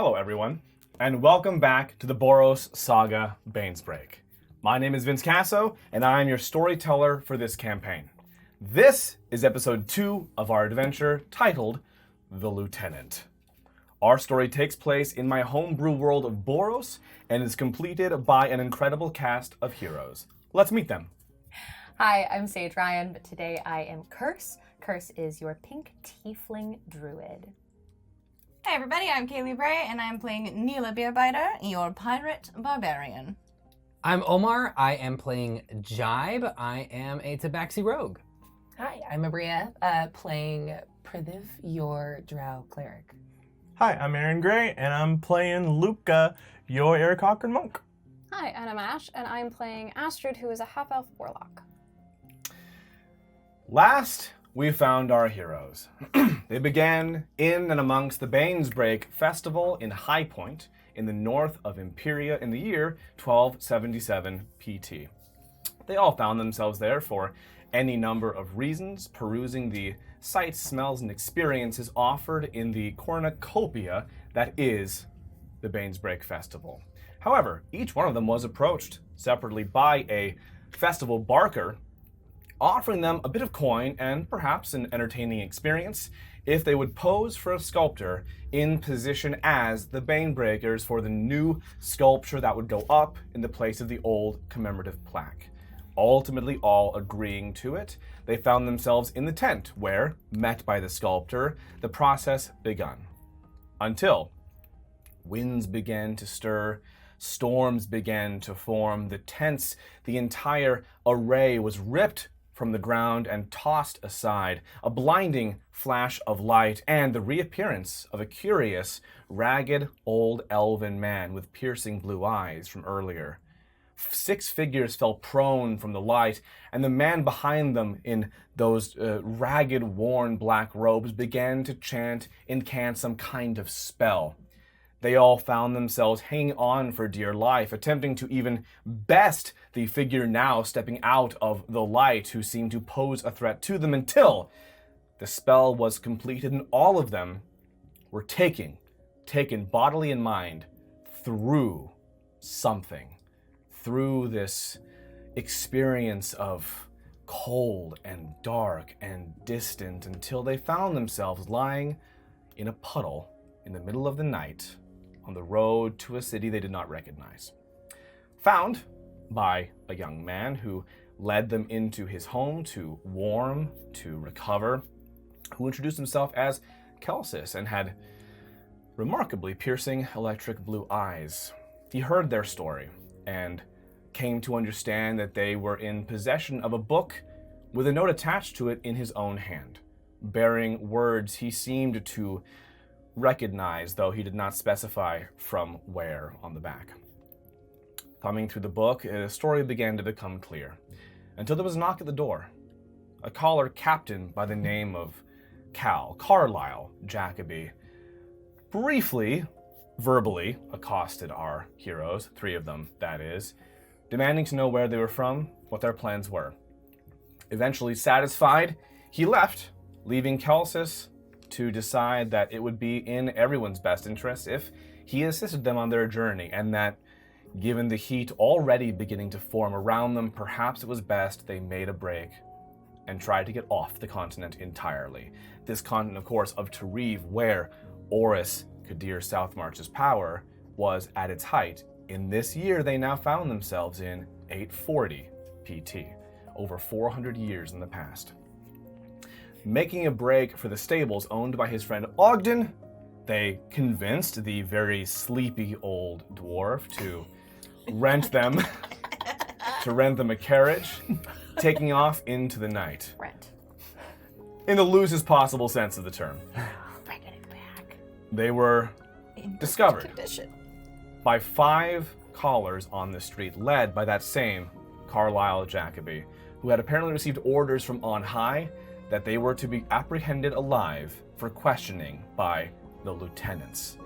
Hello everyone, and welcome back to the Borros Saga Banesbreak. My name is Vince Casso, and I am your storyteller for this campaign. This is episode 2 of our adventure titled The Lieutenant. Our story takes place in my homebrew world of Borros and is completed by an incredible cast of heroes. Let's meet them. Hi, I'm Sage Ryan, but today I am Curse. Curse is your pink tiefling druid. Hey everybody, I'm Kaylee Bray, and I'm playing Neela Bearbiter, your pirate barbarian. I'm Omar. I am playing Jibe. I am a Tabaxi rogue. Hi, I'm Abria, playing Prithiv, your drow cleric. Hi, I'm Aaron Gray, and I'm playing Luca, your Cochrane monk. Hi, and I'm Ash, and I'm playing Astrid, who is a half-elf warlock. Last, we found our heroes. They began in and amongst the Banesbreak festival in High Point in the north of Imperia in the year 1277 PT. They all found themselves there for any number of reasons, perusing the sights, smells, and experiences offered in the cornucopia that is the Banesbreak Festival. However, each one of them was approached separately by a festival barker, offering them a bit of coin and perhaps an entertaining experience if they would pose for a sculptor in position as the Banebreakers for the new sculpture that would go up in the place of the old commemorative plaque. Ultimately, all agreeing to it, they found themselves in the tent where, met by the sculptor, the process begun. Until winds began to stir, storms began to form, the tents, the entire array was ripped from the ground and tossed aside, a blinding flash of light and the reappearance of a curious, ragged, old elven man with piercing blue eyes from earlier. 6 figures fell prone from the light, and the man behind them in those ragged, worn black robes began to chant, incant some kind of spell. They all found themselves hanging on for dear life, attempting to even best the figure now stepping out of the light who seemed to pose a threat to them until the spell was completed and all of them were taken bodily and mind through something, through this experience of cold and dark and distant until they found themselves lying in a puddle in the middle of the night on the road to a city they did not recognize. Found by a young man who led them into his home to warm, to recover, who introduced himself as Kelsis and had remarkably piercing electric blue eyes. He heard their story and came to understand that they were in possession of a book with a note attached to it in his own hand, bearing words he seemed to recognize, though he did not specify from where on the back. Thumbing through the book, the story began to become clear, until there was a knock at the door. A caller captain by the name of Carlisle Jacoby briefly, verbally accosted our heroes, 3 of them, that is, demanding to know where they were from, what their plans were. Eventually satisfied, he left, leaving Kelsis to decide that it would be in everyone's best interest if he assisted them on their journey, and that, given the heat already beginning to form around them, perhaps it was best they made a break and tried to get off the continent entirely. This continent, of course, of Tareve, where Oris Kadir Southmarch's power was at its height. In this year, they now found themselves in 840 PT, over 400 years in the past. Making a break for the stables owned by his friend Ogden, they convinced the very sleepy old dwarf to rent them a carriage, taking off into the night. Rent. In the loosest possible sense of the term. Bringing it back. They were discovered Condition. by 5 callers on the street, led by that same Carlisle Jacoby, who had apparently received orders from on high that they were to be apprehended alive for questioning by the lieutenants,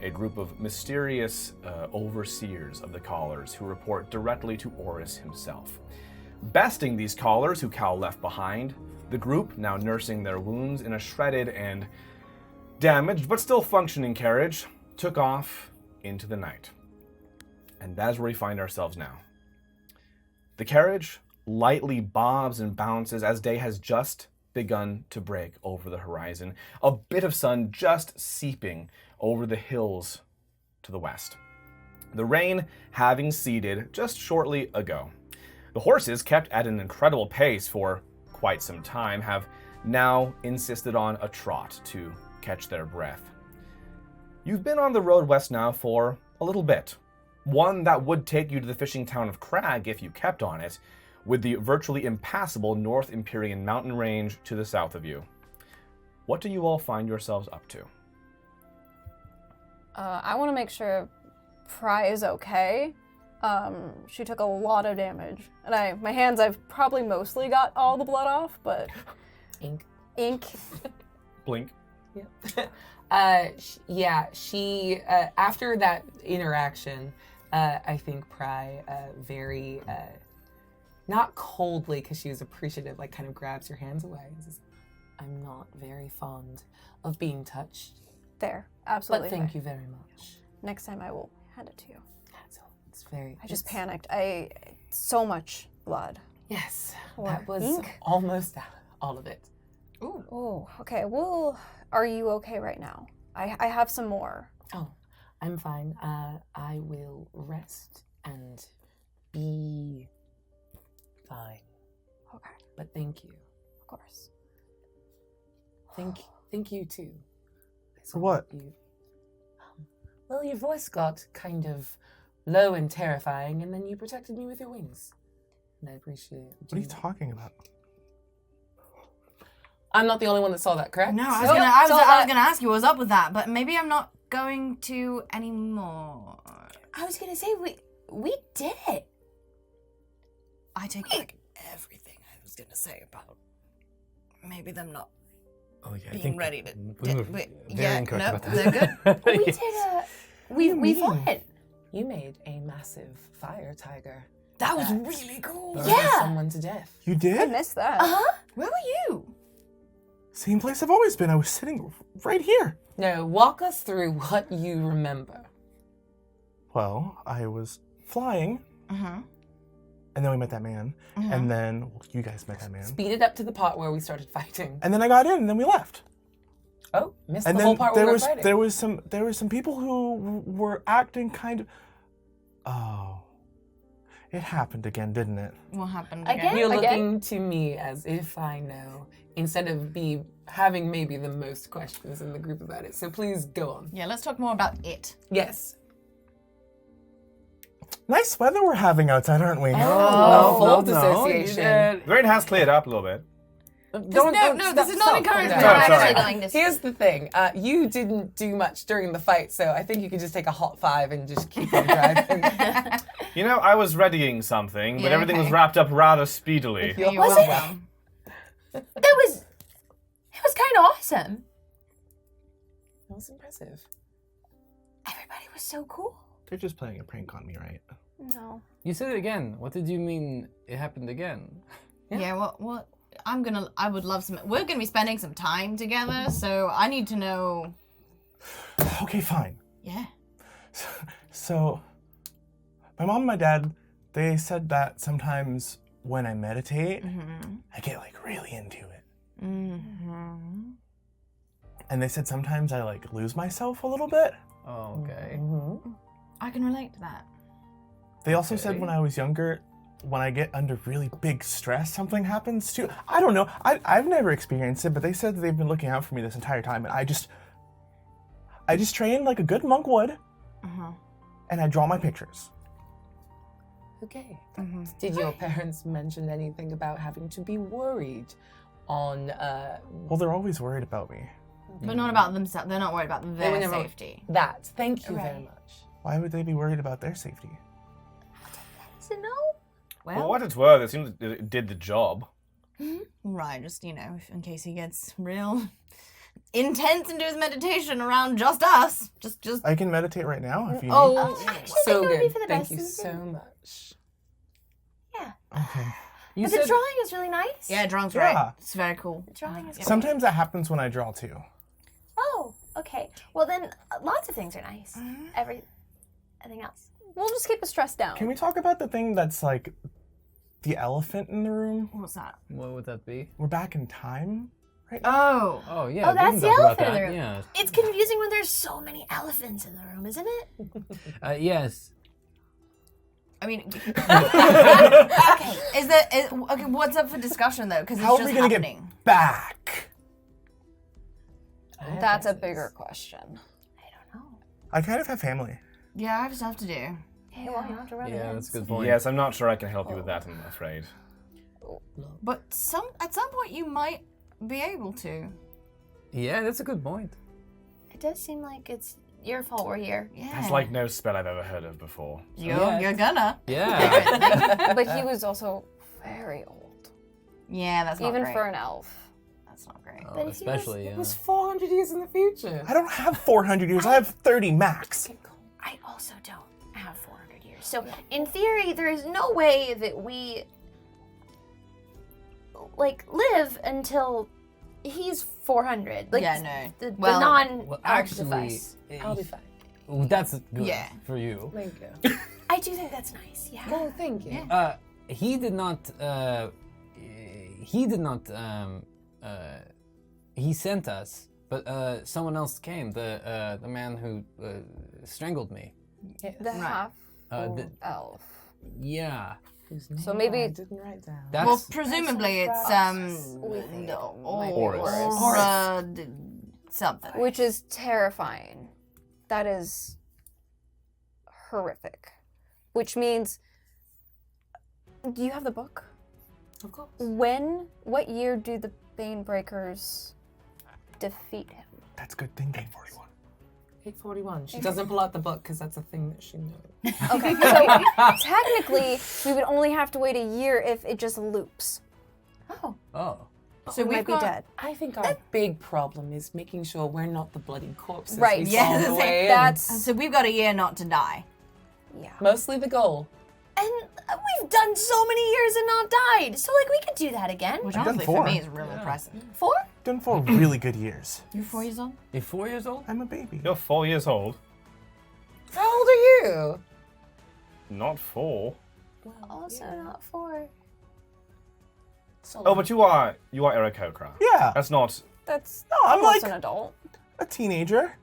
a group of mysterious overseers of the callers who report directly to Oris himself. Besting these callers who Cal left behind, the group, now nursing their wounds in a shredded and damaged but still functioning carriage, took off into the night. And that is where we find ourselves now. The carriage lightly bobs and bounces as day has just begun to break over the horizon, a bit of sun just seeping over the hills to the west. The rain having ceased just shortly ago. The horses, kept at an incredible pace for quite some time, have now insisted on a trot to catch their breath. You've been on the road west now for a little bit. One that would take you to the fishing town of Crag if you kept on it, with the virtually impassable North Empyrean mountain range to the south of you. What do you all find yourselves up to? I want to make sure Pry is okay. She took a lot of damage. And my hands, I've probably mostly got all the blood off, but... Ink. Blink. She, after that interaction, I think Pry very, not coldly, because she was appreciative, like kind of grabs her hands away and says, I'm not very fond of being touched. There. Absolutely. But thank you very much. Next time I will hand it to you. So it's very... I just panicked. So much blood. Yes, Or that was ink? almost all of it. Ooh. Oh, okay. Well, are you okay right now? I have some more. Oh, I'm fine. I will rest and be fine. Okay, But thank you. of course. Thank you too. For what? Well, your voice got kind of low and terrifying, and then you protected me with your wings. And I appreciate it. What are you talking about? I'm not the only one that saw that, correct? No, I was gonna ask you what was up with that, but maybe I'm not going to anymore. I was gonna say, we did it. I take back everything I was gonna say about maybe them not Oh yeah, being ready to. we were very incorrect about that. They're good. We did we fought. You made a massive fire tiger. That was really cool. Burned Yeah. someone to death. You I did? missed that. Where were you? Same place I've always been. I was sitting right here. No, walk us through what you remember. Well, I was flying, Mm-hmm. and then we met that man, and then you guys met that man. Speed it up to the part where we started fighting. And then I got in, and then we left. Oh, missed And the then whole part where we were fighting. there was some people who were acting kind of. Oh, it happened again, didn't it? What happened Again? again? You're Again? looking to me as if I know, instead of having maybe the most questions in the group about it. So please go on. Yeah, let's talk more about it. Yes. Nice weather we're having outside, aren't we? Oh, fault association. The rain has cleared up a little bit. This is not encouragement. No, I'm sorry. actually going to Here's the thing. You didn't do much during the fight, so I think you could just take a hot 5 and just keep on driving. You know, I was readying something, but Yeah, everything was okay. wrapped up rather speedily. You're Was welcome. It was kind of awesome. That was impressive. Everybody was so cool. They're just playing a prank on me, right? No. You said it again. What did you mean it happened again? Yeah, what? I would love some. We're gonna be spending some time together, so I need to know. Okay, fine. Yeah. So, my mom and my dad, they said that sometimes when I meditate, I get like really into it. Mm-hmm. And they said sometimes I like lose myself a little bit. Oh, okay. I can relate to that. They also said Okay. when I was younger, when I get under really big stress, something happens too. I don't know. I've never experienced it, but they said that they've been looking out for me this entire time, and I just train like a good monk would, and I draw my pictures. Okay. Did your parents mention anything about having to be worried on Well, they're always worried about me. But not about themselves. They're not worried about were their never- safety. that? Thank you very Right. much. Why would they be worried about their safety? So no. For Well, what it's worth, it seems that it did the job. right. Just in case he gets real intense into his meditation around just us. Just. I can meditate right now if you need. Oh. Actually, So I think it would be good. for the Thank best. you since so it- much. Yeah. Okay. You But the drawing is really nice. Yeah, Drunk's Yeah. right. It's very cool. The drawing is great. Sometimes that happens when I draw too. Oh. Okay. Well, then lots of things are nice. Everything else. We'll just keep the stress down. Can we talk about the thing that's like the elephant in the room? What's that? What would that be? We're back in time? Oh. Oh yeah. Oh, we that's can the talk about elephant in the that, room. Yeah. It's confusing when there's so many elephants in the room, isn't it? Yes. I mean, okay. Okay, what's up for discussion though? Because it's How are just we gonna happening. get back? That's a bigger question. I don't know. I kind of have family. Yeah, I have stuff to do. Okay, well, you have to run Yeah, again. that's a good point. Yes, I'm not sure I can help you with that, I'm afraid. But at some point you might be able to. Yeah, that's a good point. It does seem like it's your fault we're here. Yeah. That's like no spell I've ever heard of before. You're gonna. Yeah. But he was also very old. Yeah, that's not Even great. for an elf. That's not great. Oh, But if he was- especially. It was 400 years in the future. I don't have 400 years. I have 30 max. I also don't have 400 years. So, in theory, there is no way that we, live until he's 400. Yeah, no. The Well- Well, non-arch actually, device. I'll be fine. That's good Yeah. for you. Thank you. I do think that's nice, yeah. Oh, thank you. He did not. He did not. He sent us, but someone else came. The man who strangled me. The half The- elf. Yeah. Whose name So maybe- I didn't write down. That's Well, presumably it's Horus. Aura something. Which is terrifying. That is horrific. Which means, do you have the book? Of course. What year do the Banebreakers defeat him? That's good thinking, 41. 841. She doesn't pull out the book because that's a thing that she knows. Okay, so technically, we would only have to wait a year if it just loops. Oh. Oh. So we we've might be got- dead. I think our big problem is making sure we're not the bloody corpses. Right, we yeah, saw on the that's way in. That's So we've got a year not to die. yeah. Mostly the goal. And we've done so many years and not died. So, we could do that again. Which I've done honestly for 4. me is really impressive. 4? Done 4 really good years. You're 4 years old? You're 4 years old? I'm a baby. You're 4 years old. How old are you? Not 4. Also not 4. Oh, but you are Aarakocra. Yeah. That's not. That's No, I'm almost like an adult. a teenager.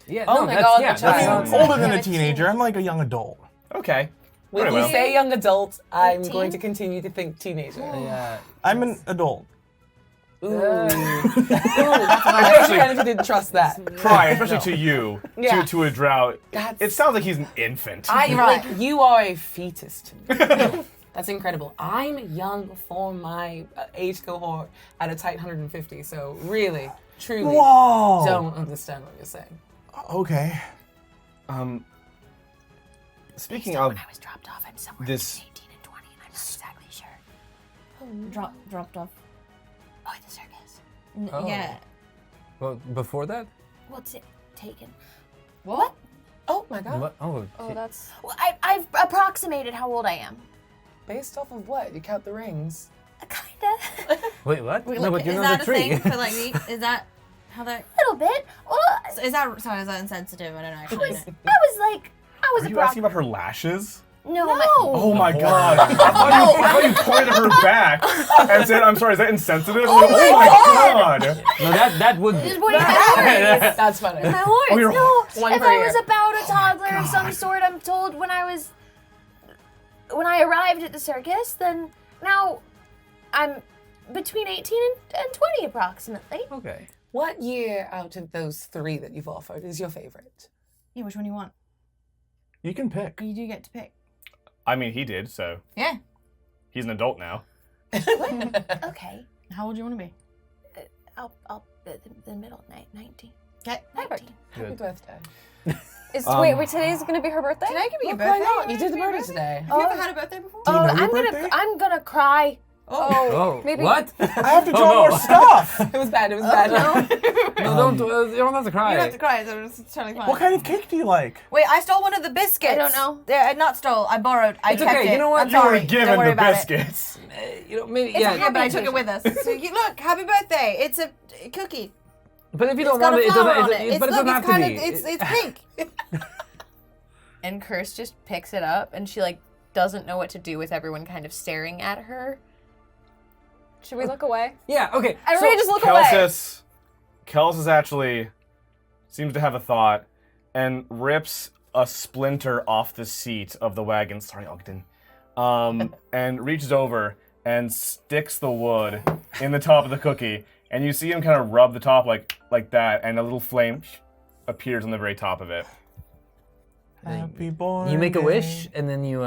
Yeah. Oh no, my that's, God, yeah, the that child. sounds- Older than a teenager. I'm like a young adult. Okay. When Very you well. say young adult, I'm 18? going to continue to think teenager. Yeah. I'm an adult. Ooh. I actually didn't trust that. Pry, especially to you, Yeah. to a drow. That's- It sounds like he's an infant. You are a fetus to me. That's incredible. I'm young for my age cohort at a tight 150, so really, truly Whoa. don't understand what you're saying. Okay. Speaking of When I was dropped off, I'm somewhere this, between 18 and 20, and I'm not exactly sure. Dropped off. Oh, at the circus. Oh. Yeah. Well, before that? What's it taken? What? Oh my god. What? Oh. Oh, that's Well, I've approximated how old I am. Based off of what? You count the rings? Kinda. Wait, what? Wait, no, look, but you're is not that a tree. thing for like me? Is that how that? A little bit. Well, Is that insensitive? I don't know. Actually, I was are you asking about her lashes? No. Oh my god. I thought you pointed her back and said, I'm sorry, is that insensitive? Oh my god. No, that would be. Just pointing at my horns. That's funny. My horns. Oh, your No. One If per I year. was about a toddler of some sort, I'm told when I arrived at the circus, then now I'm between 18 and 20 approximately. Okay. What year out of those 3 that you've offered is your favorite? yeah. Which one do you want? You can pick. You do get to pick. I mean, he did, so Yeah. he's an adult now. Okay. How old do you want to be? I'll the middle, 19. Okay. 19. Happy Good. birthday. wait, today's gonna be her birthday? Today could be your Well, why birthday. not? You did the birthday today. Have you ever had a birthday before? Do you know your I'm birthday? gonna cry. Oh, maybe- what? I have to draw no. more stuff. It was bad. It was bad. No, don't. You don't have to cry. You don't have to cry. So it's totally fine. What kind of cake do you like? Wait, I stole one of the biscuits. I don't know. Yeah, not stole. I borrowed. I It's kept okay, it. you know what? I'm You were sorry. Given don't worry the about biscuits. You know, maybe. It. Yeah. Yeah, but I took it with us. So look, happy birthday. It's a cookie. But if you It's don't got want a it, flower on doesn't. it. But it doesn't have to be. It's pink. And Curse just picks it up, and she like doesn't know what to do with everyone kind of staring at her. Should we look away? Yeah. Okay. Everybody just look away. Kelsis actually seems to have a thought and rips a splinter off the seat of the wagon. Sorry, Ogden. And reaches over and sticks the wood in the top of the cookie. And you see him kind of rub the top like that, and a little flame appears on the very top of it. Happy born. You make a day. wish, and then you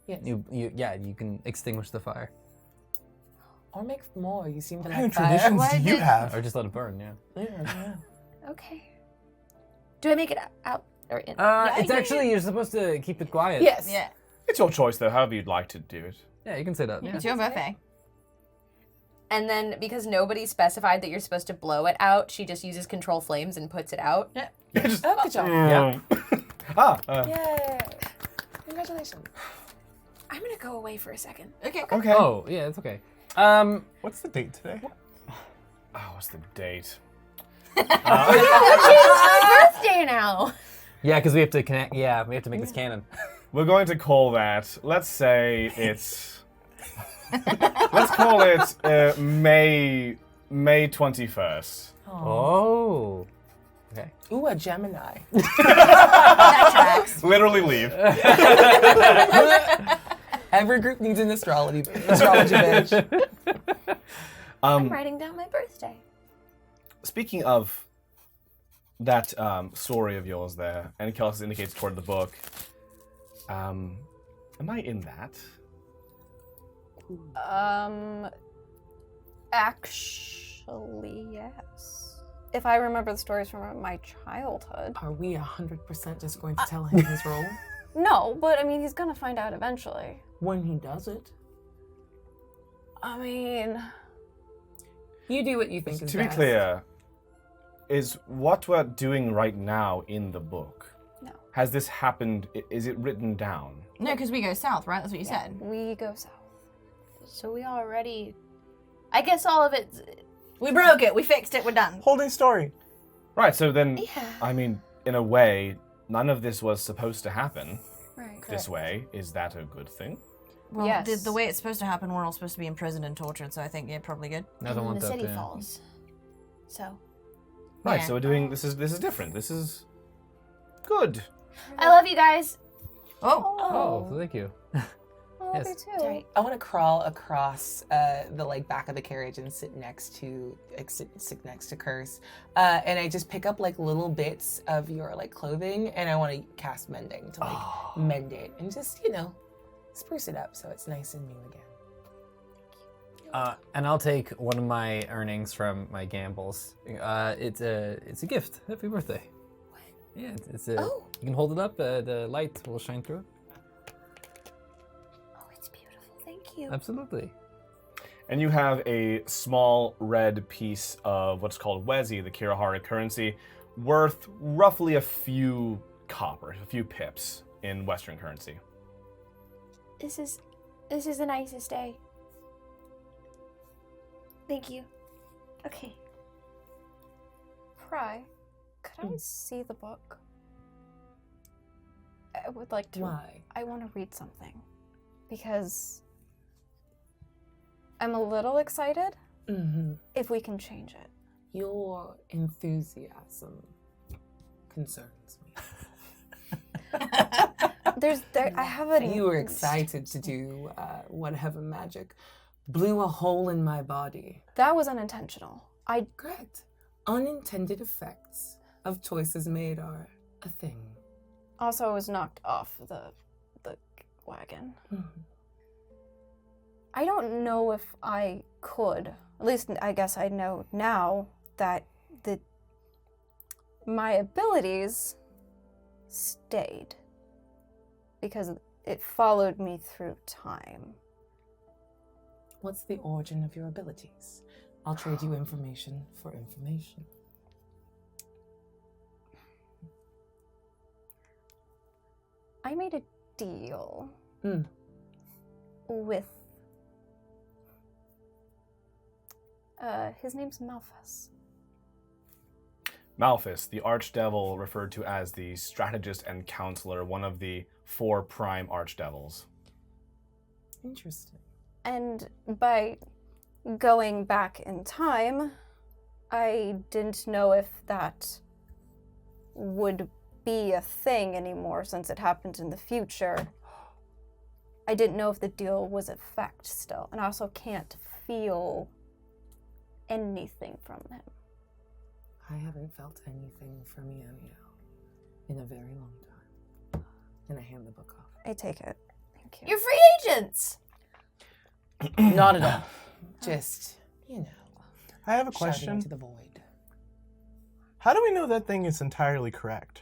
Yes. you can extinguish the fire, Or make more. You seem to What kind like of fire. traditions do you have? or just let it burn. Yeah. Yeah. Okay. Do I make it out or in? It's actually you're supposed to keep it quiet. Yes. Yeah. It's your choice, though, however you'd like to do it. Yeah, you can say that. It's your buffet. And then because nobody specified that you're supposed to blow it out, she just uses control flames and puts it out. Yeah. Oh, good job. Yeah. Yay. Congratulations. I'm gonna go away for a second. Okay. Okay. Oh, yeah, it's okay. What's the date today? Oh, what's the date? It's my birthday now. Yeah, because we have to connect. Yeah, we have to make this canon. We're going to call that, let's say it's... let's call it May 21st. Oh. Okay. Ooh, a Gemini. That tracks. Literally leave. Every group needs an astrology bitch. I'm writing down my birthday. Speaking of that story of yours there, and Kelsis indicates toward the book, am I in that? Actually, yes. If I remember the stories from my childhood. Are we 100% just going to tell him his role? No, but I mean, he's gonna find out eventually. When he does it, I mean, you do what you think is To be best. clear, is what we're doing right now in the book, No. has this happened, is it written down? No, because we go south, right? That's what you yeah, said. we go south. So we already. I guess all of it. We broke it. We fixed it. We're done. Holding story. Right, so then, Yeah. I mean, in a way, none of this was supposed to happen Right. this way. Is that a good thing? Well, Yes. the way it's supposed to happen, we're all supposed to be imprisoned and tortured, so I think, yeah, probably good. I don't and want the that. city Yeah. falls. So. Right, Yeah. so we're doing, this is different. This is good. I love you guys. Oh. Oh, thank you. I love Yes. you too. Sorry. I want to crawl across the like back of the carriage and sit next to sit next to Curse, and I just pick up like little bits of your like clothing, and I want to cast mending to like mend it and just spruce it up so it's nice and new again. And I'll take one of my earnings from my gambles. It's a gift. Happy birthday. What? Yeah, it's a. Oh. You can hold it up. The light will shine through it. Oh, it's beautiful. Thank you. Absolutely. And you have a small red piece of what's called Wezi, the Kirihara currency, worth roughly a few copper, a few pips in Western currency. This is the nicest day. Thank you. Okay. Pry, could I see the book? I would like to. Why? I want to read something. Because I'm a little excited Mm-hmm. if we can change it. Your enthusiasm concerns me. I have a. You were excited to do whatever magic blew a hole in my body. That was unintentional. Correct. Unintended effects of choices made are a thing. Also was knocked off the wagon. Mhm. I don't know if I could. At least I guess I know now that my abilities stayed because it followed me through time. What's the origin of your abilities? I'll trade you information for information. I made a deal Mm. with his name's Malphus. Malphus, the archdevil referred to as the strategist and counselor, one of the 4 prime archdevils. Interesting. And by going back in time, I didn't know if that would be a thing anymore since it happened in the future. I didn't know if the deal was a fact still, and I also can't feel anything from him. I haven't felt anything from Yanio in a very long time. And I hand the book off. I take it. Thank you. You're free agents. Not at all. Just, I have a shouting question. into the void. How do we know that thing is entirely correct?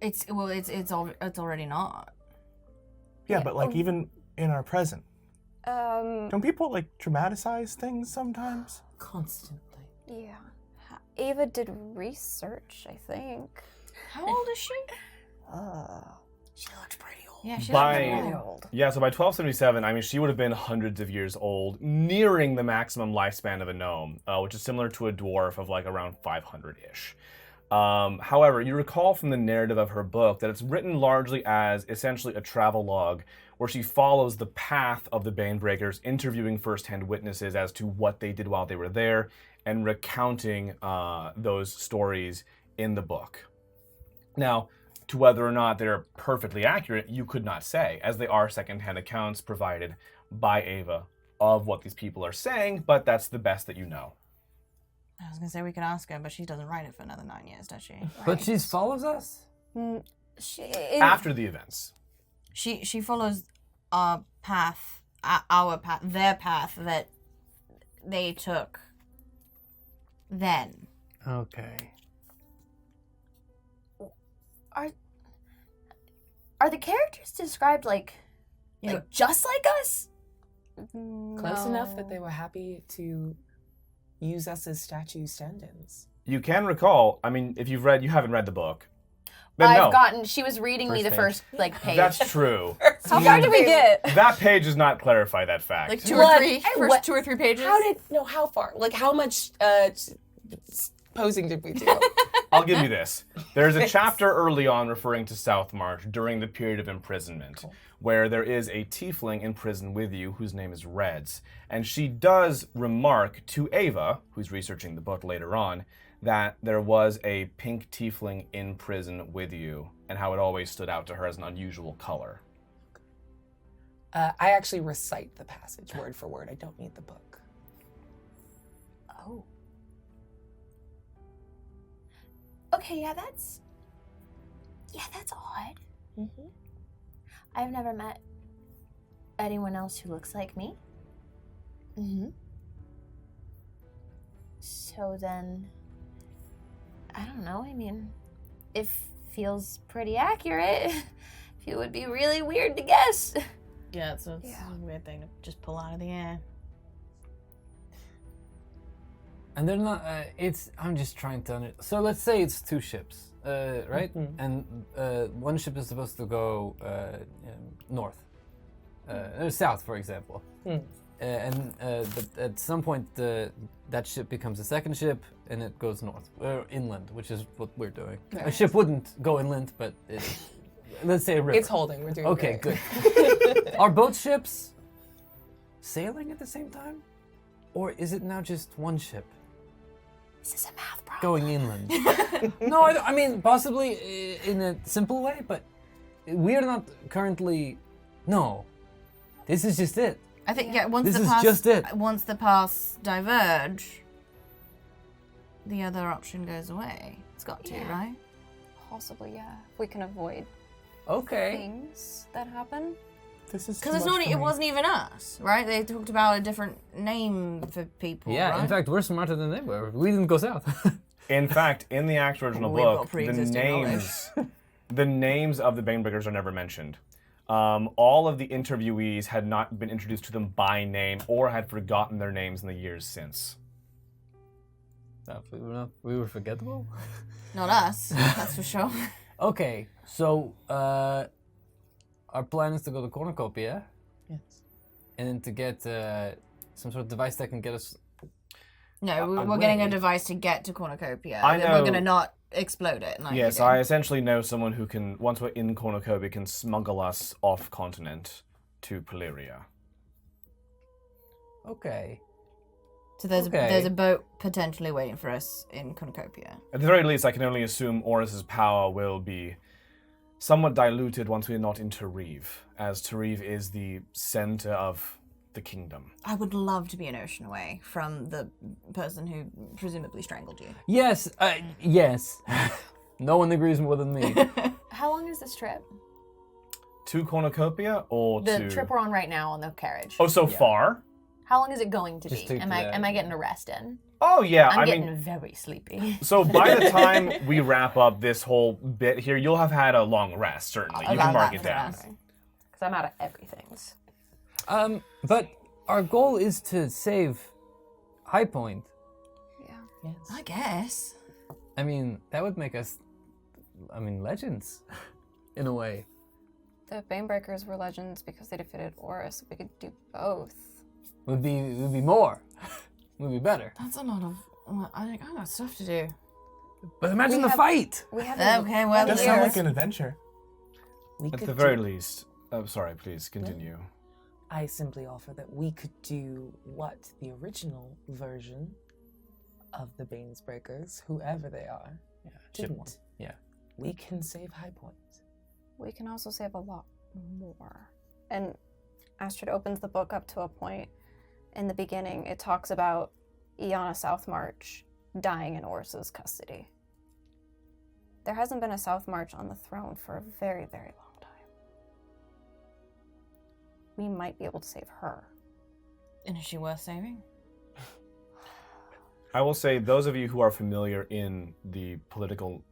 It's already not. Yeah, but like even in our present, Um, don't people like dramatize things sometimes? Constantly. yeah. Ava did research, I think. How old is she? She looks pretty old. Yeah, she's By- pretty old. Yeah, so by 1277, I mean, she would have been hundreds of years old, nearing the maximum lifespan of a gnome, which is similar to a dwarf of like around 500-ish. However, you recall from the narrative of her book that it's written largely as essentially a travelogue where she follows the path of the Banebreakers, interviewing first-hand witnesses as to what they did while they were there and recounting those stories in the book. Now, to whether or not they're perfectly accurate, you could not say, as they are second-hand accounts provided by Ava of what these people are saying, but that's the best that you know. I was gonna say we could ask her, but she doesn't write it for another 9 years, does she? But she follows us? After the events. She follows our path, their path that they took. Then Okay. Are the characters described like just like us? Close enough that they were happy to use us as statue stand-ins. You can recall, I mean, if you haven't read the book, then no. She was reading me First the page. first page. That's true. How far did we get? That page does not clarify that fact. Like two What? or three, first 2 or 3 pages. How far? Like how much posing did we do? I'll give you this. There's a chapter early on referring to Southmarch during the period of imprisonment, where there is a tiefling in prison with you whose name is Reds. And she does remark to Ava, who's researching the book later on, that there was a pink tiefling in prison with you, and how it always stood out to her as an unusual color. I actually recite the passage word for word. I don't need the book. Oh. Okay, yeah, that's odd. Mm-hmm. I've never met anyone else who looks like me. Mm-hmm. So then, I don't know. I mean, it feels pretty accurate. It would be really weird to guess. Yeah, it's a weird thing to just pull out of the air. And they're not, I'm just trying to, so let's say it's 2 ships, right? Mhm. And one ship is supposed to go north, or south, for example. But at some point, that ship becomes a second ship, and it goes north, or inland, which is what we're doing. A ship wouldn't go inland, but let's say a river. It's holding. We're doing Okay, great. good. Are both ships sailing at the same time? Or is it now just one ship This is a math problem. going inland? No, I mean, possibly in a simple way, but we're not currently... No. This is just it. I think once This the is paths just it. once the paths diverge, the other option goes away. It's got to, right? Possibly, yeah. If we can avoid Okay. things that happen. This is Because it wasn't even us, right? They talked about a different name for people. Yeah, right? in fact, we're smarter than they were. We didn't go south. In fact, in the actual original We've got book, the pre-existing names of the Banebreakers are never mentioned. All of the interviewees had not been introduced to them by name or had forgotten their names in the years since. We were forgettable? Not us, that's for sure. Okay, so our plan is to go to Cornucopia. Yes. And then to get some sort of device that can get us No, we're way. getting a device to get to Cornucopia. I We're know- going to not explode it. Like Yes, you do. I essentially know someone who can, once we're in Cornucopia, can smuggle us off continent to Polyria. Okay. So there's Okay. there's a boat potentially waiting for us in Cornucopia. At the very least, I can only assume Oris's power will be somewhat diluted once we're not in Tareve, as Tareve is the center of the kingdom. I would love to be an ocean away from the person who presumably strangled you. Yes. Yes. No one agrees more than me. How long is this trip? To Cornucopia or The to... trip we're on right now on the carriage. Oh, so far? How long is it going to Just be? to Am I getting a rest in? Oh, yeah, I'm I getting mean... very sleepy. So by the time we wrap up this whole bit here, you'll have had a long rest, certainly. You can mark it down. Because I'm out of everything's. But our goal is to save High Point. Yeah. I guess. I mean, that would make us, legends, in a way. The Banebreakers were legends because they defeated Oris. We could do both. Would be more. Would be better. That's a lot of. Well, I got stuff to do. But imagine We the have- fight. We have Okay, well, Does Yes. sound like an adventure. We At could the very do- least. Oh, sorry, please, continue. I simply offer that we could do what the original version of the Banesbreakers, whoever they are, didn't. Yeah. We can save High Point. We can also save a lot more. And Astrid opens the book up to a point in the beginning. It talks about Iana Southmarch dying in Oris's custody. There hasn't been a Southmarch on the throne for a very, very long time. We might be able to save her. And is she worth saving? I will say, those of you who are familiar in the political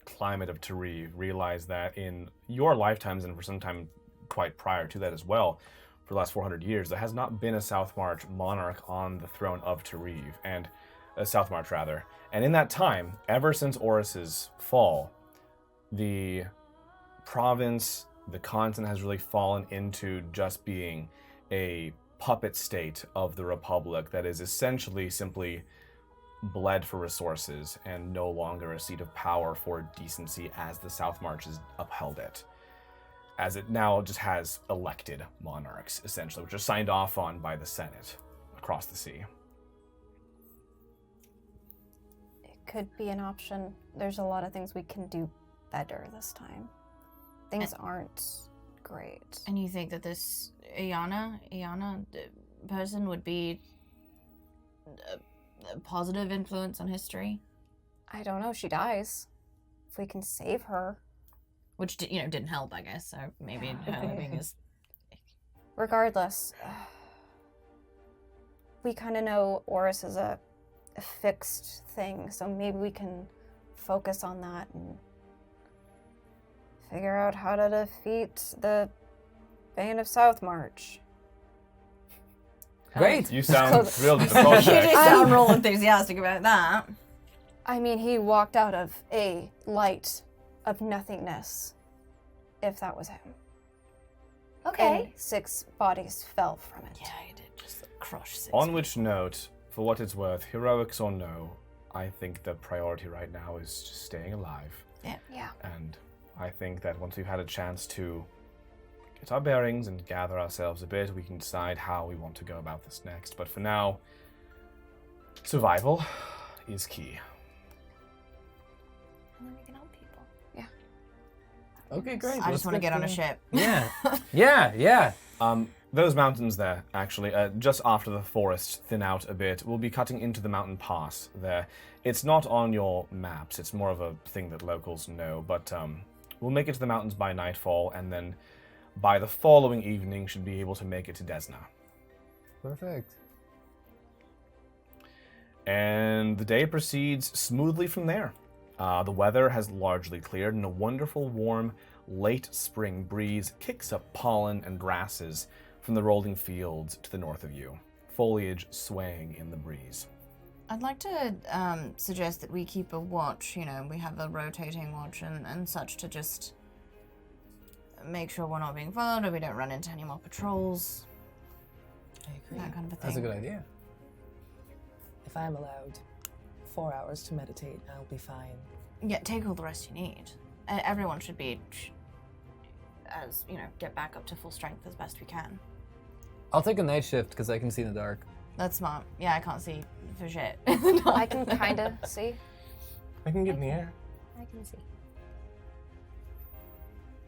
climate of Tareve realize that in your lifetimes, and for some time quite prior to that as well, for the last 400 years, there has not been a Southmarch monarch on the throne of Tareve, and a Southmarch rather. And in that time, ever since Oris's fall, the province, the continent has really fallen into just being a puppet state of the Republic that is essentially simply bled for resources and no longer a seat of power for decency as the Southmarch has upheld it. As it now just has elected monarchs, essentially, which are signed off on by the Senate across the sea. It could be an option. There's a lot of things we can do better this time. Things aren't great. And you think that this Iana person would be a positive influence on history? I don't know. She dies. If we can save her. Which, didn't help, I guess. So maybe her living is... Regardless, we kind of know Oris is a fixed thing, so maybe we can focus on that and figure out how to defeat the Bane of Southmarch. Great. You sound thrilled with the You do prospect. sound real enthusiastic about that. I mean, he walked out of a light of nothingness, if that was him. Okay. And 6 bodies fell from it. Yeah, he did just crush 6. On which note, for what it's worth, heroics or no, I think the priority right now is just staying alive. Yeah. And I think that once we've had a chance to get our bearings and gather ourselves a bit, we can decide how we want to go about this next. But for now, survival is key. And then we can help people. Okay, great. I just want to get on a ship. Yeah. Yeah. Those mountains there, actually, just after the forests thin out a bit, we'll be cutting into the mountain pass there. It's not on your maps, it's more of a thing that locals know, but we'll make it to the mountains by nightfall, and then by the following evening should be able to make it to Desna. Perfect. And the day proceeds smoothly from there. The weather has largely cleared, and a wonderful, warm, late spring breeze kicks up pollen and grasses from the rolling fields to the north of you, foliage swaying in the breeze. I'd like to suggest that we keep a watch, we have a rotating watch and such to just make sure we're not being followed or we don't run into any more patrols. I agree. That kind of a thing. That's a good idea. If if I'm allowed 4 hours to meditate, I'll be fine. Yeah, take all the rest you need. Everyone should be, get back up to full strength as best we can. I'll take a night shift because I can see in the dark. That's smart. Yeah, I can't see for shit. I can kind of see. I can get in the air. I can see.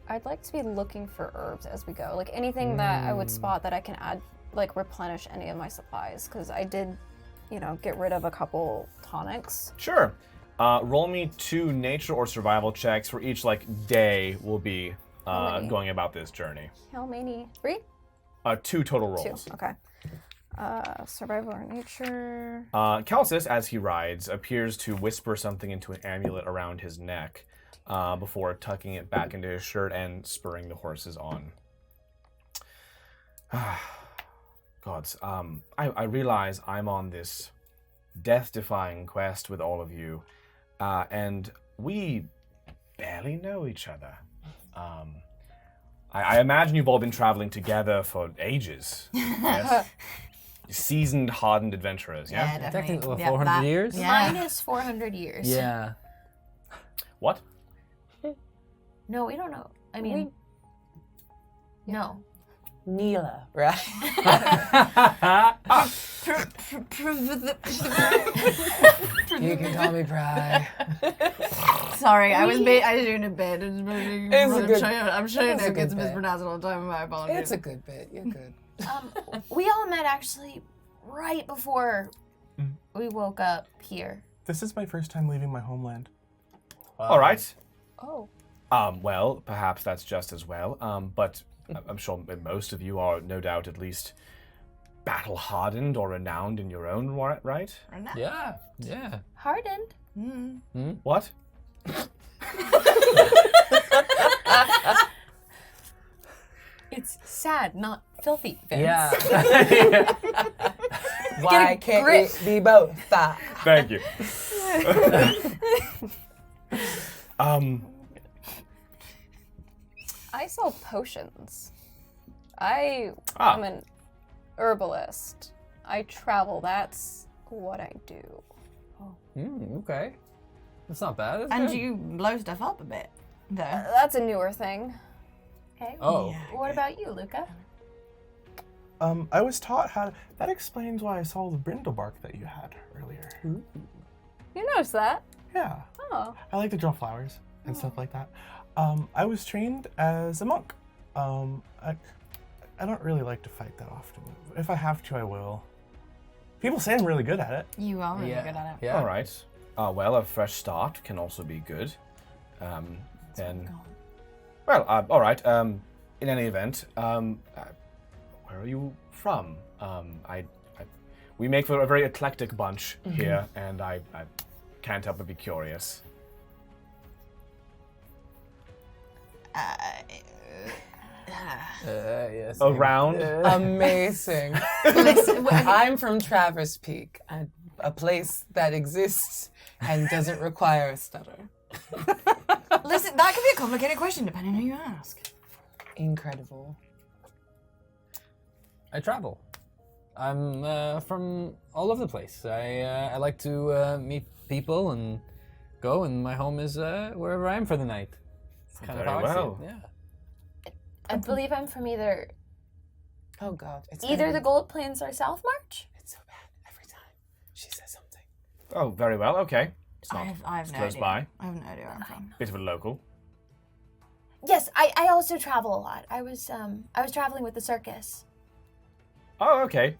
I'd like to be looking for herbs as we go. Like anything that I would spot that I can add, like replenish any of my supplies. Because I did, get rid of a couple tonics. Sure. Roll me 2 nature or survival checks for each day we'll be going about this journey. How many? 3? 2 total rolls. 2. Okay. Survival or nature. Calcis, as he rides, appears to whisper something into an amulet around his neck before tucking it back into his shirt and spurring the horses on. Gods, I realize I'm on this death-defying quest with all of you, and we barely know each other. I imagine you've all been traveling together for ages. Yes? Seasoned, hardened adventurers, yeah? Yeah, definitely. Technically, Yeah, 400 years? Yeah. Mine is 400 years. Yeah. What? No, we don't know. I mean, no. Neela, right? You can call me Pry. Sorry, I was doing a bit. I'm sure it's a it gets good bit. mispronounced all the time. My apologies. It's a good bit. You're good. We all met actually right before we woke up here. This is my first time leaving my homeland. All right. Oh. Well, perhaps that's just as well. But I'm sure most of you are, no doubt, at least battle-hardened or renowned in your own right? Yeah. Yeah. Hardened. What? It's sad, not filthy. Vince. Yeah. Why can't it be both? Thank you. I sell potions. I'm an herbalist. I travel. That's what I do. Okay. That's not bad. That's And good. you blow stuff up a bit, though. That's a newer thing. Okay. Oh. What about you, Luca? I was taught how. That explains why I saw the brindle bark that you had earlier. You noticed that? Yeah. Oh. I like to draw flowers and stuff like that. I was trained as a monk. I don't really like to fight that often. If I have to, I will. People say I'm really good at it. You are really Yeah. good at it. Yeah. All right. Well, a fresh start can also be good. Then, well, all right. In any event, where are you from? We make for a very eclectic bunch here, and I can't help but be curious. Yes. Around? Amazing. I'm from Traverse Peak, a place that exists and doesn't require a stutter. Listen, that could be a complicated question depending on who you ask. Incredible. I travel. I'm from all over the place. I like to meet people and go, and my home is wherever I am for the night. It's kind Very of how I see well. it. Yeah. I believe I'm from either Oh God. It's the Gold Plains or South March. It's so bad every time she says something. Oh, very well. Okay. It's I not have no close idea. by. I have no idea where I'm from. Bit of a local. Yes, I also travel a lot. I was traveling with the circus. Oh, okay.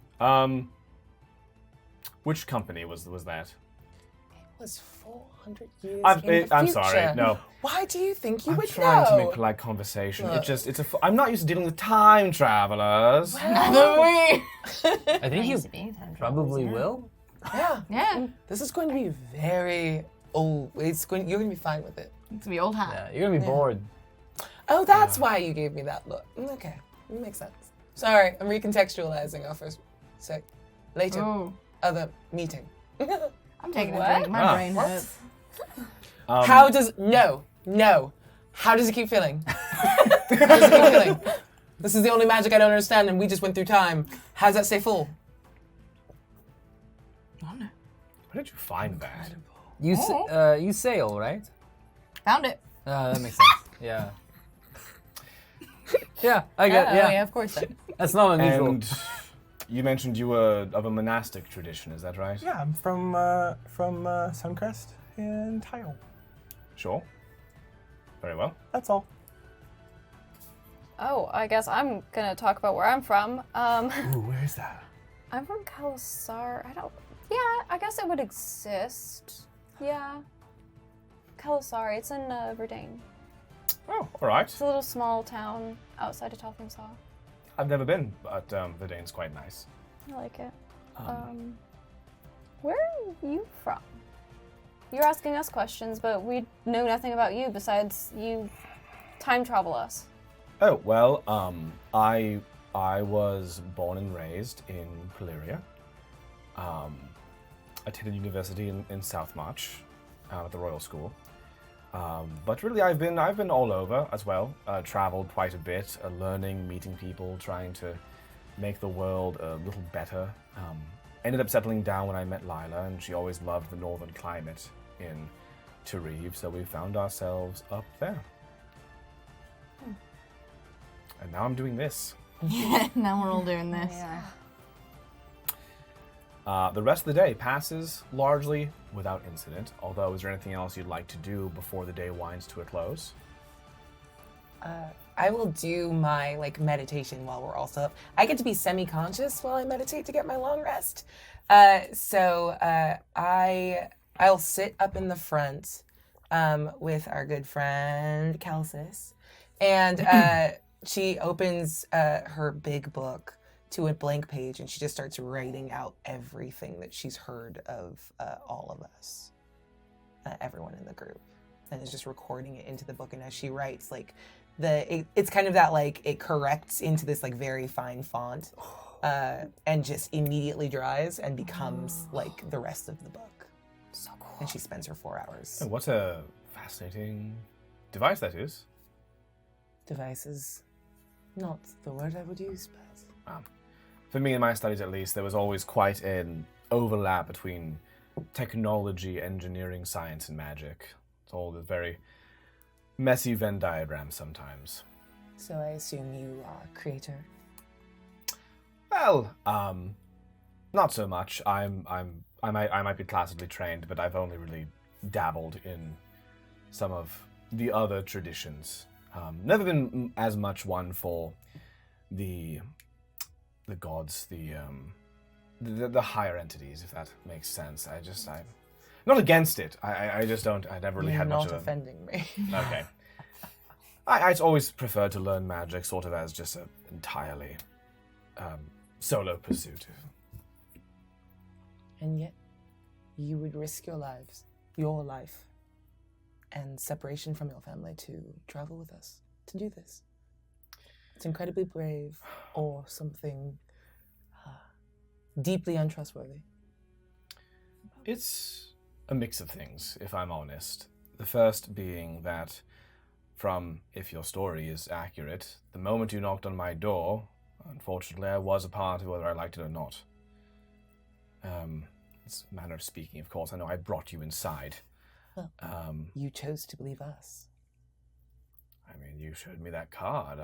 Which company was that? It was 400 years I'm in the future. sorry. No. Why do you think you I'm would trying know? to make polite conversation. I'm not used to dealing with time travelers. I think you Nice being time probably travelers, will. Yeah. Yeah, This is going to be very old. You're going to be fine with it. it's gonna be old hat. Yeah, you're gonna be bored. Oh, that's why you gave me that look. Okay, it makes sense. Sorry, I'm recontextualizing our first later Oh, other meeting. I'm taking a What? drink. My brain hurts. How does How does it keep feeling? How does it keep feeling? This is the only magic I don't understand, and we just went through time. How does that stay full? I don't know. Where did you find that? You sail, right? Found it. That makes sense. Yeah. Yeah, I get. Yeah, of course. that's not unusual. And you mentioned you were of a monastic tradition, is that right? Yeah, I'm from Suncrest in Tile. Sure. Very well. That's all. Oh, I guess I'm gonna talk about where I'm from. Ooh, where's that? I'm from Kalasar. I guess it would exist. Yeah. Kalasar, it's in Verdane. Oh, all right. It's a little small town outside of Tothamsaw. I've never been, but Verdane's quite nice. I like it. Where are you from? You're asking us questions, but we know nothing about you besides you time travel us. Oh, well, I was born and raised in Paleria. Attended university in South March at the Royal School. But really, I've been all over as well. Traveled quite a bit, learning, meeting people, trying to make the world a little better. Ended up settling down when I met Lila, and she always loved the northern climate in Tareve, so we found ourselves up there. And now I'm doing this. Now we're all doing this. Yeah. The rest of the day passes largely without incident, although is there anything else you'd like to do before the day winds to a close? I will do my meditation while we're also up. I get to be semi-conscious while I meditate to get my long rest. So I'll sit up in the front with our good friend Calcis, and she opens her big book to a blank page, and she just starts writing out everything that she's heard of all of us, everyone in the group, and is just recording it into the book. And as she writes, it's kind of that it corrects into this very fine font, and just immediately dries and becomes the rest of the book. So cool. And she spends her 4 hours. Oh, what a fascinating device that is. Device is not the word I would use, but For me, in my studies at least, there was always quite an overlap between technology, engineering, science, and magic. It's all a very messy Venn diagram sometimes. So I assume you are a creator. Well, not so much. I might be classically trained, but I've only really dabbled in some of the other traditions. Never been as much one for the gods, the higher entities, if that makes sense. I'm not against it. I just don't. I never really You're had much not of offending me. Okay. I'd always preferred to learn magic sort of as just an entirely solo pursuit. And yet, you would risk your life, and separation from your family to travel with us, to do this. It's incredibly brave, or something deeply untrustworthy. It's a mix of things, if I'm honest. The first being that, if your story is accurate, the moment you knocked on my door, unfortunately, I was a part of whether I liked it or not. It's a manner of speaking, of course. I know I brought you inside. Well, you chose to believe us. I mean, you showed me that card.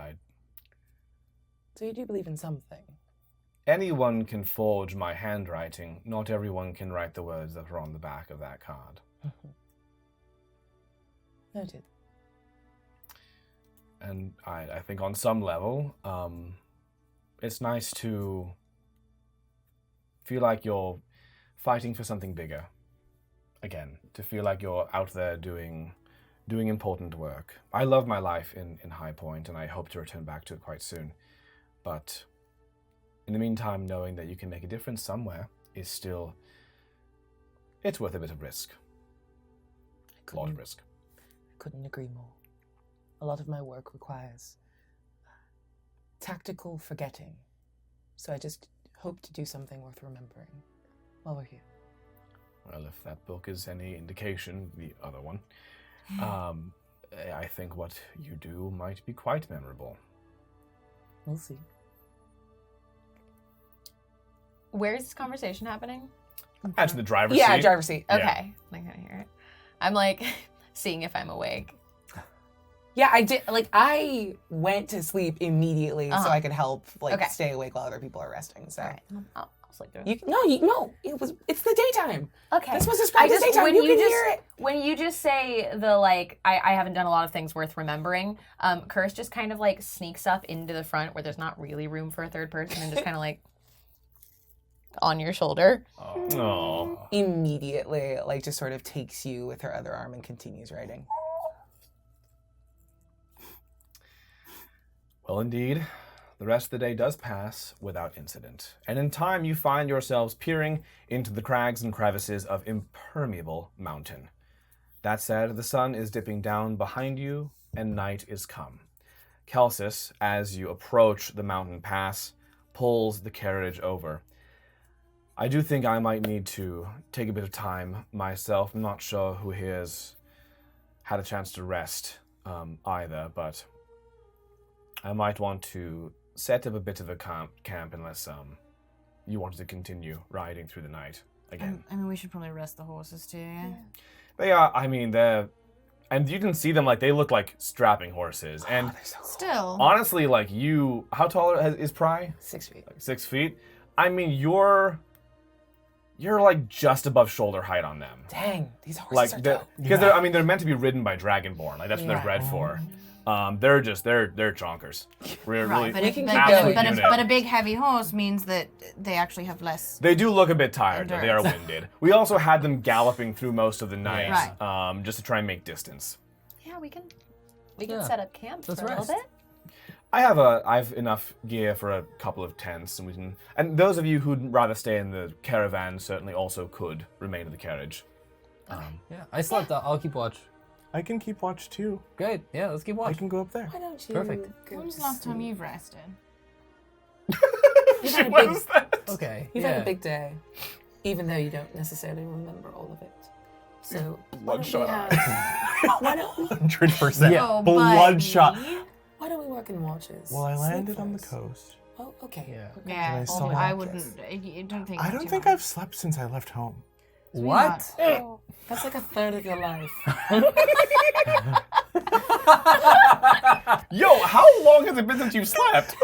So you do believe in something. Anyone can forge my handwriting. Not everyone can write the words that are on the back of that card. Noted. And I think on some level, it's nice to feel like you're fighting for something bigger. Again, to feel like you're out there doing important work. I love my life in High Point, and I hope to return back to it quite soon. But in the meantime, knowing that you can make a difference somewhere is still, it's worth a bit of risk. A lot of risk. I couldn't agree more. A lot of my work requires tactical forgetting. So I just hope to do something worth remembering while we're here. Well, if that book is any indication, the other one, I think what you do might be quite memorable. We'll see. Where is this conversation happening? Add to the driver's Yeah, seat. driver's seat. Yeah. Okay. I can hear it. I'm like seeing if I'm awake. Yeah, I did. Like, I went to sleep immediately so Uh-huh. I could help, like, Okay. stay awake while other people are resting. So, All right. I'll sleep through. it's the daytime. Okay. This was described as daytime. when You you can just hear it. when you just say the like I haven't done a lot of things worth remembering. Curse just kind of like sneaks up into the front where there's not really room for a third person and just kind of like on your shoulder. Oh. Immediately, like, just sort of takes you with her other arm and continues writing. Well, indeed, the rest of the day does pass without incident, and in time you find yourselves peering into the crags and crevices of impermeable mountain. That said, the sun is dipping down behind you, and night is come. Kelsis, as you approach the mountain pass, pulls the carriage over. I do think I might need to take a bit of time myself. I'm not sure who here has had a chance to rest either, but I might want to set up a bit of a camp unless you wanted to continue riding through the night again. I mean, we should probably rest the horses too, yeah? They are, I mean, and you can see them, like, they look like strapping horses. And Still. honestly, like, how tall is Pry? 6 feet. Like 6 feet? I mean, you're like just above shoulder height on them. Dang, these horses Like, are dope. because they're meant to be ridden by dragonborn. Like, that's what they're bred for. They're chonkers. Really, Right, but, We if, can but, keep absolute going. unit. but a big heavy horse means that they actually have less. They do look a bit tired, though. They are Endurance. winded. We also had them galloping through most of the night, Right. just to try and make distance. Yeah, we can Yeah. set up camp Let's for a rest. little bit. I have enough gear for a couple of tents, and we can. And those of you who'd rather stay in the caravan certainly also could remain in the carriage. Yeah, I slept. I'll keep watch. I can keep watch too. Great. Yeah, let's keep I watch. can go up there. Why don't you Perfect. go When was to the last time sleep? you've rested? You've had a What big- was that? Okay. You've yeah. had a big day, even though you don't necessarily remember all of it. So, Bloodshot why don't we 100% Yeah. Oh, bloodshot. why don't we work in watches? Well, I Sleep landed on the first. coast. Oh, okay. Yeah. Yeah, I still I have wouldn't. I don't think. I don't think I've slept since I left home. What? That's like a third of your life. Yo, how long has it been since you slept?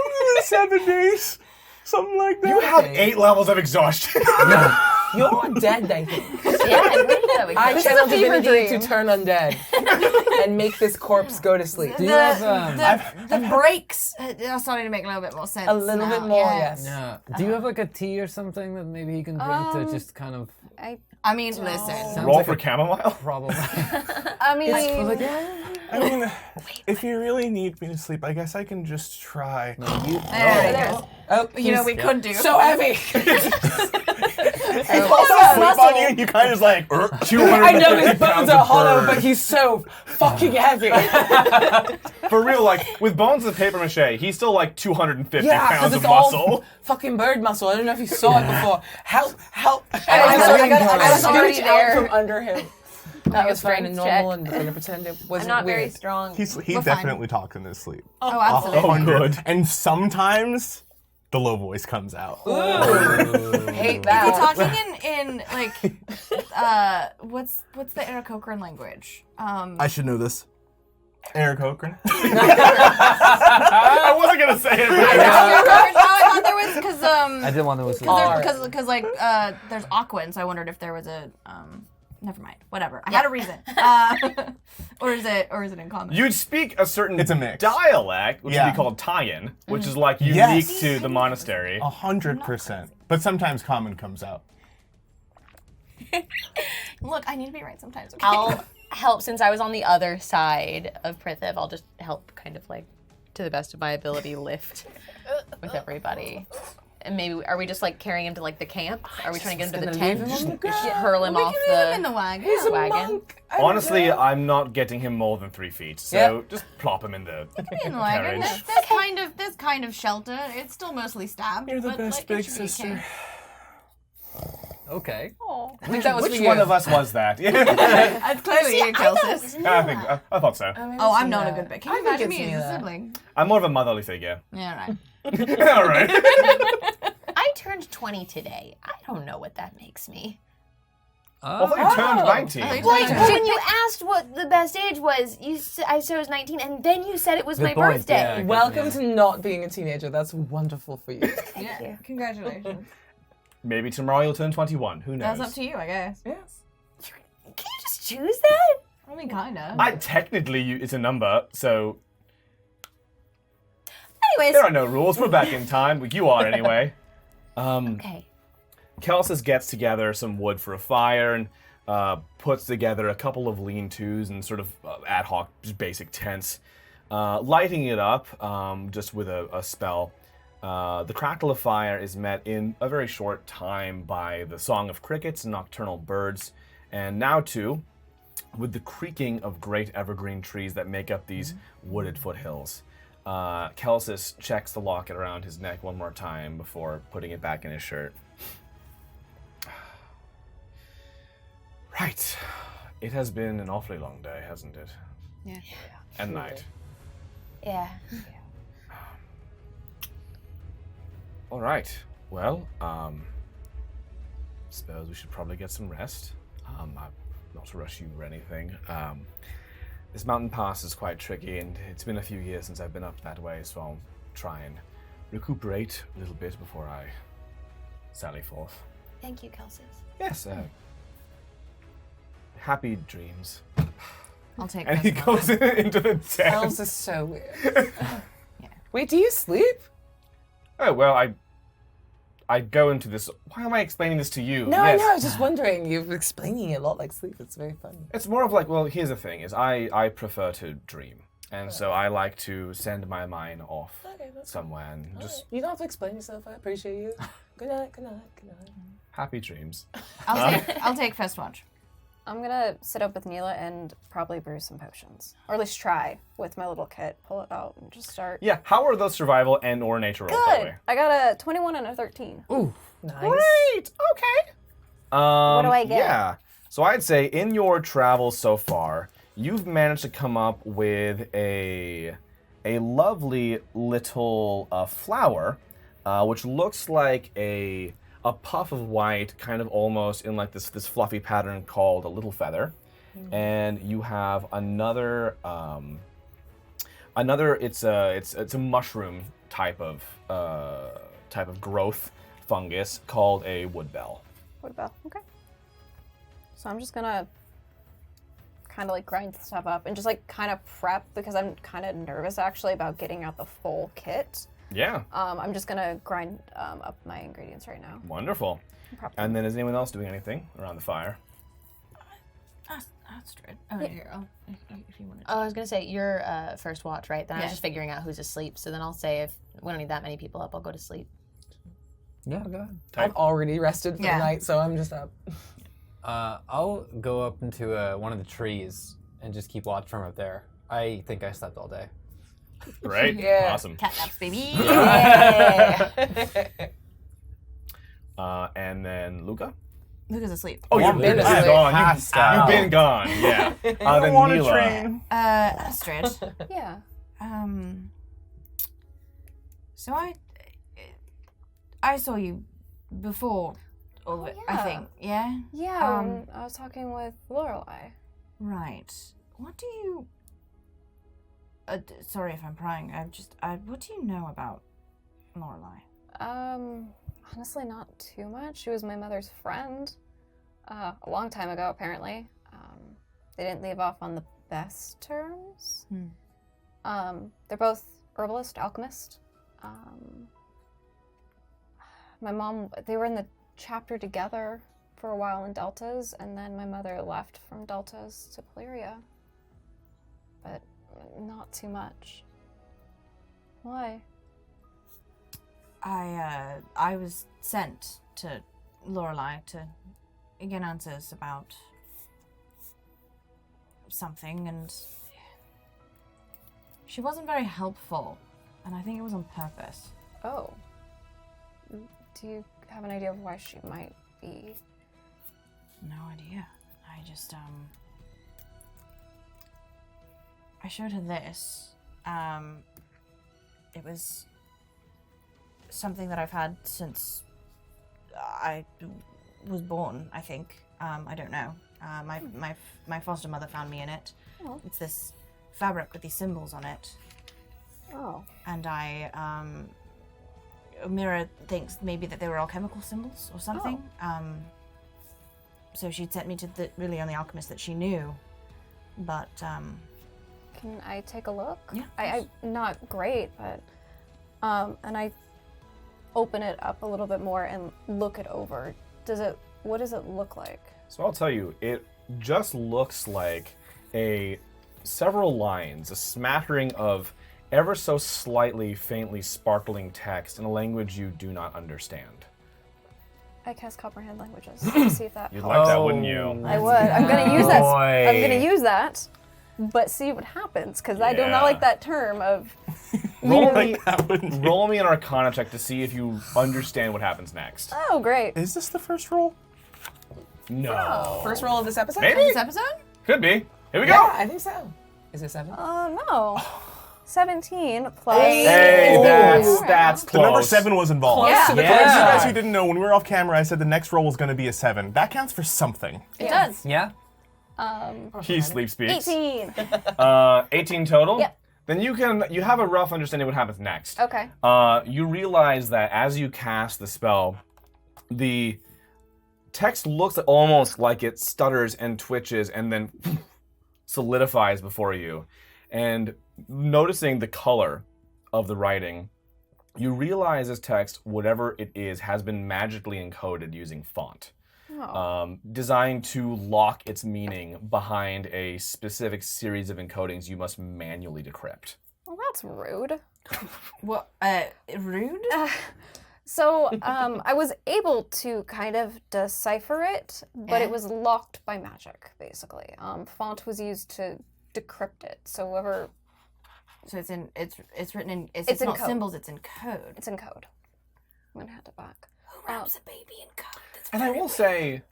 7 days, something like that. You have 8 levels of exhaustion. You're dead, I think. Yeah, I think that we I could. channel fever divinity to dream. turn undead and make this corpse go to sleep. Do you have The breaks are starting to make a little bit more sense. A little now, bit more, yeah. yes. yeah? Do you have like a tea or something that maybe he can drink to just kind of I mean, listen. Sounds Roll like for a chamomile. problem? I mean, I mean, if you really need me to sleep, I guess I can just try. There it goes. Oh, You know, we he's could do. so heavy. He falls asleep on you, and you kind of like, 200 I know his bones are hollow, but he's so fucking heavy. For real, like, with bones of paper mache, he's still like 250 Yeah, pounds because of it's all muscle. fucking bird muscle. I don't know if you saw it before. Help! And I was I already scooch there. out from under him. That was fine and strength normal, check. and going to pretend it wasn't I'm not weird. very strong. he We're fine. definitely talks in his sleep. Oh, absolutely. 100. And sometimes the low voice comes out. Hate We're that. talking in like, what's the Era Cochrane language? I should know this. Eric Cochrane. I wasn't gonna say it. No, Right I thought there was because I did want to listen. because like there's Aquan, so I wondered if there was a never mind, whatever. I had a reason. Or is it in common? You'd speak a certain It's a mix. dialect, which would Yeah. be called Tayan, which is like unique Yes. to the monastery. 100%. But sometimes common comes out. Look, I need to be right sometimes. Okay? I'll help since I was on the other side of Prithip. I'll just help, kind of like, to the best of my ability, lift with everybody. And maybe are we just like carrying him to like the camp? Are we trying to get him to the tent? Just hurl him off Leave him in the wagon. He's a wagon. monk. I don't Honestly, know. I'm not getting him more than 3 feet, so Yep. just plop him in the In the wagon. carriage. There's kind of shelter. It's still mostly stabbed. You're the but, best like, it big should be sister. okay. Okay. I think that was Which for one you. of us was that? That's clearly you, Kelsis. I thought so. Oh, I'm not a good bit. Can you I think imagine it's me me as a that. sibling? I'm more of a motherly figure. Yeah, right. All right. I turned 20 today. I don't know what that makes me. I thought you turned 19. Oh, Like when you asked what the best age was, I said it was 19, and then you said it was my point, birthday. yeah. Welcome to not being a teenager. That's wonderful for you. Yeah. Congratulations. Maybe tomorrow you'll turn 21. Who knows? That's up to you, I guess. Yes. Can you just choose that? I mean, kinda. Technically, it's a number, so Anyways. there are no rules. We're back in time. You are anyway. Okay. Kelsis gets together some wood for a fire and puts together a couple of lean-tos and sort of ad hoc, just basic tents, lighting it up just with a spell. The crackle of fire is met in a very short time by the song of crickets and nocturnal birds, and now too, with the creaking of great evergreen trees that make up these wooded foothills. Kelsis checks the locket around his neck one more time before putting it back in his shirt. Right. It has been an awfully long day, hasn't it? Yeah. And night. Yeah. All right. Well, suppose we should probably get some rest. Not to rush you or anything. This mountain pass is quite tricky, and it's been a few years since I've been up that way, so I'll try and recuperate a little bit before I sally forth. Thank you, Kelsis. Yes, happy dreams. I'll take And this he one. goes into the tent. Elves is so weird. Wait, do you sleep? Oh, well, I go into this. Why am I explaining this to you? No, I Yes. know. I was just wondering. You're explaining it a lot like sleep. It's very funny. It's more of like, well, here's the thing: is I prefer to dream, and so I like to send my mind off Okay, that's somewhere and just You don't have to explain yourself. I appreciate you. Good night. Good night. Good night. happy dreams. I'll take first watch. I'm gonna sit up with Neela and probably brew some potions. Or at least try with my little kit. Pull it out and just start. Yeah. How are those survival and or nature rolls? By the Good! way? I got a 21 and a 13. Nice. Great. Okay. What do I get? Yeah. So I'd say in your travels so far, you've managed to come up with a lovely little flower, which looks like a puff of white, kind of almost in like this fluffy pattern called a little feather, and you have another it's a mushroom type of growth fungus called a woodbell. What about? Okay. So I'm just gonna kind of like grind stuff up and just like kind of prep because I'm kind of nervous actually about getting out the full kit. Yeah, I'm just gonna grind up my ingredients right now. wonderful. Prep And then is anyone else doing anything around the fire? That's straight. Oh, here. If you want to. Oh, I was gonna say you're first watch, right? Then I Yeah. was just figuring out who's asleep. So then I'll say if we don't need that many people up, I'll go to sleep. Yeah, go ahead. I'm already rested for Yeah. the night, so I'm just up. I'll go up into one of the trees and just keep watch from up there. I think I slept all day. Right? Yeah. Awesome. Cat naps, baby. And then Luca? Luca's asleep. Oh, you've been been asleep. gone. Passed out. You've been gone, yeah. Then want a Neela. train. Astrid. Yeah. So I saw you before all of it, I yeah. think. Yeah? Yeah. Um, when I was talking with Lorelei. Right. What do you... sorry if I'm prying. What do you know about Lorelei? Honestly, not too much. She was my mother's friend. A long time ago, apparently. They didn't leave off on the best terms. They're both herbalist, alchemist. My mom, they were in the chapter together for a while in Deltas, and then my mother left from Deltas to Polyria. But not too much. Why? I was sent to Lorelei to get answers about something, and she wasn't very helpful, and I think it was on purpose. Oh. Do you have an idea of why she might be? No idea. I showed her this. It was something that I've had since I was born, I think. I don't know. My foster mother found me in it. Oh. It's this fabric with these symbols on it. Oh. And Mira thinks maybe that they were alchemical symbols or something. So she'd sent me to the only alchemist that she knew. But, Can I take a look? Yeah, I'm not great, but, and I open it up a little bit more and look it over. What does it look like? So I'll tell you, it just looks like several lines, a smattering of ever so slightly, faintly sparkling text in a language you do not understand. I cast Comprehend Languages to see if that You'd helps. like that, wouldn't you? I would. I'm gonna use that. I'm Boy. gonna use that, but see what happens because I do not like that term of. Roll really- me, roll me an Arcana check to see if you understand what happens next. Oh, great. Is this the first roll? No. First roll of this episode? Maybe? this episode? Could be. Here we Yeah, go. I think so. Is it 7? No. 17 plus. Hey, that's The close. number 7 was involved. Close to the For those of you Yeah. guys who didn't know, when we were off camera, I said the next roll was going to be a 7. That counts for something. It does. Yeah. He sleep speaks. 18. 18 total? Yep. Then you have a rough understanding what happens next. Okay. You realize that as you cast the spell, the text looks almost like it stutters and twitches and then solidifies before you. And noticing the color of the writing, you realize this text, whatever it is, has been magically encoded using font. Designed to lock its meaning behind a specific series of encodings you must manually decrypt. Well, that's rude. What? Rude? So, I was able to kind of decipher it, but it was locked by magic, basically. Font was used to decrypt it. So whoever So it's written in. It's in not code. symbols. It's in code. it's in code. I'm gonna have to back. Who wraps a baby in code? That's And I will say,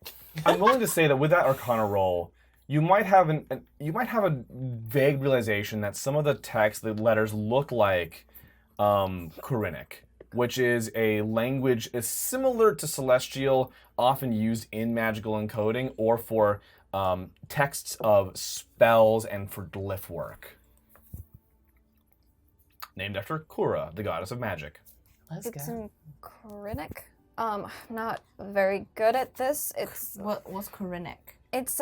I'm willing to say that with that Arcana roll, you might have a vague realization that some of the text, the letters, look like Korinic, which is a language is similar to Celestial, often used in magical encoding or for texts of spells and for glyph work. Named after Kura, the goddess of magic. Let's It's go. in Korinic. I'm not very good at this. What's Korinic? It's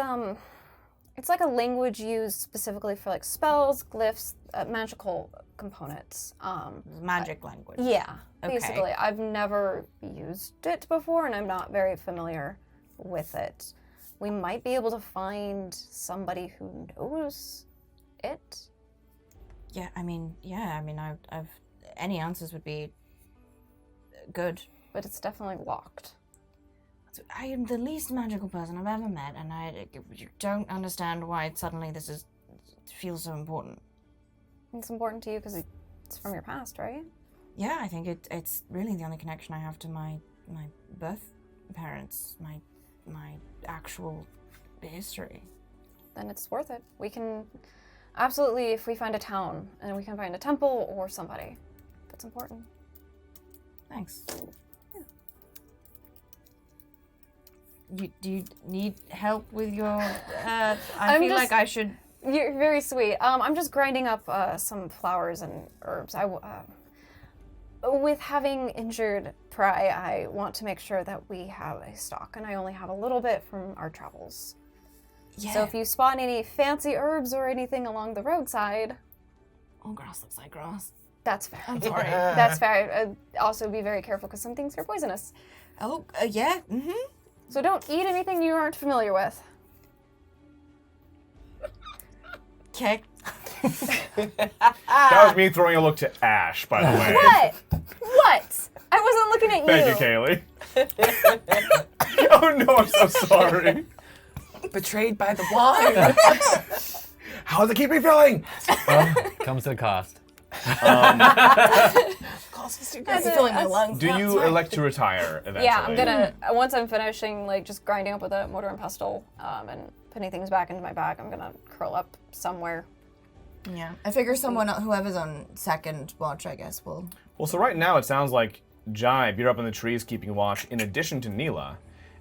like a language used specifically for like spells, glyphs, magical components. Magic language. Yeah, Okay. basically. I've never used it before, and I'm not very familiar with it. We might be able to find somebody who knows it. Yeah, I mean, I've any answers would be good. But it's definitely locked. I am the least magical person I've ever met, and I don't understand why suddenly feels so important. It's important to you because it's from your past, right? Yeah, I think it's really the only connection I have to my birth parents, my actual history. Then it's worth it. We can absolutely, if we find a town and we can find a temple or somebody, that's important. Thanks. Do you need help with your? I I'm feel just- like I should. You're very sweet. I'm just grinding up some flowers and herbs. With having injured Pry, I want to make sure that we have a stock, and I only have a little bit from our travels. Yeah. So if you spot any fancy herbs or anything along the roadside, Oh, grass looks like grass. that's fair. I'm sorry. That's fair. Also, be very careful because some things are poisonous. Oh, yeah. Mm-hmm. So don't eat anything you aren't familiar with. Okay. That was me throwing a look to Ash, by the way. What? What? I wasn't looking at you. Thank you, Kaylee. Oh no, I'm so sorry. Betrayed by the wine. How does it keep refilling? Comes at a cost. It's filling my lungs. Do you elect to retire eventually? Yeah, I'm gonna, once I'm finishing, like, just grinding up with a mortar and pestle, and putting things back into my bag, I'm gonna curl up somewhere. Yeah. I figure whoever's on second watch, I guess, will. Well, so right now it sounds like Jive, you're up in the trees keeping watch in addition to Neela.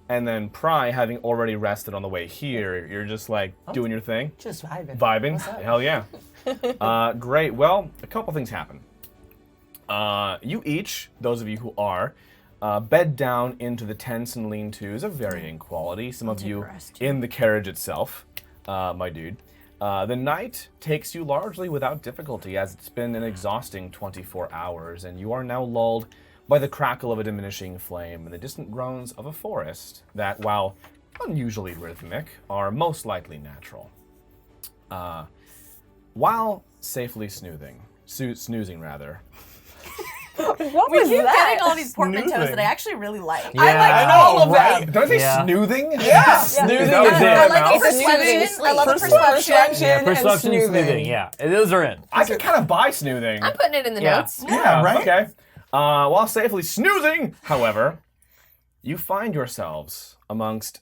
And then Pry, having already rested on the way here, you're just like doing your thing. Just vibing. Vibing? What's up? Hell yeah. Great. Well, a couple things happen. You each, those of you who are, bed down into the tents and lean-tos of varying quality. Some of you in the carriage itself, my dude. The night takes you largely without difficulty, as it's been an exhausting 24 hours, and you are now lulled by the crackle of a diminishing flame and the distant groans of a forest that, while unusually rhythmic, are most likely natural. While safely snoozing rather. What We was keep that? getting all these portmanteaus Snoozing. that I actually really like. Yeah. I like all of right? them. Did I say Yeah. snoothing? Yeah. Snoozing That was is it. I like Mouth. the persuasion. I love the persuasion. Yeah, and perception and smoothing. smoothing. Yeah, those are in. I can kind of buy snoothing. I'm putting it in the Yeah. notes. Yeah, right? Okay. While safely snoozing, however, you find yourselves amongst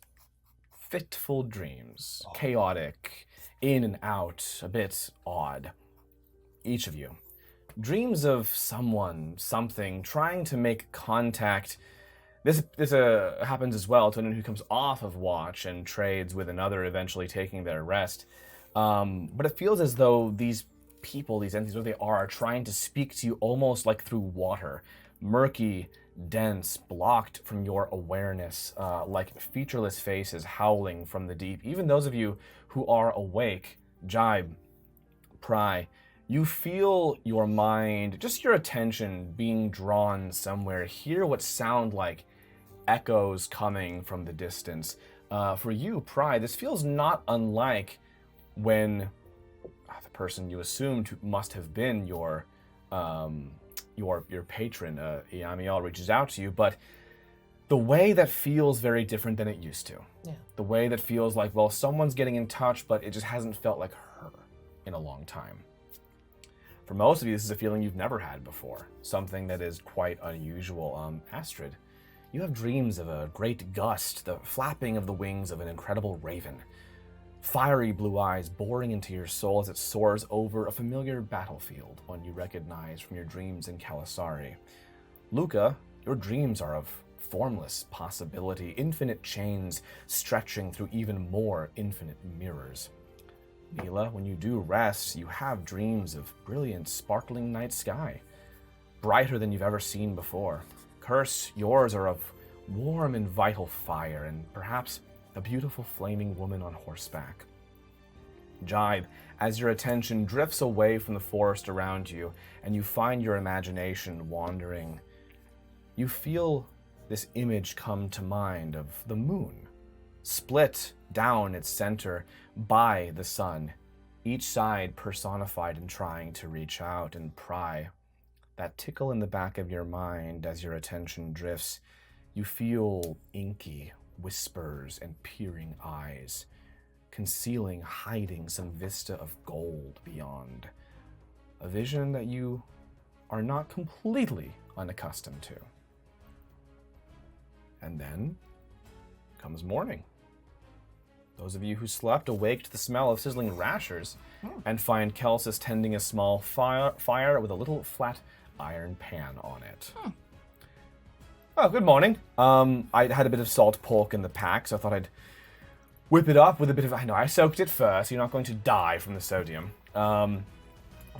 fitful dreams, chaotic, in and out, a bit odd. Each of you. Dreams of someone, something, trying to make contact. This happens as well to anyone who comes off of watch and trades with another, eventually taking their rest. But it feels as though these people, these entities, what they are trying to speak to you almost like through water. Murky, dense, blocked from your awareness, like featureless faces howling from the deep. Even those of you who are awake, Jibe, Pry, you feel your mind, just your attention being drawn somewhere. Hear what sound like echoes coming from the distance. For you, Pry, this feels not unlike when the person you assumed must have been your patron, Iamiel, reaches out to you, but the way that feels very different than it used to. Yeah. The way that feels like, well, someone's getting in touch, but it just hasn't felt like her in a long time. For most of you, this is a feeling you've never had before, something that is quite unusual. Astrid, you have dreams of a great gust, the flapping of the wings of an incredible raven, fiery blue eyes boring into your soul as it soars over a familiar battlefield, one you recognize from your dreams in Kalasari. Luca, your dreams are of formless possibility, infinite chains stretching through even more infinite mirrors. Mila, when you do rest, you have dreams of brilliant, sparkling night sky, brighter than you've ever seen before. Curse, yours are of warm and vital fire, and perhaps a beautiful flaming woman on horseback. Jibe, as your attention drifts away from the forest around you, and you find your imagination wandering, you feel this image come to mind of the moon, split down its center by the sun, each side personified in trying to reach out and pry. That tickle in the back of your mind as your attention drifts, you feel inky whispers and peering eyes, concealing, hiding some vista of gold beyond. A vision that you are not completely unaccustomed to. And then comes morning. Those of you who slept awake to the smell of sizzling rashers and find Kelsis tending a small fire with a little flat iron pan on it. Oh, good morning. I had a bit of salt pork in the pack, so I thought I'd whip it up with a bit of... I soaked it first, so you're not going to die from the sodium. I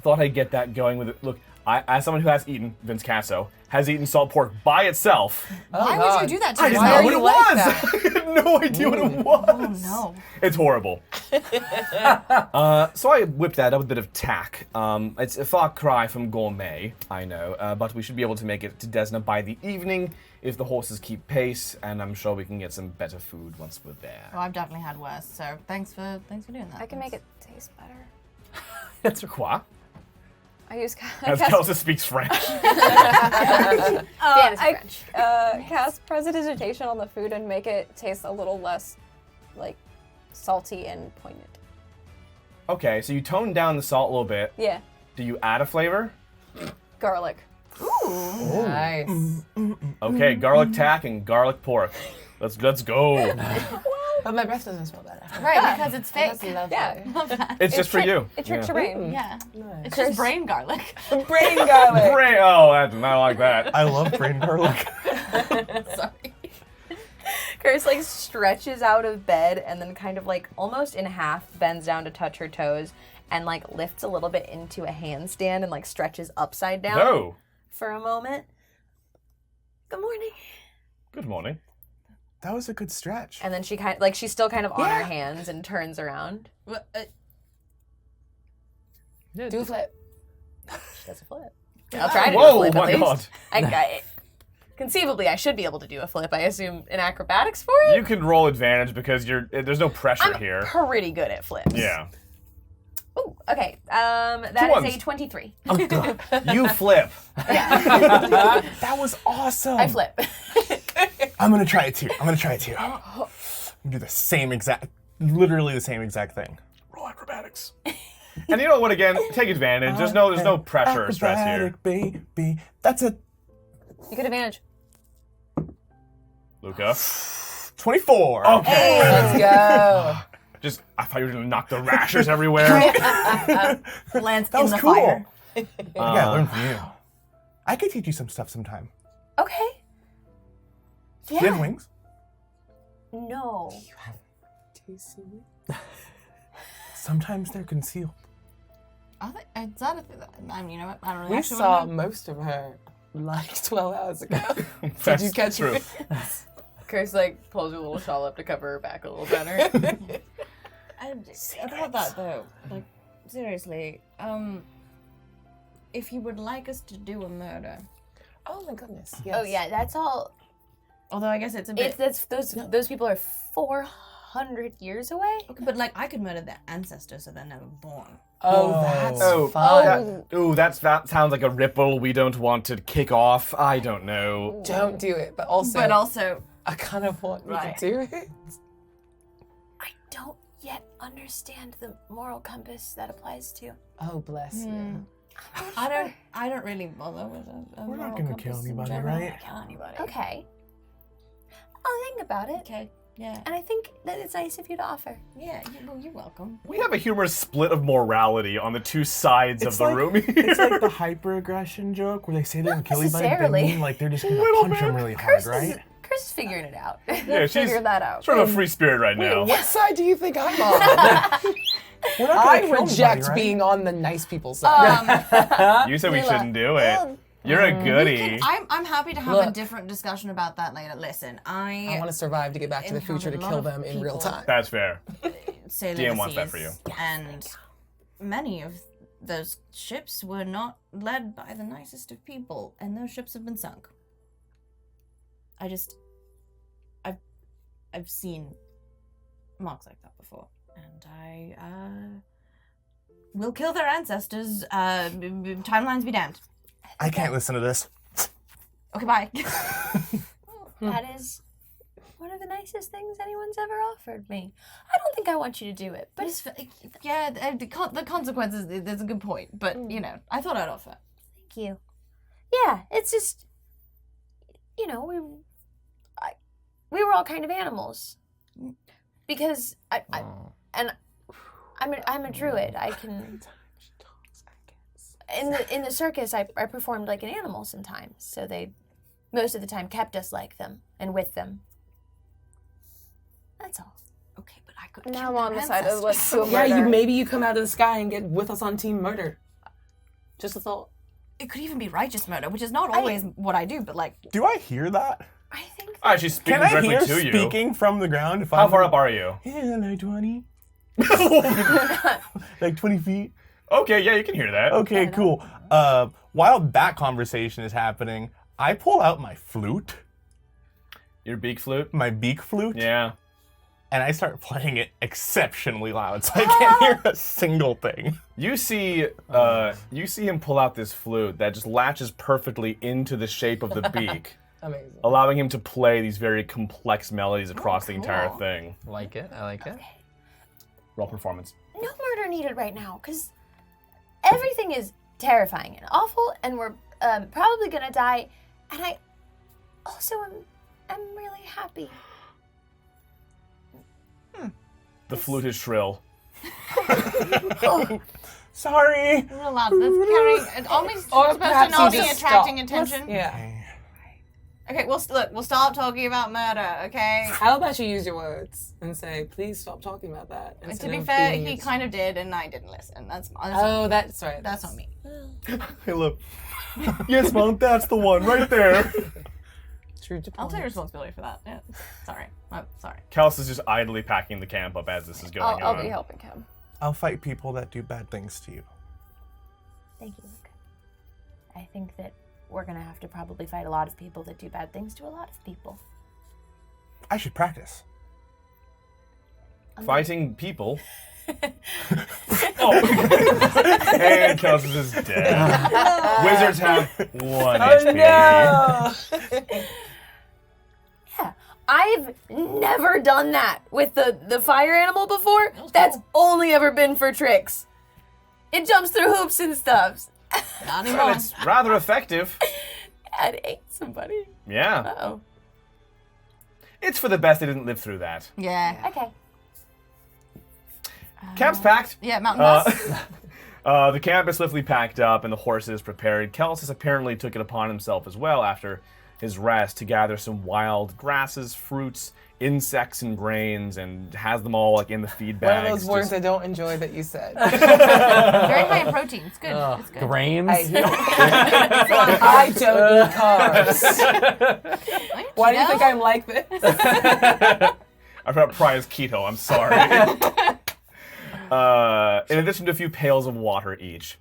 thought I'd get that going with it. Look, as someone who has eaten, Vince Casso, has eaten salt pork by itself. Why would you do that to I yourself? didn't know what you it like was. I had no idea what it was. Oh no. It's horrible. So I whipped that up with a bit of tack. It's a far cry from gourmet, I know, but we should be able to make it to Desna by the evening if the horses keep pace, and I'm sure we can get some better food once we're there. Well, I've definitely had worse, so thanks for doing that. I can make it taste better. That's a quoi? I use As Kelsa speaks French. Dan is I French. cast prestidigitation on the food and make it taste a little less, like, salty and poignant. Okay, so you tone down the salt a little bit. Yeah, Do you add a flavor? garlic. Nice. Okay, garlic tack and garlic pork. Let's go. But my breath doesn't smell bad after. Right, because it's fake. That's lovely. Yeah, It's just for you. It tricks Yeah. your brain. Yeah. Nice. It's just brain garlic. Brain garlic. Oh, I like that. I love brain garlic. Sorry. Curse like stretches out of bed and then kind of like almost in half bends down to touch her toes and like lifts a little bit into a handstand and like stretches upside down No. for a moment. Good morning. Good morning. That was a good stretch. And then she kind of like she's still kind of on her hands and turns around. Do a flip. She does a flip. I'll try to do Whoa, a flip my at God. least. Conceivably, I should be able to do a flip. I assume in acrobatics for it. You can roll advantage because there's no pressure I'm here. pretty good at flips. Yeah. Ooh, okay. That ones. is a 23. Oh, God. You flip. That was awesome. I flip. I'm going to try it too. I'm going to do the same literally the same exact thing. Roll acrobatics. And you know what? Again, take advantage. There's no pressure or stress here. Acrobatic baby. That's a You get advantage. Luca. 24. Okay. Let's go. I thought you were gonna knock the rashers everywhere. Lands That in was the cool. fire. Yeah, learn from you. I could teach you some stuff sometime. Okay. Do you have wings? No. Do you see me? Sometimes they're concealed. Is that a thing? I mean, you know what? I don't really We actually saw wanna know. most of her like 12 hours ago. That's you catch true. me? Curse like pulls her little shawl up to cover her back a little better. About that though, like seriously, if you would like us to do a murder, Oh my goodness. Yes. Oh yeah, that's all. although I guess it's a bit. Those people are 400 years away. Okay, but like I could murder their ancestors so they're never born. Oh, that's Oh, fun. that sounds like a ripple we don't want to kick off. I don't know. Don't do it, but also, I kind of want you to do it. I don't yet understand the moral compass that applies to. Oh, bless you. I don't really bother with a We're not moral gonna kill compass in anybody, general. right? Kill anybody. Okay. I'll think about it. Okay. Yeah. And I think that it's nice of you to offer. Yeah. Well, you're welcome. We have a humorous split of morality on the two sides of It's the like- room here. It's like the hyper-aggression joke where they say they don't kill anybody, but they necessarily. mean like they're just gonna punch them really hard, right? Curse is figuring it out. Yeah, she's Figure that out. sort of a free spirit right now. What side do you think I'm on? We're not I gonna kill reject anybody, right? being on the nice people side. You said we shouldn't do it. You're a goodie. I'm happy to have a Look. different discussion about that later. Listen, I I want to survive to get back to the future to encountered a kill lot of them in real people. time. That's fair. sail DM the wants that seas, for you. and many of those ships were not led by the nicest of people, and those ships have been sunk. I've seen marks like that before, and I will kill their ancestors. Timelines be damned. I can't listen to this. Okay, bye. That is one of the nicest things anyone's ever offered me. I don't think I want you to do it, but Yeah, the consequences. That's a good point, but you know, I thought I'd offer. thank you. Yeah, it's just, you know, we were all kind of animals because I'm a druid. I can. In the circus, I performed like an animal sometimes, so they most of the time kept us like them and with them. That's all. Okay, but I could. Now kill I'm on their the side of let's ancestors. do a murder. Maybe you come out of the sky and get with us on Team Murder. Just a thought. It could even be righteous murder, which is not always what I do, but like. Do I hear that? I think. All right, she's speaking Can I directly hear to you. speaking from the ground? If How I'm far up are you? Yeah, like 20. Like 20 feet. Okay, yeah, you can hear that. Okay, cool. While that conversation is happening, I pull out my flute, Your beak flute? my beak flute, Yeah. and I start playing it exceptionally loud, so I can't hear a single thing. You see him pull out this flute that just latches perfectly into the shape of the beak, Amazing. allowing him to play these very complex melodies across the entire cool. thing. I like it. Roll performance. No murder needed right now, because everything is terrifying and awful, and we're probably gonna die. And I also am really happy. The flute is shrill. Sorry. We're allowed. That's carrying. It only Or supposed to perhaps not you be just attracting stop. attention. Yeah. Okay. Okay, we'll stop talking about murder, okay? How about you use your words and say, please stop talking about that. To instead be of fair, being he ex- kind of did, and I didn't listen. That's Oh, that's right. that's on me. Hey, look. Yes, Mom, that's the one right there. True to I'll point. take responsibility for that. Yeah. Sorry. I'm sorry. Kels is just idly packing the camp up as this is going I'll on. be helping him. I'll fight people that do bad things to you. Thank you, Luke. I think that we're gonna have to probably fight a lot of people that do bad things to a lot of people. I should practice. Fighting people. Oh. And Kels is dead. Wizards have 1 HP. Yeah, I've never done that with the fire animal before. That's only ever been for tricks. It jumps through hoops and stuff. Not Well, anymore. it's rather effective. And ate somebody. Yeah. Uh-oh. It's for the best they didn't live through that. Yeah. Okay. Camp's packed. Yeah, mountain bus. The camp is swiftly packed up and the horses prepared. Kelsis apparently took it upon himself as well after his rest to gather some wild grasses, fruits, insects, and grains, and has them all like in the feed One bags. of those words just- I don't enjoy that you said. Very high in protein. It's good. It's good. Grains. I don't eat carbs. Why do you think I'm like this? I forgot Prize keto. I'm sorry. In addition to a few pails of water each.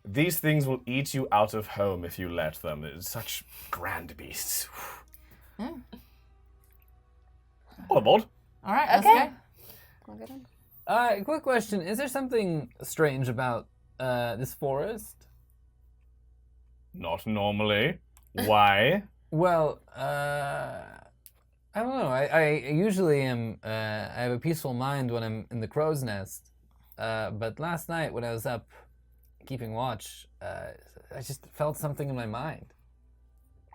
These things will eat you out of home if you let them. They're such grand beasts. Oh, bold. All right, let's Okay. go. I'll get him. Quick question. Is there something strange about this forest? Not normally. Why? Well, I don't know. I usually am. I have a peaceful mind when I'm in the crow's nest. But last night when I was up keeping watch, I just felt something in my mind.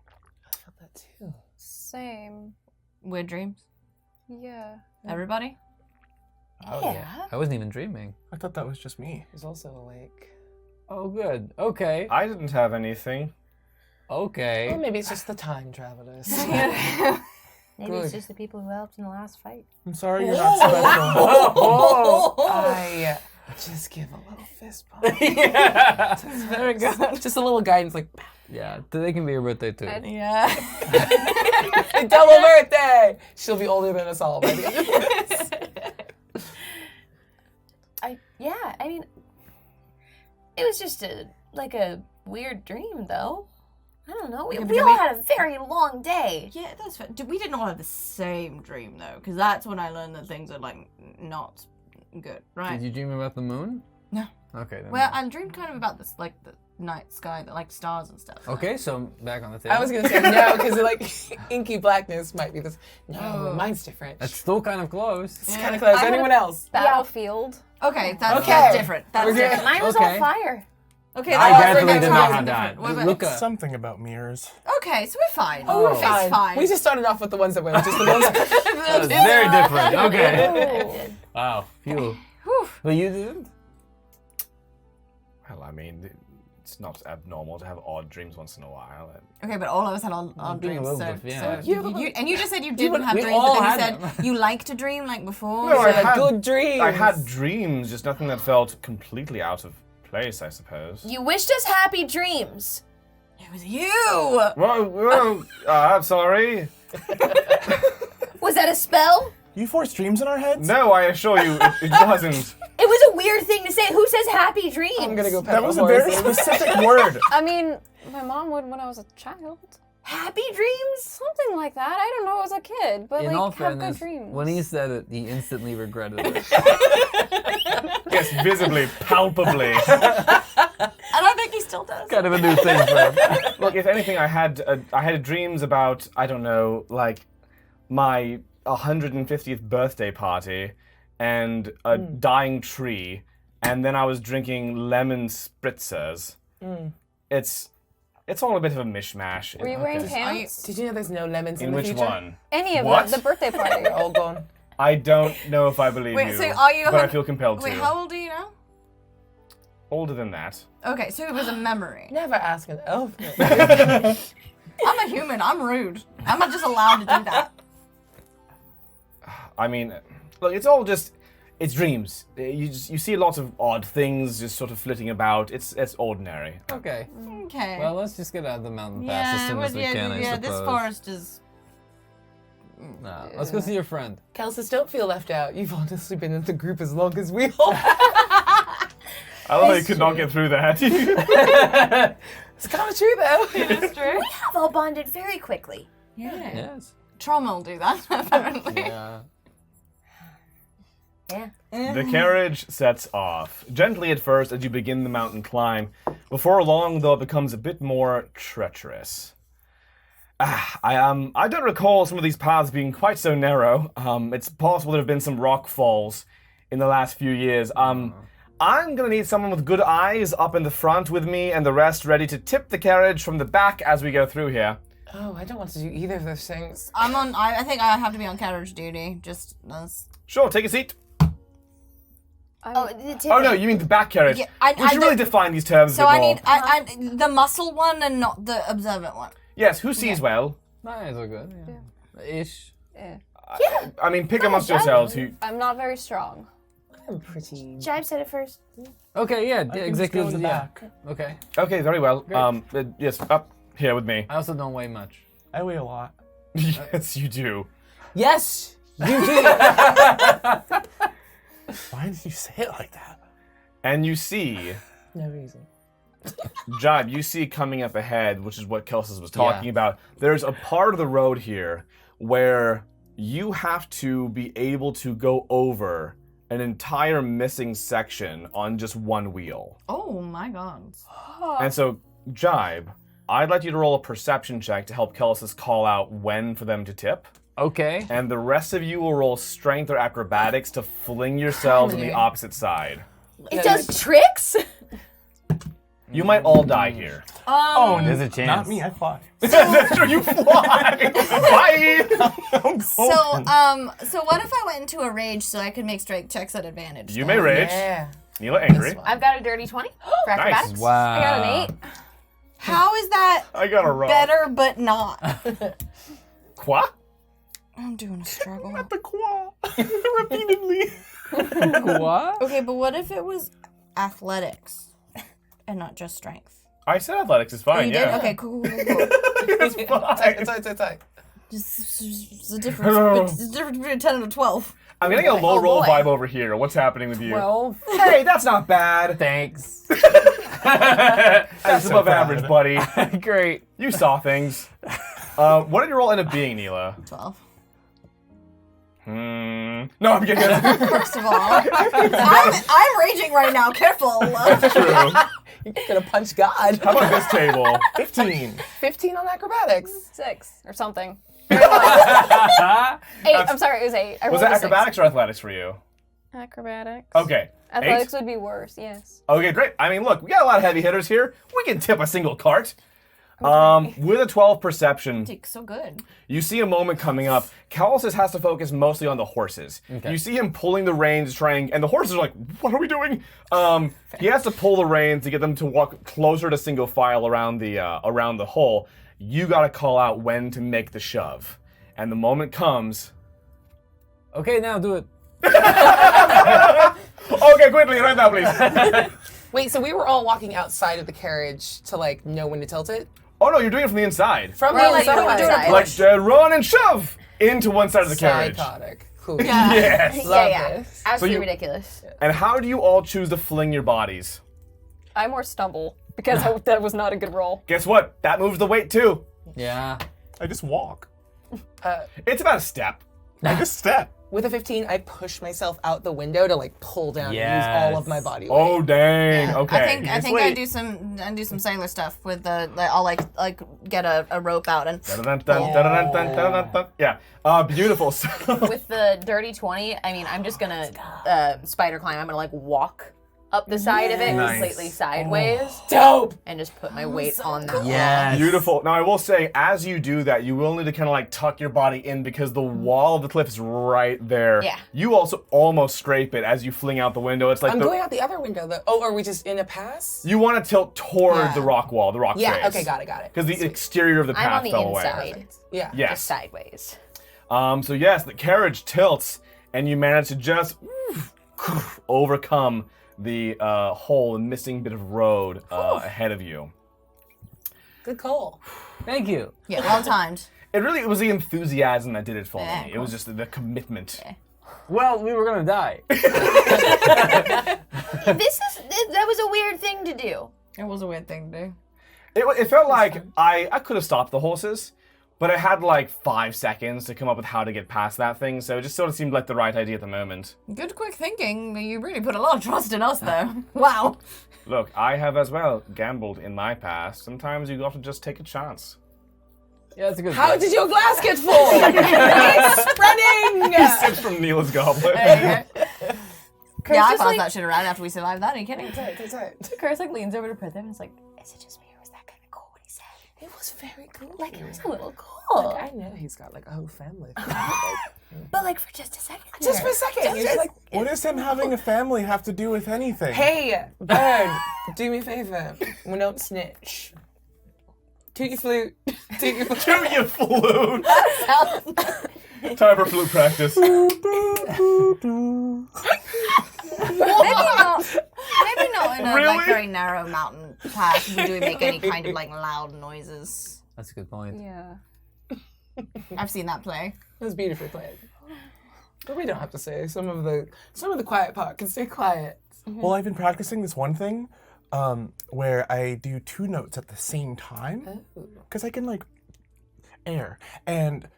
I felt that too. Same. Weird dreams. Yeah. Everybody? Oh yeah. I wasn't even dreaming. I thought that was just me. He's also awake. Oh good. Okay. I didn't have anything. Okay. Or maybe it's just the time travelers. Maybe Good. it's just the people who helped in the last fight. I'm sorry you're not special. I just give a little fist bump. Yeah. Very good. Just a little guidance, like, Yeah. Today can be your birthday too. Yeah. double birthday! She'll be older than us all by the end of this. I mean, it was just a weird dream, though. I don't know. We but all we- had a very long day. Yeah, that's fair. We didn't all have the same dream, though, because that's when I learned that things are, like, not good, right? Did you dream about the moon? No. Okay. Then Well, I dreamed kind of about this, like, the night sky, like stars and stuff. okay. So back on the table. I was gonna say no, because like inky blackness might be this. No, Oh. mine's different. That's still kind of close. It's kind of close. I had Anyone else? Battlefield. Okay, that's Okay. different. That's We're good. different. Mine was Okay. on fire. Okay, I that's definitely different. did That's not have different. that. What about- Luca. Something about mirrors. Okay, so we're fine. Oh, we're It's fine. fine. We just started off with the ones that were just the ones. That was very different. Okay. Wow. Phew. Whew. But you didn't? Well, I mean, it's not abnormal to have odd dreams once in a while. Okay, but all of us had odd Being a dreams, little so, bit, yeah. and you just said you didn't have we dreams, all but then you had them. said you like to dream like before. No, I so- had good dreams. I had dreams, just nothing that felt completely out of place, I suppose. You wished us happy dreams. It was you. Whoa, I'm sorry. Was that a spell? You force dreams in our heads? No, I assure you, it wasn't. It was a weird thing to say. Who says happy dreams? I'm gonna go pet That the was a very horses. specific word. I mean, my mom would when I was a child. Happy dreams? Something like that. I don't know. I was a kid, but In like all have fairness, good dreams. when he said it, he instantly regretted it. Yes, visibly, palpably. And I think he still does. Kind of a new thing for him. Look, if anything, I had dreams about, I don't know, like my 150th birthday party and a dying tree, and then I was drinking lemon spritzers. It's all a bit of a mishmash. Were you wearing pants? Did you know there's no lemons in, In the which future? one? Any of What? them. The birthday party. All gone. I don't know if I believe Wait, you, so are you but I feel compelled Wait, to. how old are you now? Older than that. Okay, so it was a memory. Never ask an elf. I'm a human. I'm rude. I'm not just allowed to do that. I mean, look, it's dreams. You see lots of odd things just sort of flitting about. It's ordinary. Okay. Okay. Well, let's just get out of the mountain pass as soon as we can, I suppose. this forest is... No, let's go see your friend. Kelsis, don't feel left out. You've honestly been in the group as long as we all have. I love how you could not get through that. It's kind of true, though. It's true. We have all bonded very quickly. Yes. Trauma will do that, apparently. Yeah. Yeah. The carriage sets off, gently at first as you begin the mountain climb. Before long, though, it becomes a bit more treacherous. I don't recall some of these paths being quite so narrow. It's possible there have been some rock falls in the last few years. I'm gonna need someone with good eyes up in the front with me and the rest ready to tip the carriage from the back as we go through here. Oh, I don't want to do either of those things. I think I have to be on carriage duty. Just as... Sure, take a seat. Oh, Oh no, you mean the back carriage. Yeah, we should really define these terms So a I bit more. need the muscle one and not the observant one. Yes, who sees well? No, it's all good. Yeah. Ish. I mean, pick amongst yourselves. Who? I'm not very strong. I'm pretty... Jive said it first. Okay, yeah, I can just go executives. in the Yeah. back. Okay. Okay, very well. Yes, up here with me. I also don't weigh much. I weigh a lot. Yes, you do. Yes, you do. Why did you say it like that? And you see, No reason. Jibe, you see coming up ahead, which is what Kelsis was talking about, there's a part of the road here where you have to be able to go over an entire missing section on just one wheel. Oh my god. And so, Jibe, I'd like you to roll a perception check to help Kelsis call out when for them to tip. Okay. And the rest of you will roll strength or acrobatics to fling yourselves on the opposite side. It does tricks? You might all die here. Oh, There's a chance. Not me. I fly. That's true, you fly! Bye! So what if I went into a rage so I could make strength checks at advantage? You may rage. Yeah. Neela angry. I've got a dirty 20 for acrobatics. Wow. I got an 8. How is that I got a roll. better but not? Qua? I'm doing a struggle. The qua. Repeatedly. What? Okay, but what if it was athletics and not just strength? I said athletics is fine, You yeah. did? Okay, cool. It's fine. It's like. It's the difference. It's the difference between a 10 and a 12. I'm getting a low Oh, roll boy. vibe over here. What's happening with you? Well, Hey, that's not bad. thanks. That's so above proud. average, buddy. Great. You saw things. What did your roll end up being, Neela? 12. No, I'm kidding. First of all, I'm raging right now. Careful. True. You're gonna punch God. How about this table? 15. 15 on acrobatics. 6 or something. 8. I'm sorry, it was 8. I Was rolled that a 6. acrobatics or athletics for you? Acrobatics. Okay. Athletics 8? would be worse, yes. Okay, great. I mean, look, we got a lot of heavy hitters here. We can tip a single cart. With a 12 perception, So good. you see a moment coming up. Kelsis has to focus mostly on the horses. Okay. You see him pulling the reins, and the horses are like, "What are we doing?" He has to pull the reins to get them to walk closer to single file around the hole. You got to call out when to make the shove, and the moment comes. Okay, now do it. Okay, quickly, right now, please. Wait, so we were all walking outside of the carriage to like know when to tilt it? Oh no, you're doing it from the inside. From We're the like inside. doing it Like run and shove into one side of the carriage. Psychotic. Cool. Yes. Love yeah. this. Absolutely you- ridiculous. And how do you all choose to fling your bodies? I more stumble because that was not a good roll. Guess what? That moves the weight too. Yeah. I just walk. It's about a step. I just step. With a 15, I push myself out the window to like pull down and use all of my body weight. Oh dang! Okay. I think I do some sailor stuff with the. I'll like get a rope out and. Yeah. Beautiful. So- With the dirty 20, I mean, I'm just gonna spider climb. I'm gonna like walk up the side of it Nice. completely sideways Dope. and just put my weight on that. Yes. Beautiful. Now I will say, as you do that, you will need to kind of like tuck your body in because the wall of the cliff is right there. Yeah. You also almost scrape it as you fling out the window. It's like I'm going out the other window though. Oh, are we just in a pass? you want to tilt toward Yeah. the rock wall, the rock Yeah. face. Okay. Got it. Because the exterior of the I'm path on the fell away. inside, Yeah. Yes. just sideways. So yes, the carriage tilts, and you manage to just overcome the hole and missing bit of road ahead of you. Good call. Thank you. Yeah, well timed. It was the enthusiasm that did it for Yeah, me. of It was just the commitment. Well, we were gonna die. That was a weird thing to do. It was a weird thing to do. It felt like I could have stopped the horses, but I had like 5 seconds to come up with how to get past that thing, so it just sort of seemed like the right idea at the moment. Good quick thinking. You really put a lot of trust in us, though. Wow. Look, I have as well gambled in my past. Sometimes you got to just take a chance. Yeah, that's a good How point. did your glass get full? It's spreading. Sips from Neela's goblet. Yeah, I just, passed like- that shit around after we survived that. Are you kidding? Curse like leans over to Pritham and is like, is it just me or was that kind of cool what he said? It was very cool. Like, it was a little cool. I know he's got like a whole family. But like for just a second. Just for a second. You're just like, What does him having a family have to do with anything? hey, bird, do me a favor. We don't snitch. Toot your flute. Toot your flute. Shoot you flute! Time for flute practice. Maybe not in a Really? like very narrow mountain pass. Do we make any kind of like loud noises? That's a good point. Yeah. I've seen that play. It was beautifully played. But we don't have to say some of the quiet part can stay quiet. Well, I've been practicing this one thing where I do 2 notes at the same time because I can like air, and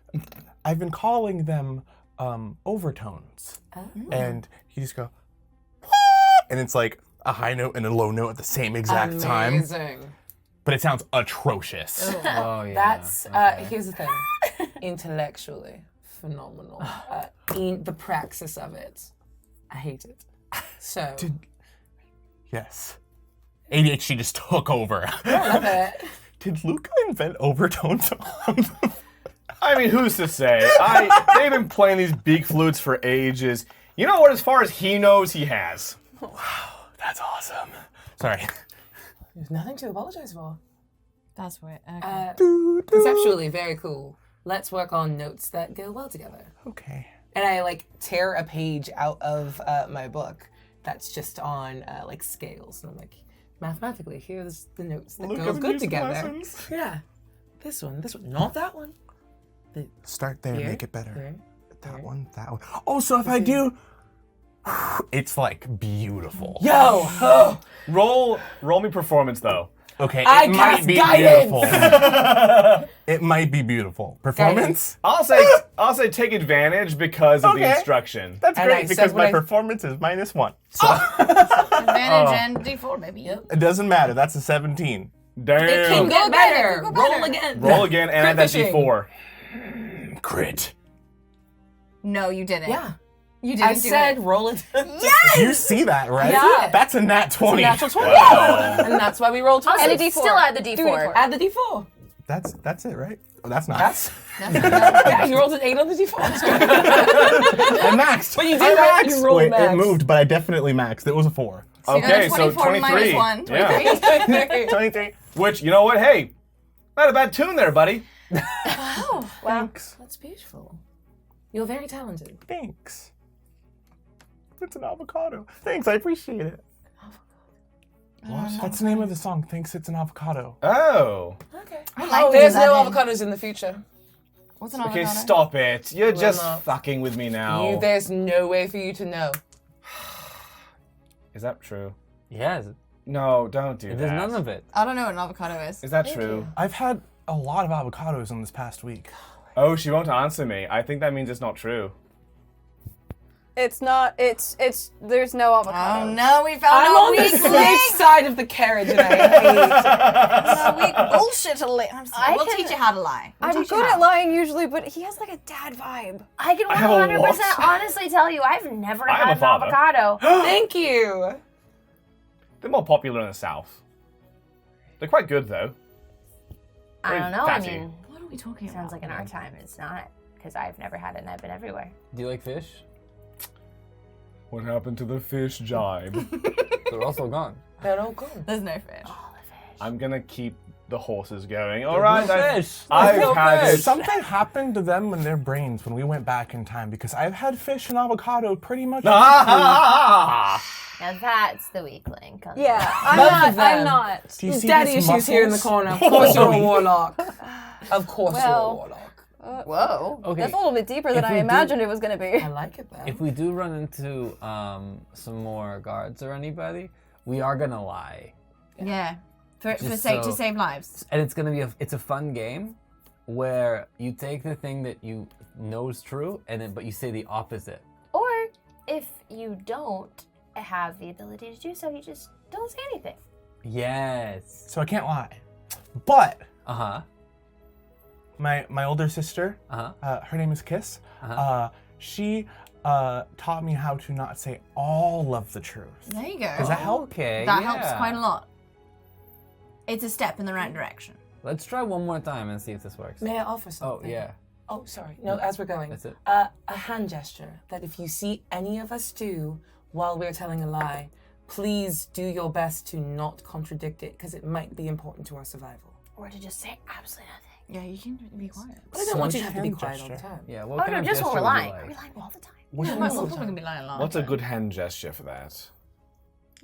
I've been calling them overtones. And you just go, and it's like a high note and a low note at the same exact time, Amazing. but it sounds atrocious. Oh yeah. That's okay. here's the thing. Intellectually phenomenal. In the praxis of it, I hate it. So Yes, ADHD just took over. I love it. Did Luca invent overtones? I mean, who's to say? They've been playing these big flutes for ages. You know what? As far as he knows, he has. That's awesome. Sorry. There's nothing to apologize for. That's weird. Okay. Conceptually, very cool. Let's work on notes that go well together. Okay. And I like tear a page out of my book that's just on like scales, and I'm like, mathematically, here's the notes that Look go at good these together. lessons. Yeah, this one, not that one. Start there, Here, make it better. here, That one, that one. Oh, so if I do, it's like beautiful. Yo, oh, Roll me performance though. Okay, I it might cast be guidance. beautiful. It might be beautiful. Performance? I'll say take advantage because of the Okay. instruction. That's And I great said because what my I- performance is -1. Advantage and D4, maybe. Yep. It doesn't matter. That's a 17. it can Damn. get better. go Roll better. again. Roll again and add that Crit D4. Crit. No, you didn't. Yeah, You didn't I do said it. roll it. You see that, right? Yeah. That's a nat 20. Natural 20. Wow. And that's why we roll 20. And a D4. Still add the D4. Add the D4. That's it, right? Oh, that's not. That's That's yeah. You rolled an 8 on the D4. I maxed. But you did I that, maxed. you rolled Wait, max. it moved, but I definitely maxed. It was a 4. Okay, so 24 minus 23. 1. Yeah. 23. Which, you know what? Hey, not a bad tune there, buddy. Wow. Thanks. That's beautiful. You're very talented. Thanks. It's an avocado. Thanks, I appreciate it. What? That's the name of the song. Thanks, it's an avocado. Oh. Okay. like There's that no in. avocados in the future. What's an Okay, avocado? stop it. You're just not. fucking with me now. There's no way for you to know. Is that true? Yes. No, don't do There's that. none of it. I don't know what an avocado is. Is that true? I've had a lot of avocados in this past week. Oh, she won't answer me. I think that means it's not true. It's not. It's. There's no avocado. Oh no, we found I'm a on the weak snake link. side of the carriage and I A weak bullshit link. I'm sorry. We'll teach you how to lie. We'll I'm teach you good how. at lying usually, but he has like a dad vibe. I can have a 100% what? honestly tell you, I've never I am had a an father. avocado. hate. Thank you. They're more popular in the south. They're quite good, though. I Very don't know. fatty. I mean, What are we talking sounds about? like in our time it's not, because I've never had it and I've been everywhere. Do you like fish? What happened to the fish jibe? They're also gone. They're all gone. There's no fish. I'm gonna keep the horses going. All right, fish. I've had it. Something happened to them in their brains when we went back in time because I've had fish and avocado pretty much. Ah! Now that's the weak link. Yeah, Both I'm of not. I'm them. not. Do you see Daddy these issues here in the muscles? corner. Of course you're a warlock. Of course you're a Well- warlock. Whoa. Okay. That's a little bit deeper than If I we do- imagined it was going to be. I like it though. If we do run into some more guards or anybody, we are gonna lie. Yeah. Just To so- save lives. And it's gonna be it's a fun game where you take the thing that you know is true but you say the opposite. Or if you don't have the ability to do so, you just don't say anything. Yes. So I can't lie. But Uh-huh. my older sister, Uh-huh. her name is Kiss. Uh-huh. She taught me how to not say all of the truth. There you go. Does that help? Okay. That helps yeah. quite a lot. It's a step in the right direction. Let's try one more time and see if this works. May I offer Oh, something? yeah. Oh, sorry. No, as we're going. That's it. A hand gesture that if you see any of us do while we're telling a lie, please do your best to not contradict it because it might be important to our survival. Or to just say absolutely nothing. Yeah, you can be quiet. But I don't want you to have to be hand quiet all the gesture. time. Yeah, Oh what no, kind of just when gesture we're would you lying. like? We're lying all the time. What do you We're want? probably be lying a lot. What's a good hand gesture for that?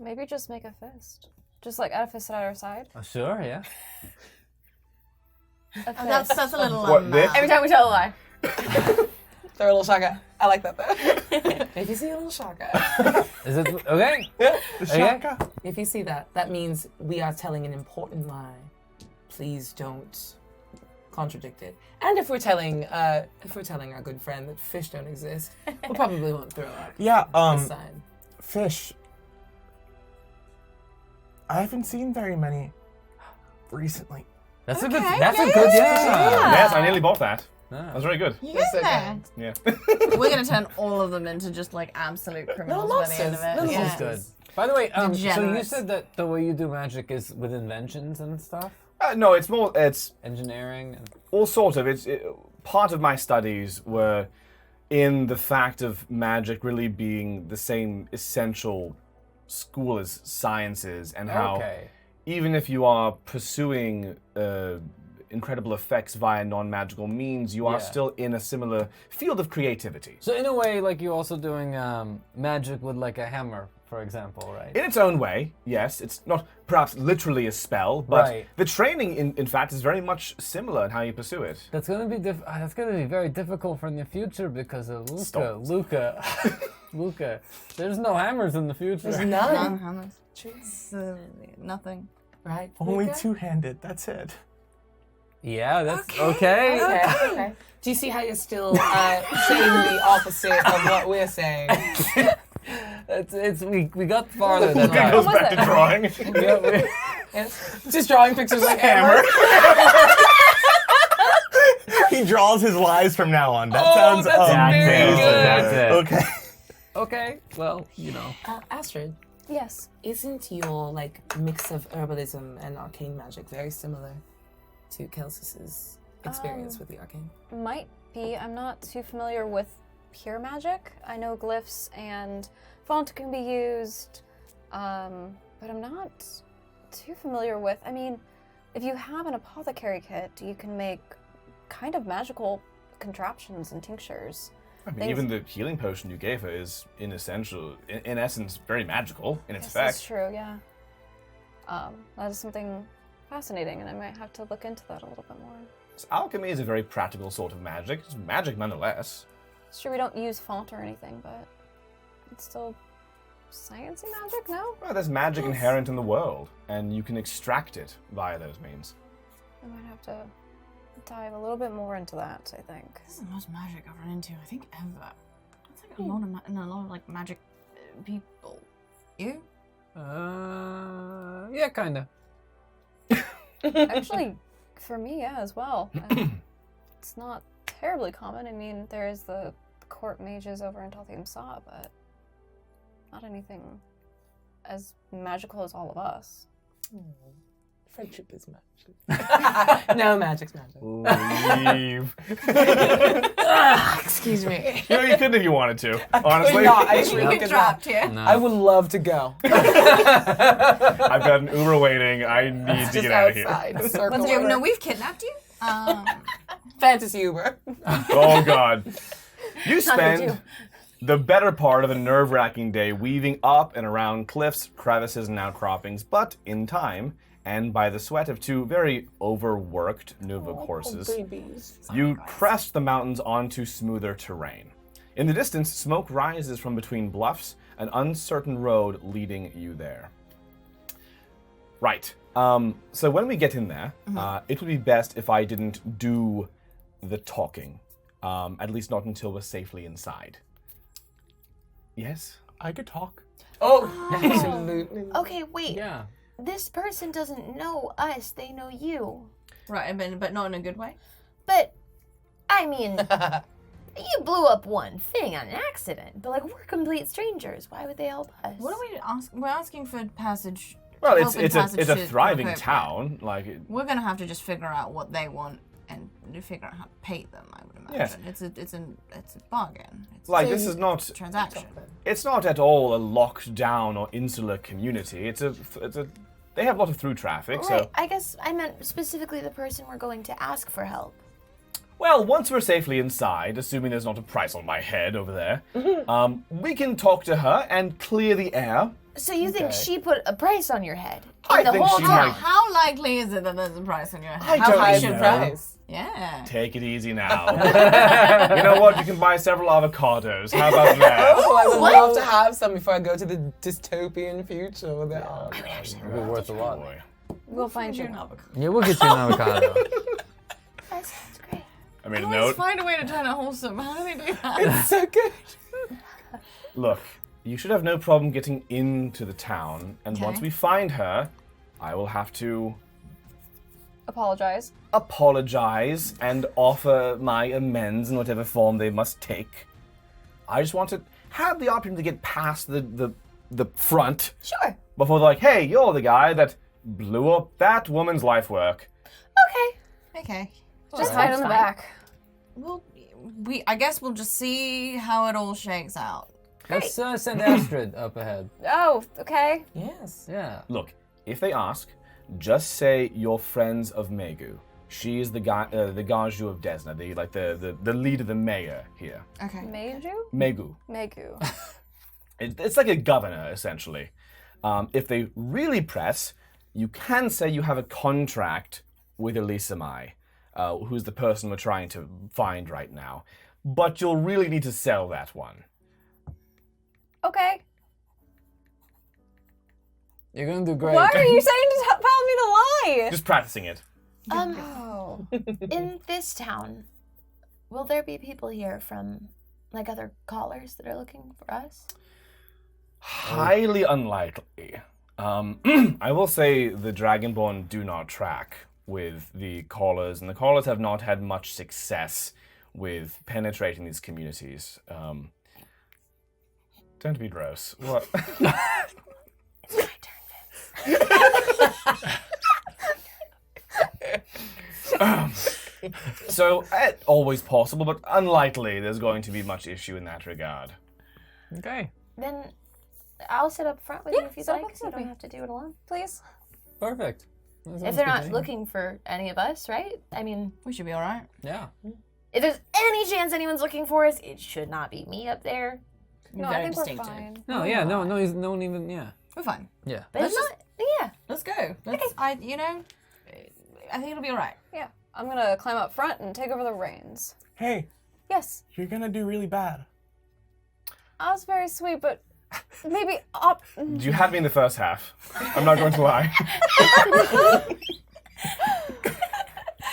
Maybe just make a fist. Just like add a fist at our side. Oh, sure, yeah. A Oh, that's a little. What, this? Every time we tell a lie. Throw a little shaka. I like that though. If you see a little shaka, Is it okay? The Okay. shaka. if you see that, that means we are telling an important lie. Please don't contradict it. And if we're telling our good friend that fish don't exist, we probably won't throw out Yeah. a sign. Fish. I haven't seen very many recently. That's a good. Okay, That's yeah, a good. yeah. Yes, I nearly bought that. Yeah. That was very good. You That's so there? Yeah. We're gonna turn all of them into just like absolute criminals by the end of it. Little Yeah. That's good. By the way, so you Degenerates. said that the way you do magic is with inventions and stuff, No, it's engineering. And... all sort of. Part of my studies were in the fact of magic really being the same essential school as sciences, and how Okay. even if you are pursuing incredible effects via non-magical means, you are Yeah. still in a similar field of creativity. So in a way, like you're also doing magic with like a hammer, for example, right? In its own way, yes. It's not perhaps literally a spell, but Right. the training, in fact, is very much similar in how you pursue it. That's gonna be that's gonna be very difficult for in the future because of Stop. Luca. There's no hammers in the future. There's none. Hammers. It's, nothing. Right. Only Luca? two-handed. That's it. Yeah, that's okay. Okay. Do you see how you're still saying the opposite of what we're saying? We got farther than It goes that. back to drawing. Yeah, we- Yes. Just drawing pictures like hammer. He draws his lies from now on. That Oh, sounds that's very amazing. good. That's it. Okay. Okay, well, you know. Astrid, Yes. isn't your like mix of herbalism and arcane magic very similar to Kelsis's experience with the arcane? Might be. I'm not too familiar with pure magic. I know glyphs and font can be used, but I'm not too familiar with. I mean, if you have an apothecary kit, you can make kind of magical contraptions and tinctures. I mean, Things- even the healing potion you gave her is, in essence, very magical in its Yes, that's effect. true. Yeah. That is something fascinating, and I might have to look into that a little bit more. So alchemy is a very practical sort of magic. It's magic nonetheless. It's true we don't use font or anything, but it's still sciencey magic, no? Well, there's magic inherent in the world, and you can extract it via those means. I might have to dive a little bit more into that, I think. This is the most magic I've run into, I think, ever. It's like a lot of a lot of like magic people. You? Yeah, kinda. Actually, for me, yeah, as well. It's not terribly common. I mean, there's the court mages over in Tothium Saw, but not anything as magical as all of us. Friendship is magic. No, magic's magic. Leave. Excuse me. You know, you couldn't if you wanted to. Honestly, No, I truly could not. here. No. I would love to go. I've got an Uber waiting. I need to Just get out of here. outside. Circle Let's do. Uber. No, we've kidnapped you. Fantasy Uber. Oh God. You Not spend to do. the better part of a nerve-wracking day weaving up and around cliffs, crevices, and outcroppings, but in time, and by the sweat of two very overworked Nuvuk horses, Babies. you crest the mountains onto smoother terrain. In the distance, smoke rises from between bluffs, an uncertain road leading you there. Right. So when we get in there, it would be best if I didn't do the talking. At least not until we're safely inside. Yes? I could talk. Oh, absolutely. Okay, wait. Yeah. This person doesn't know us, they know you. Right, but not in a good way. But, I mean, you blew up one thing on accident, but like, we're complete strangers. Why would they help us? What are we asking? We're asking for passage. Well, help and passage it's a to thriving appropriate. town. We're gonna have to just figure out what they want and figure out how to pay them. I would imagine. Yes. It's a bargain. It's This is not. a transaction. It's not at all a locked down or insular community. It's a. They have a lot of through traffic, Right, so. I guess I meant specifically the person we're going to ask for help. Well, once we're safely inside, assuming there's not a price on my head over there, we can talk to her and clear the air. So you think she put a price on your head? I the think whole she time? might. How likely is it that there's a price on your head? I How don't high is know. the price? Yeah. Take it easy now. You know what? You can buy several avocados. How about that? Oh, I would love to have some before I go to the dystopian future with it. Oh, It'd be worth a lot. Boy. We'll find you. Yeah, we'll get you an avocado. That sounds great. I made a Always note. find a way to turn it wholesome. How do they do that? it's so good. Look, you should have no problem getting into the town, and once Okay. we find her, I will have to Apologize. apologize and offer my amends in whatever form they must take. I just want to have the option to get past the front Sure. before they're like, hey, you're the guy that blew up that woman's life work. Okay. Okay. Just hide in the back. Well, I guess we'll just see how it all shakes out. Let's send Astrid up ahead. Oh, okay. Yes. Yeah. Look, if they ask, just say you're friends of Megu. She is the Gaju of Desna, the lead of the mayor here. Okay. Meiju? Megu. Megu. It's like a governor, essentially. If they really press, you can say you have a contract with Elisa Mai, who's the person we're trying to find right now. But you'll really need to sell that one. Okay. You're gonna do great. Why are you saying to tell me to lie? Just practicing it. Oh. In this town, will there be people here from, like, other callers that are looking for us? Highly unlikely. I will say the Dragonborn do not track with the callers, and the callers have not had much success with penetrating these communities. Don't be gross. What? So, always possible, but unlikely there's going to be much issue in that regard. Okay. Then I'll sit up front with you if you'd sit up like, so you with don't me. have to do it alone. Please. Perfect. That sounds If they're good not to me. looking for any of us, right? I mean, We should be all right. Yeah. if there's any chance anyone's looking for us, it should not be me up there. No, Very I think distinctive. we're fine. No, yeah, no one even, yeah. We're fine. Yeah. But Let's it's not, yeah. Let's go. I think it'll be all right. Yeah. I'm gonna climb up front and take over the reins. Hey, Yes. you're gonna do really bad. I was very sweet, but maybe up. You had me in the first half. I'm not going to lie.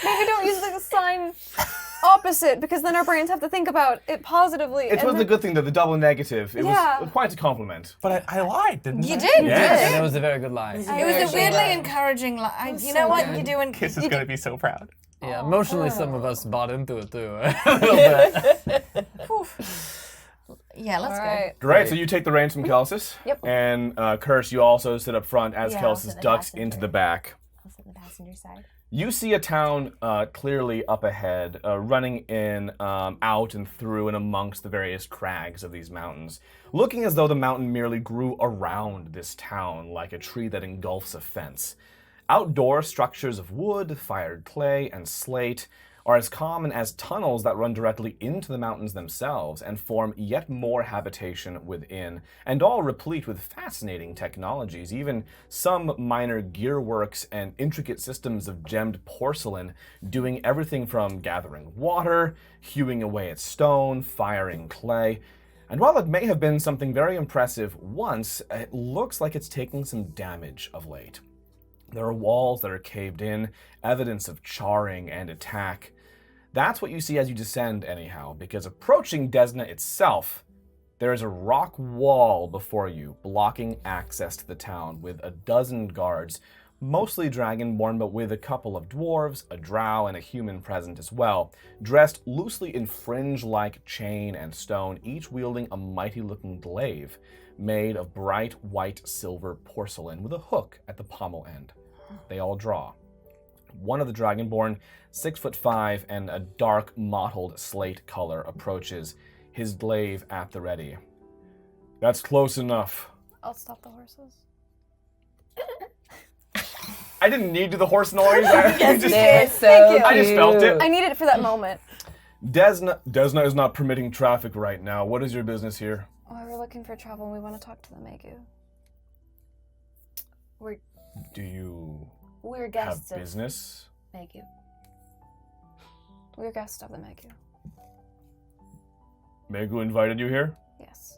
Maybe don't use the sign opposite, because then our brains have to think about it positively. It was a good thing that the double negative, it Yeah. was quite a compliment. But I lied, didn't I? You did. Yes. And it was a very good lie. It was a weirdly encouraging. You know what? You're doing. Kiss is gonna be so proud. Yeah, emotionally some of us bought into it too. A little bit. Yeah, let's All go. right. Great, so you take the reins from Kelsis. Yep. And Kirsch, you also sit up front as Yeah, I'll sit Kelsis in the ducks passenger. into the back. I'll sit on the passenger side. You see a town clearly up ahead, running in, out and through and amongst the various crags of these mountains, looking as though the mountain merely grew around this town like a tree that engulfs a fence. Outdoor structures of wood, fired clay, and slate are as common as tunnels that run directly into the mountains themselves and form yet more habitation within, and all replete with fascinating technologies, even some minor gearworks and intricate systems of gemmed porcelain doing everything from gathering water, hewing away at stone, firing clay. And while it may have been something very impressive once, it looks like it's taking some damage of late. There are walls that are caved in, evidence of charring and attack. That's what you see as you descend anyhow, because approaching Desna itself, there is a rock wall before you, blocking access to the town with a dozen guards, mostly dragonborn, but with a couple of dwarves, a drow, and a human present as well, dressed loosely in fringe-like chain and stone, each wielding a mighty-looking glaive made of bright white silver porcelain with a hook at the pommel end. They all draw. One of the dragonborn, 6'5" and a dark mottled slate color, approaches, his glaive at the ready. That's close enough. I'll stop the horses. I didn't need to do the horse noise. I Yes, just, They're so Thank you. I just felt it. I need it for that moment. Desna is not permitting traffic right now. What is your business here? Oh, we're looking for trouble and we want to talk to the Megu. Do you We're have guests of business? Megu. We're guests of the Megu. Megu invited you here? Yes.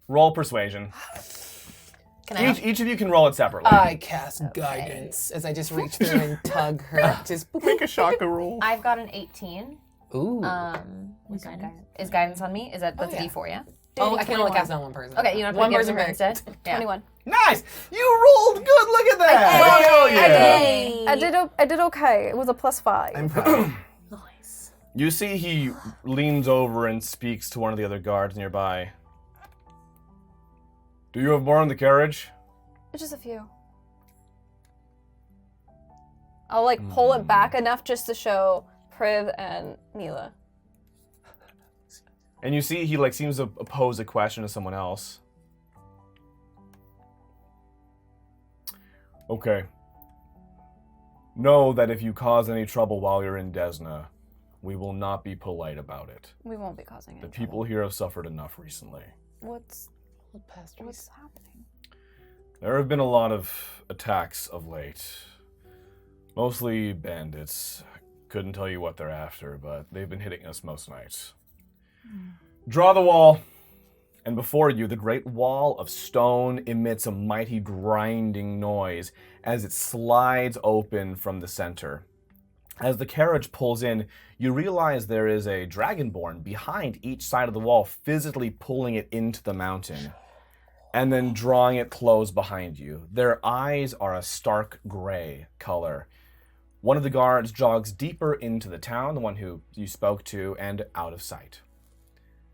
Roll persuasion. Can I? Each of you can roll it separately. I cast guidance as I just reach through and tug her. Just boop, Make a shaka roll. I've got an 18. Ooh. Is guidance on me? That's a D4, yeah? Oh, I can only cast it on one person. Okay, you want to one put person her per instead? Yeah. 21. Nice! You rolled good, look at that! Hell yeah! I did okay. It was a +5. I'm proud. Nice. You see he leans over and speaks to one of the other guards nearby. Do you have more in the carriage? Just a few. I'll pull it back enough just to show Priv and Mila. And you see he seems to pose a question to someone else. Okay. Know that if you cause any trouble while you're in Desna, we will not be polite about it. We won't be causing any The people here have suffered enough recently. What's happening? There have been a lot of attacks of late. Mostly bandits. Couldn't tell you what they're after, but they've been hitting us most nights. Draw the wall. And before you, the great wall of stone emits a mighty grinding noise as it slides open from the center. As the carriage pulls in, you realize there is a dragonborn behind each side of the wall, physically pulling it into the mountain, and then drawing it close behind you. Their eyes are a stark gray color. One of the guards jogs deeper into the town, the one who you spoke to, and out of sight.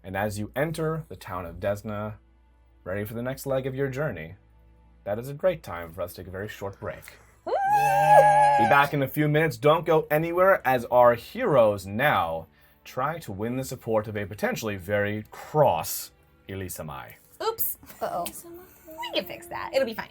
And as you enter the town of Desna, ready for the next leg of your journey, that is a great time for us to take a very short break. Be back in a few minutes. Don't go anywhere as our heroes now try to win the support of a potentially very cross Ilisamai. Oops. Uh-oh. We can fix that. It'll be fine.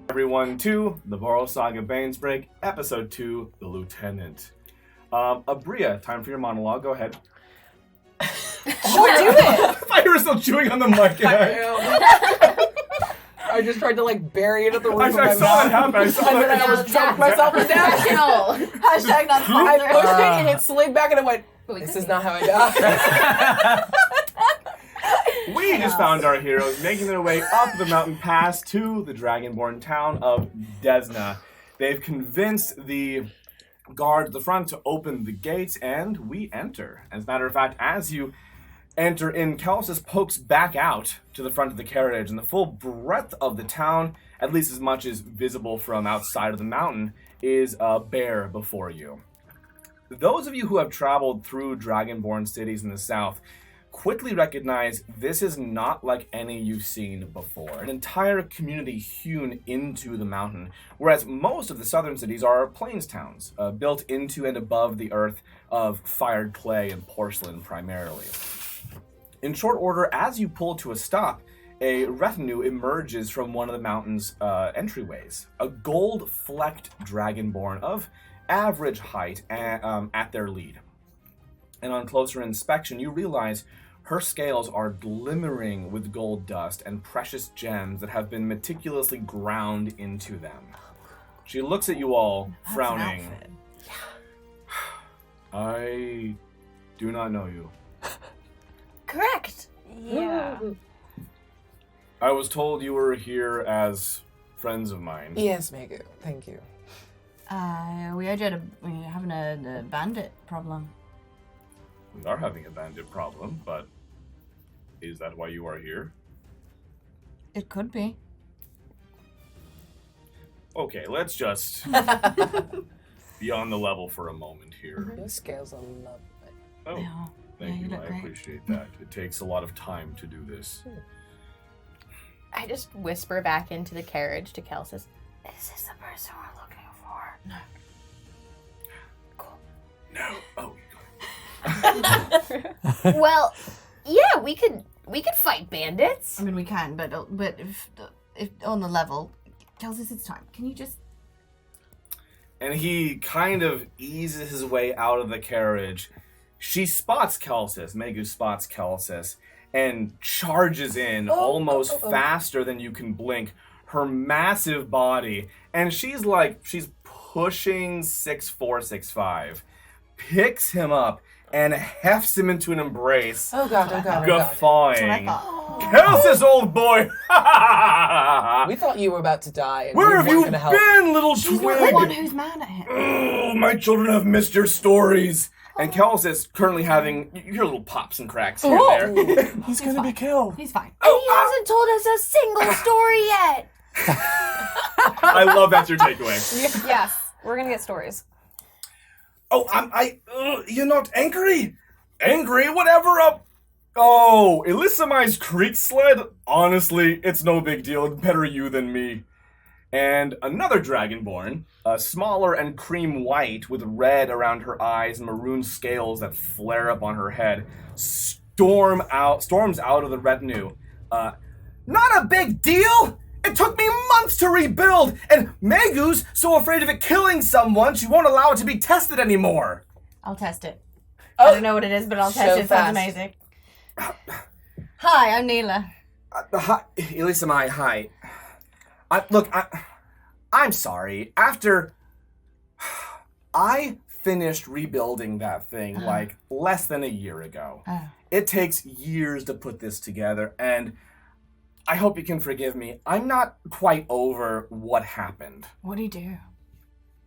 Everyone to the Borros Saga Banesbreak, Episode 2, The Lieutenant. Abria, time for your monologue. Go ahead. Do it! I thought you were still chewing on the mic. I just tried to bury it at the roof I of my saw that mouth. happen. I saw And then that. I was choked myself to death. Hashtag not I sponsored. pushed it and it slid back and I went, this is not how I die. We We just found our heroes making their way up the mountain pass to the dragonborn town of Desna. They've convinced the guard at the front to open the gates, and we enter. As a matter of fact, as you enter in, Calcis pokes back out to the front of the carriage, and the full breadth of the town, at least as much as visible from outside of the mountain, is bare before you. Those of you who have traveled through dragonborn cities in the south quickly recognize this is not like any you've seen before. An entire community hewn into the mountain, whereas most of the southern cities are plains towns, built into and above the earth of fired clay and porcelain primarily. In short order, as you pull to a stop, a retinue emerges from one of the mountain's entryways. A gold-flecked dragonborn of average height at their lead. And on closer inspection, you realize her scales are glimmering with gold dust and precious gems that have been meticulously ground into them. She looks at you all, frowning. I do not know you. Correct. Yeah. I was told you were here as friends of mine. Yes, Megu. Thank you. We're having a bandit problem. We are having a bandit problem, but is that why you are here? It could be. Okay, let's just be on the level for a moment here. Your scales are lovely. Oh, Yeah. thank you you. look I great. appreciate that. It takes a lot of time to do this. I just whisper back into the carriage to Calcis. Is this the person we're looking for? No. No. Oh, Well, yeah, we could fight bandits. I mean, we can, but if on the level, tells us it's time. Can you just? and he kind of eases his way out of the carriage. She spots Calcis, Megu spots Calcis, and charges in almost faster than you can blink, her massive body. And she's pushing 6'4", 6'5", picks him up and hefts him into an embrace, Oh god, oh god, oh god. guffawing. thought. Calcis, old boy! We thought you were about to die and Where we have weren't you gonna help. been, little She's not the one twig? who's mad at him. Oh, my children have missed your stories. And Calcis currently having, you hear little pops and cracks here and there. He's gonna be killed. He's fine. And he hasn't told us a single story yet. I love that's your takeaway. Yes, we're gonna get stories. Oh, you're not angry? Angry? Whatever up. Oh, Elisami's creek sled? Honestly, it's no big deal. Better you than me. And another dragonborn, smaller and cream white with red around her eyes and maroon scales that flare up on her head, storms out of the retinue. Not a big deal! It took me months to rebuild, and Megu's so afraid of it killing someone, she won't allow it to be tested anymore. I'll test it. I don't know what it is, but I'll test So it. Sounds fast. amazing. Hi, I'm Neela. Hi, Elisami, hi. I'm sorry. After I finished rebuilding that thing like less than a year ago. It takes years to put this together, and I hope you can forgive me. I'm not quite over what happened. What'd he do?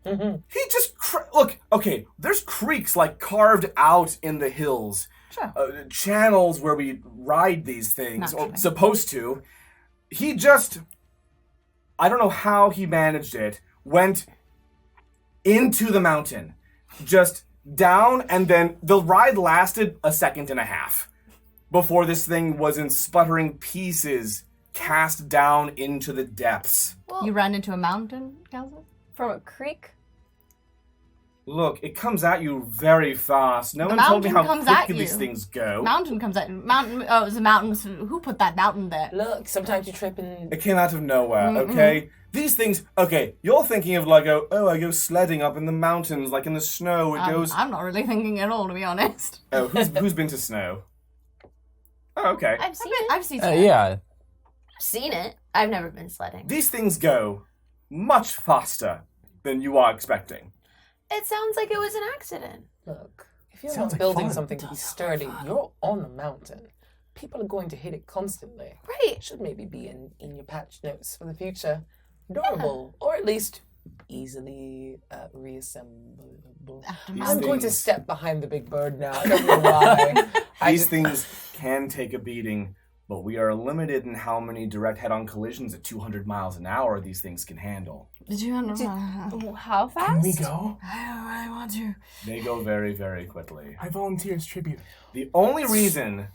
He just look. Okay, there's creeks like carved out in the hills, Sure. channels where we ride these things, or Naturally. supposed to. He just, I don't know how he managed it. Went into the mountain, just down, and then the ride lasted a second and a half before this thing was in sputtering pieces, cast down into the depths. You ran into a mountain, Kelsa? From a creek? Look, it comes at you very fast. No The one told me how mountain comes at quickly these you. things go. Mountain comes out. Mountain. Oh, it was a mountain. So who put that mountain there? Look, sometimes you trip and It came out of nowhere, okay? These things, okay, you're thinking of like, I go sledding up in the mountains, like in the snow. It goes, I'm not really thinking at all, to be honest. oh, who's been to snow? Oh, okay. I've seen it. I've seen. Yeah. I've seen it. I've never been sledding. These things go much faster than you are expecting. It sounds like it was an accident. look. If you're Sounds not like building fun. something to be sturdy, you're on the mountain. people are going to hit it constantly. Right. It should maybe be in your patch notes for the future. Durable, or at least easily reassemblable. I'm going to step behind the big bird now. I don't know why. These things can take a beating, but we are limited in how many direct head-on collisions at 200 miles an hour these things can handle. How fast? Can we go? I want to. They go very, very quickly. I volunteer as tribute. The only reason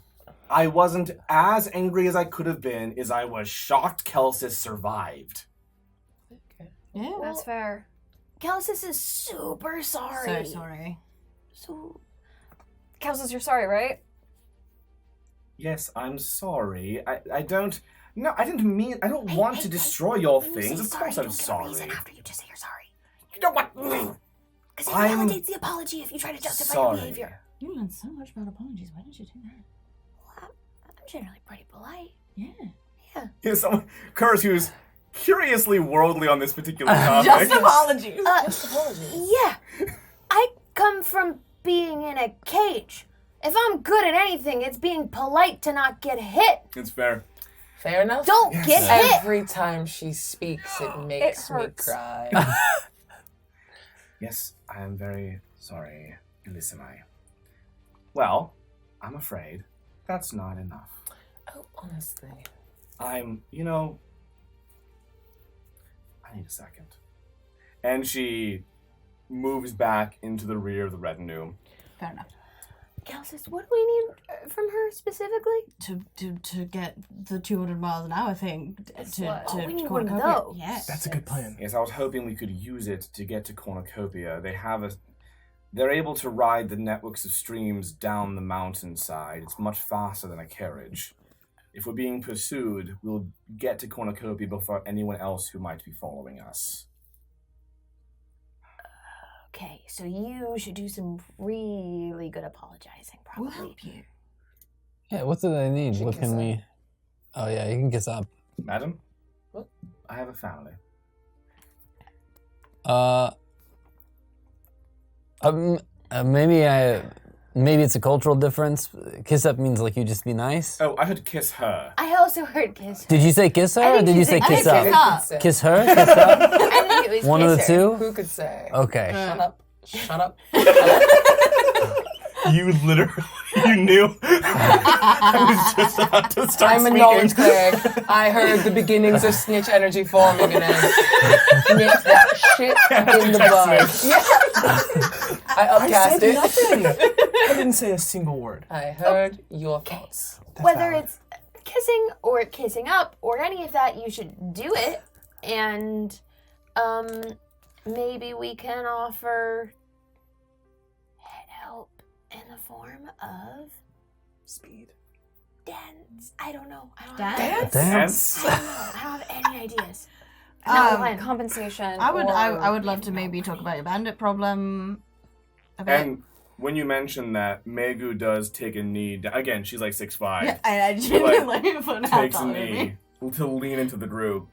I wasn't as angry as I could have been is I was shocked Kelsis survived. Yeah. That's fair. Calcis is super sorry. So sorry. So Calcis, you're sorry, right? Yes, I'm sorry. I don't want to destroy your things. Of course I'm sorry. after you just say you're sorry. You know what? Because it I'm validates the apology if you try to justify your sorry. behavior. You learned so much about apologies. Why didn't you do that? I'm generally pretty polite. Yeah. Here's someone, Curse, who's curiously worldly on this particular topic. apologies. Yeah. I come from being in a cage. If I'm good at anything, it's being polite to not get hit. It's fair. Fair enough. Don't get hit. Every time she speaks, it makes me hurts. cry. Yes, I am very sorry, Elissamai. Well, I'm afraid that's not enough. Oh, honestly. I need a second. And she moves back into the rear of the retinue. Fair enough. Calcis, what do we need from her specifically? To get the 200 miles an hour thing. We need one of cornucopia. those. Yes. That's a good plan. Yes, I was hoping we could use it to get to Cornucopia. They're able to ride the networks of streams down the mountainside. It's much faster than a carriage. If we're being pursued, we'll get to Cornucopia before anyone else who might be following us. Okay, so you should do some really good apologizing, probably. We'll help you. Yeah, what do they need? She What can can kiss we... Oh yeah, you can kiss up. Madam? What? I have a family. Maybe it's a cultural difference. Kiss up means like you just be nice. Oh, I heard kiss her. I also heard kiss her. Did you say kiss her I or think did she you said say kiss kiss up? her. Up. Kiss her? Kiss up? I think it was One of the kiss her. two? Who could say? Okay. Shut up. Shut up. You literally, you knew. I was just about to start I'm a speaking. knowledge cleric. I heard the beginnings of snitch energy forming and then nipped that shit in the bud. Yeah. I I upcast said it. nothing. I didn't say a single word. I heard your thoughts. That's Whether valid. it's kissing or kissing up or any of that, you should do it. And maybe we can offer help in the form of Speed. dance. I don't know. I don't Dance? have Dance? I don't know. I don't have any ideas. No, one. Compensation. I would love to maybe talk about your bandit problem a bit. And when you mention that, Megu does take a knee. Again, she's like 6'5". Yeah, I She, genuinely put an takes a hat on me. knee to lean into the group.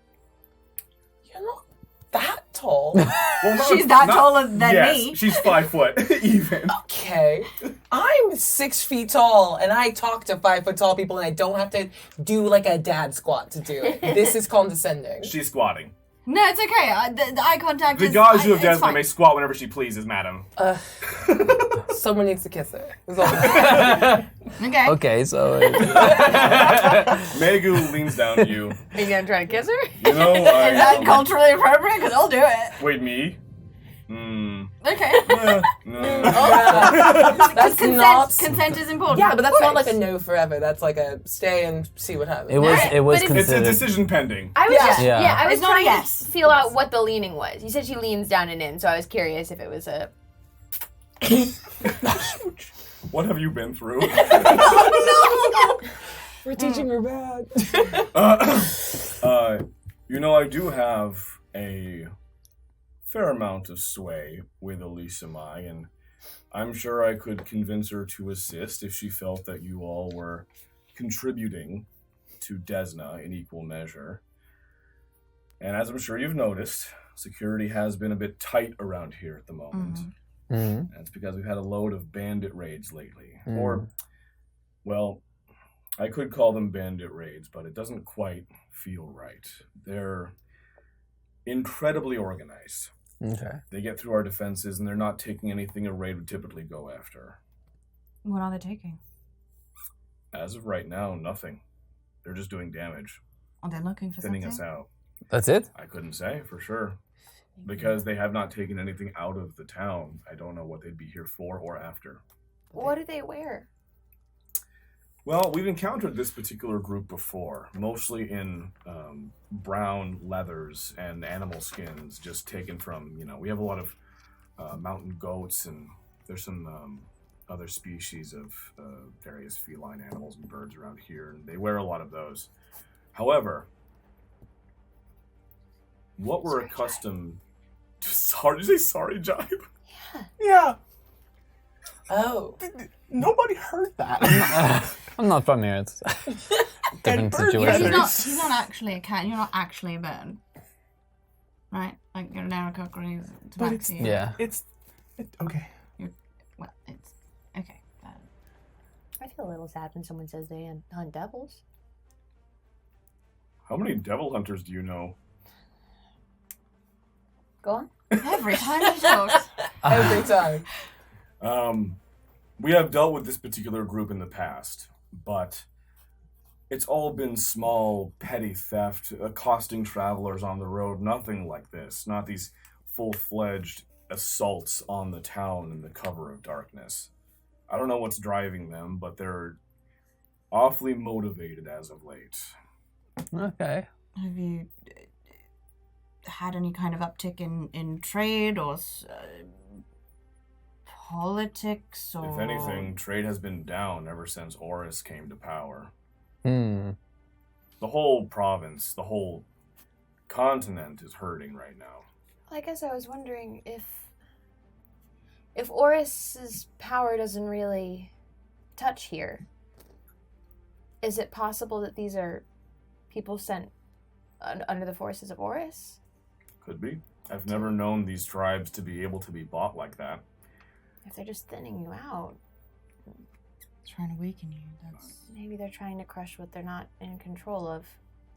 You're not that tall. Well, no, She's that not- taller than yes, me. she's 5 foot even. Okay. I'm 6 feet tall and I talk to 5 foot tall people and I don't have to do like a dad squat to do it. This is condescending. She's squatting. No, it's okay. The eye contact The is... gods who have it's Desmond fine. may squat whenever she pleases, madam. Someone needs to kiss her. Is all. Okay. Okay, so... Megu leans down to you. Are you gonna try to kiss her? You know, Is that culturally appropriate? Because I'll do it. Wait, me? Okay. No. That's not. Consent is important. Yeah, but that's not like a Right. no forever. That's like a stay and see what happens. It was But It's a considered... decision pending. I was Yeah. just, Yeah. I was It's not a trying yes. to feel out what the leaning was. You said she leans down and in, so I was curious if it was a. What have you been through? We're teaching her bad. I do have a fair amount of sway with Elissamai, and I'm sure I could convince her to assist if she felt that you all were contributing to Desna in equal measure. And as I'm sure you've noticed, security has been a bit tight around here at the moment. Mhm. And it's because we've had a load of bandit raids lately. Mm. Or, well, I could call them bandit raids, but it doesn't quite feel right. They're incredibly organized. Okay. They get through our defenses, and they're not taking anything a raid would typically go after. What are they taking? As of right now, nothing. They're just doing damage, Are they looking for thinning something? us out. That's it? I couldn't say for sure. Because they have not taken anything out of the town, I don't know what they'd be here for or after. What do they wear? Well, we've encountered this particular group before, mostly in brown leathers and animal skins, just taken from, we have a lot of mountain goats, and there's some other species of various feline animals and birds around here, and they wear a lot of those. However, what we're accustomed to... Sorry, did you say sorry, Jibe? Yeah. Oh. Nobody heard that. I'm not from here. It's different bird situation. feathers. He's not actually a cat. You're not actually a bird. Right? Like, you're an arrow Cochrane. It's But back it's- to you. Yeah. Okay. Well, it's... Okay. I feel a little sad when someone says they hunt devils. How many devil hunters do you know? Go on. Every time he talks. Every time. We have dealt with this particular group in the past, but it's all been small, petty theft, accosting travelers on the road, nothing like this. Not these full-fledged assaults on the town in the cover of darkness. I don't know what's driving them, but they're awfully motivated as of late. Okay. Have you had any kind of uptick in trade or politics or... If anything, trade has been down ever since Oris came to power. Hmm. The whole province, the whole continent is hurting right now. I guess I was wondering if Oris's power doesn't really touch here, is it possible that these are people sent under the forces of Oris? Could be. I've never known these tribes to be able to be bought like that. If they're just thinning you out, Trying to weaken you. That's... maybe they're trying to crush what they're not in control of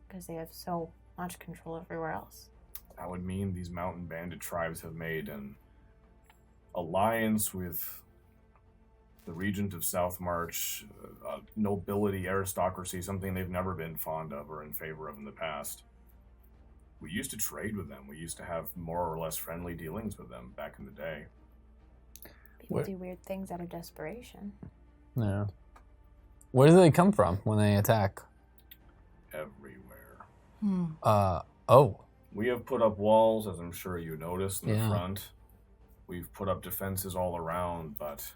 because they have so much control everywhere else. That would mean these mountain bandit tribes have made an alliance with the regent of South March, nobility, aristocracy, something they've never been fond of or in favor of in the past. We used to trade with them. We used to have more or less friendly dealings with them back in the day. People What? do weird things out of desperation. Yeah. Where do they come from when they attack? Everywhere. Oh. We have put up walls, as I'm sure you noticed, in the Yeah. front. We've put up defenses all around, but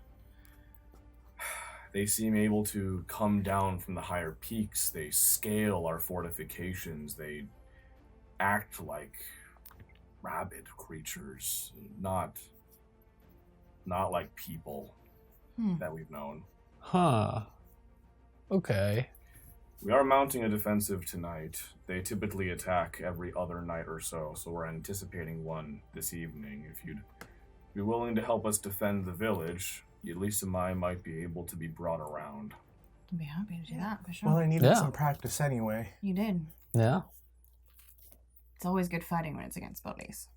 they seem able to come down from the higher peaks. They scale our fortifications. They act like rabid creatures, not like people that we've known. Huh. Okay. We are mounting a defensive tonight. They typically attack every other night or so we're anticipating one this evening. If you'd be willing to help us defend the village, Elisa and I might be able to be brought around. I'd be happy to do that, for sure. Well, I needed Yeah. some practice anyway. You did. Yeah. It's always good fighting when it's against bullies.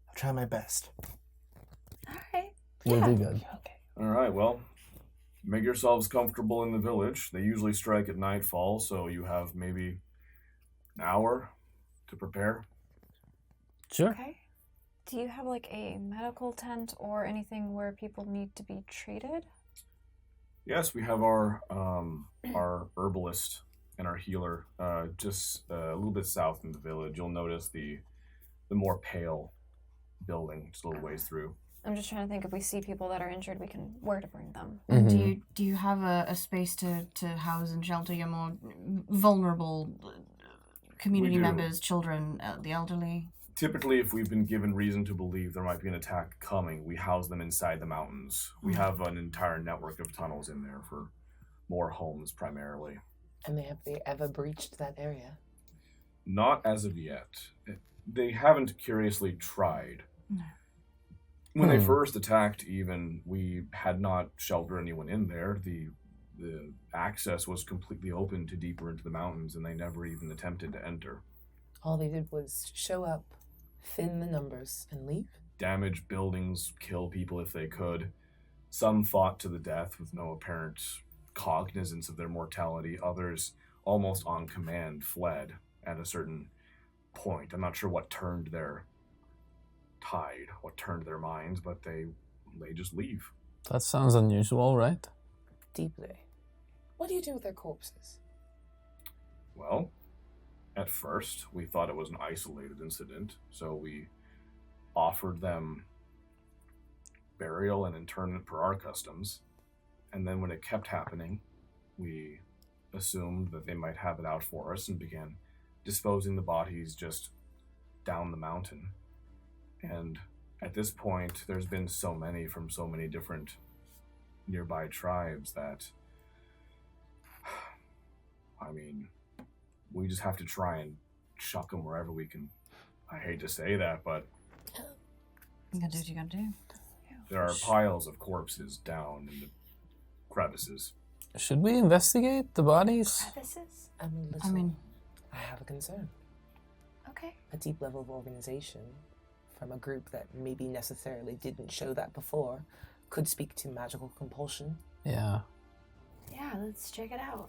I'll try my best. All right. You'll do good. All right, well, make yourselves comfortable in the village. They usually strike at nightfall, so you have maybe an hour to prepare. Sure. Okay. Do you have like a medical tent or anything where people need to be treated? Yes, we have our herbalist and our healer just a little bit south in the village. You'll notice the more pale building just a little ways through. I'm just trying to think if we see people that are injured, where to bring them. And Mhm. do you have a space to house and shelter your more vulnerable community We do. members, children, the elderly? Typically, if we've been given reason to believe there might be an attack coming, we house them inside the mountains. We have an entire network of tunnels in there for more homes primarily. And have they ever breached that area? Not as of yet. They haven't curiously tried. No. When they first attacked, even, we had not sheltered anyone in there. The the access was completely open to deeper into the mountains, and they never even attempted to enter. All they did was show up, thin the numbers, and leave. Damage buildings, kill people if they could. Some fought to the death with no apparent cognizance of their mortality. Others, almost on command, fled at a certain point. I'm not sure what turned their tide, what turned their minds, but they just leave. That sounds unusual, right? Deeply. What do you do with their corpses? Well, at first, we thought it was an isolated incident, so we offered them burial and internment per our customs. And then when it kept happening, we assumed that they might have it out for us and began disposing the bodies just down the mountain. And at this point, there's been so many from so many different nearby tribes that, I mean, we just have to try and chuck them wherever we can. I hate to say that, but You gotta do what you gotta do. there are piles of corpses down in the crevices. Should we investigate the bodies? Crevices? I have a concern. Okay. A deep level of organization from a group that maybe necessarily didn't show that before could speak to magical compulsion. Yeah. Yeah, let's check it out.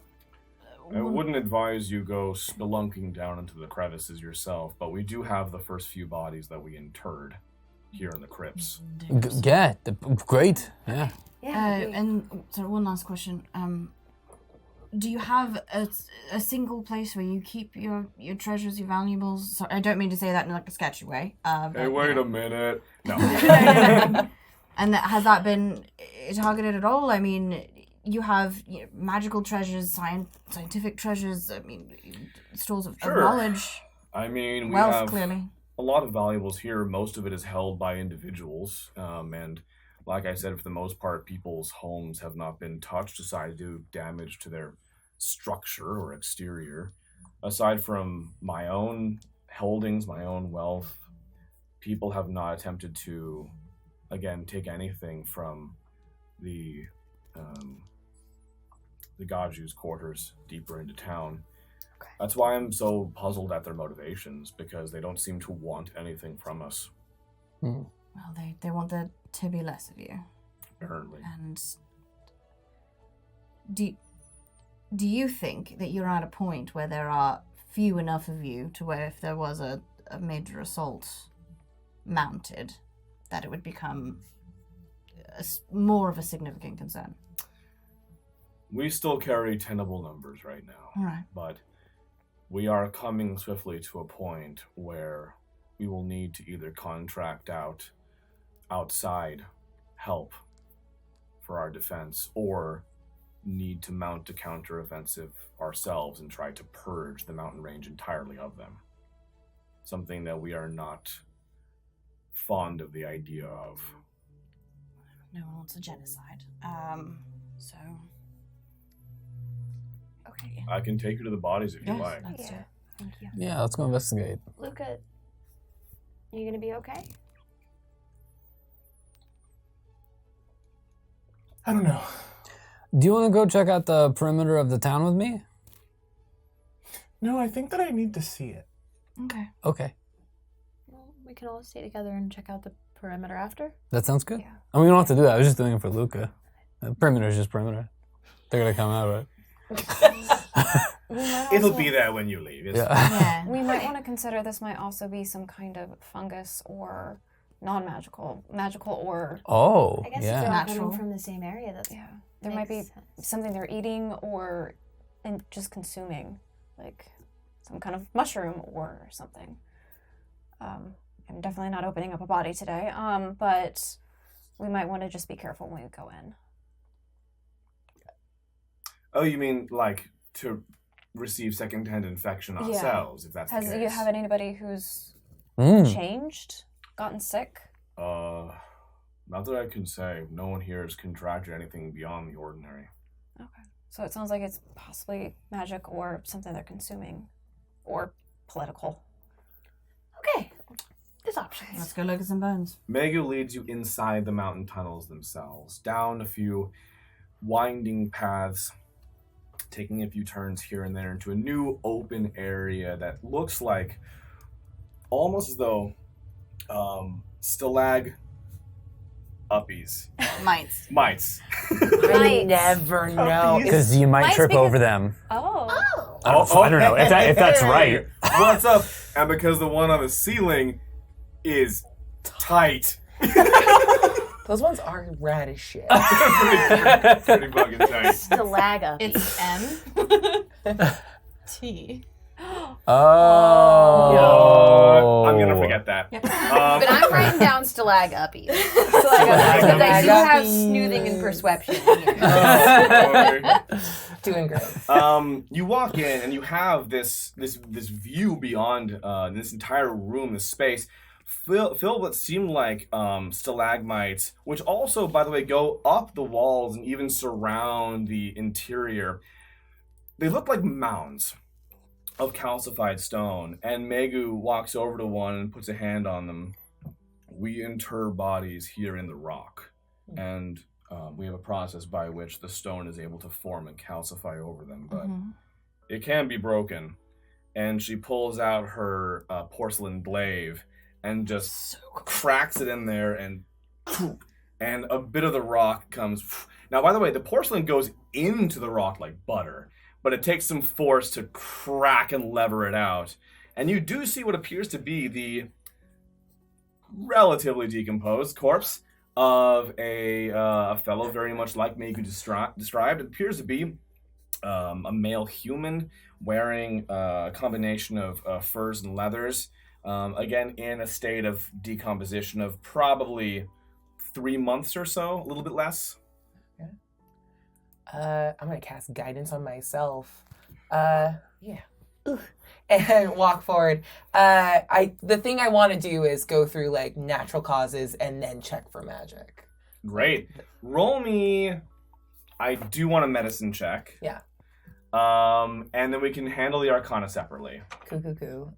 I wouldn't advise you go spelunking down into the crevices yourself, but we do have the first few bodies that we interred here in the crypts. Yeah, great. Yeah. And so one last question. Do you have a single place where you keep your treasures, your valuables? Sorry, I don't mean to say that in like a sketchy way. Hey, wait a minute. No. And has that been targeted at all? I mean, you have magical treasures, scientific treasures. I mean, stores of knowledge. I mean, we Wealth, have clearly. a lot of valuables here. Most of it is held by individuals. And like I said, for the most part, people's homes have not been touched aside to do damage to their structure or exterior. Aside from my own holdings, my own wealth, people have not attempted to, again, take anything from the Gaju's quarters deeper into town. Okay. That's why I'm so puzzled at their motivations, because they don't seem to want anything from us, Well, they want there to be less of you. apparently. And do you think that you're at a point where there are few enough of you to where if there was a major assault mounted, that it would become more of a significant concern? We still carry tenable numbers right now, All right. but we are coming swiftly to a point where we will need to either contract out outside help for our defense, or need to mount a counteroffensive ourselves and try to purge the mountain range entirely of them. Something that we are not fond of the idea of. No one wants a genocide. So. Okay. I can take you to the bodies if you Yes, like. let's do it. Thank you. Yeah, let's go investigate. Luca, you gonna be okay? I don't know. Do you want to go check out the perimeter of the town with me? No, I think that I need to see it. Okay. Okay, Well, we can all stay together and check out the perimeter after. that sounds good. Yeah. I mean, we don't have to do that. I was just doing it for Luca. Perimeter is just perimeter. They're gonna come out, right? It'll be there when you leave. It's Yeah. We might want to consider this might also be some kind of fungus or non-magical, magical or Oh, I guess if yeah. they're all Natural. coming from the same area, that's there might be makes sense. something they're eating or just consuming, like some kind of mushroom or something. I'm definitely not opening up a body today, but we might want to just be careful when we go in. Oh, you mean like to receive secondhand infection Yeah. ourselves, if that's the Has case? you have anybody who's changed, gotten sick? Not that I can say. No one here has contracted anything beyond the ordinary. Okay. So it sounds like it's possibly magic or something they're consuming, or political. Okay. There's options. Let's go look at some bones. Megu leads you inside the mountain tunnels themselves, down a few winding paths taking a few turns here and there into a new open area that looks like almost as though stalag uppies. Mites. Mites. I never know. Because you might Mine's trip because- over them. Oh. I don't know if that's right. What's up? And because the one on the ceiling is tight. Those ones are rad as shit. pretty fucking tight. Stalag up. It's M. T. Oh. I'm gonna forget that. But I'm writing down stalag uppies. Because I do have smoothing and perception here. Doing great. You walk in and you have this view beyond this entire room, this space, filled what seem like stalagmites, which also, by the way, go up the walls and even surround the interior. They look like mounds of calcified stone, and Megu walks over to one and puts a hand on them. We inter bodies here in the rock, and we have a process by which the stone is able to form and calcify over them, but it can be broken. And she pulls out her porcelain glaive and just cracks it in there, and a bit of the rock comes. Now, by the way, the porcelain goes into the rock like butter, but it takes some force to crack and lever it out. And you do see what appears to be the relatively decomposed corpse of a fellow very much like Megu described. It appears to be a male human wearing a combination of furs and leathers. Again, in a state of decomposition of probably 3 months or so, a little bit less. I'm gonna cast guidance on myself. And walk forward. The thing I want to do is go through like natural causes and then check for magic. Great. Roll me. I do want a medicine check. Yeah. And then we can handle the Arcana separately. Cool.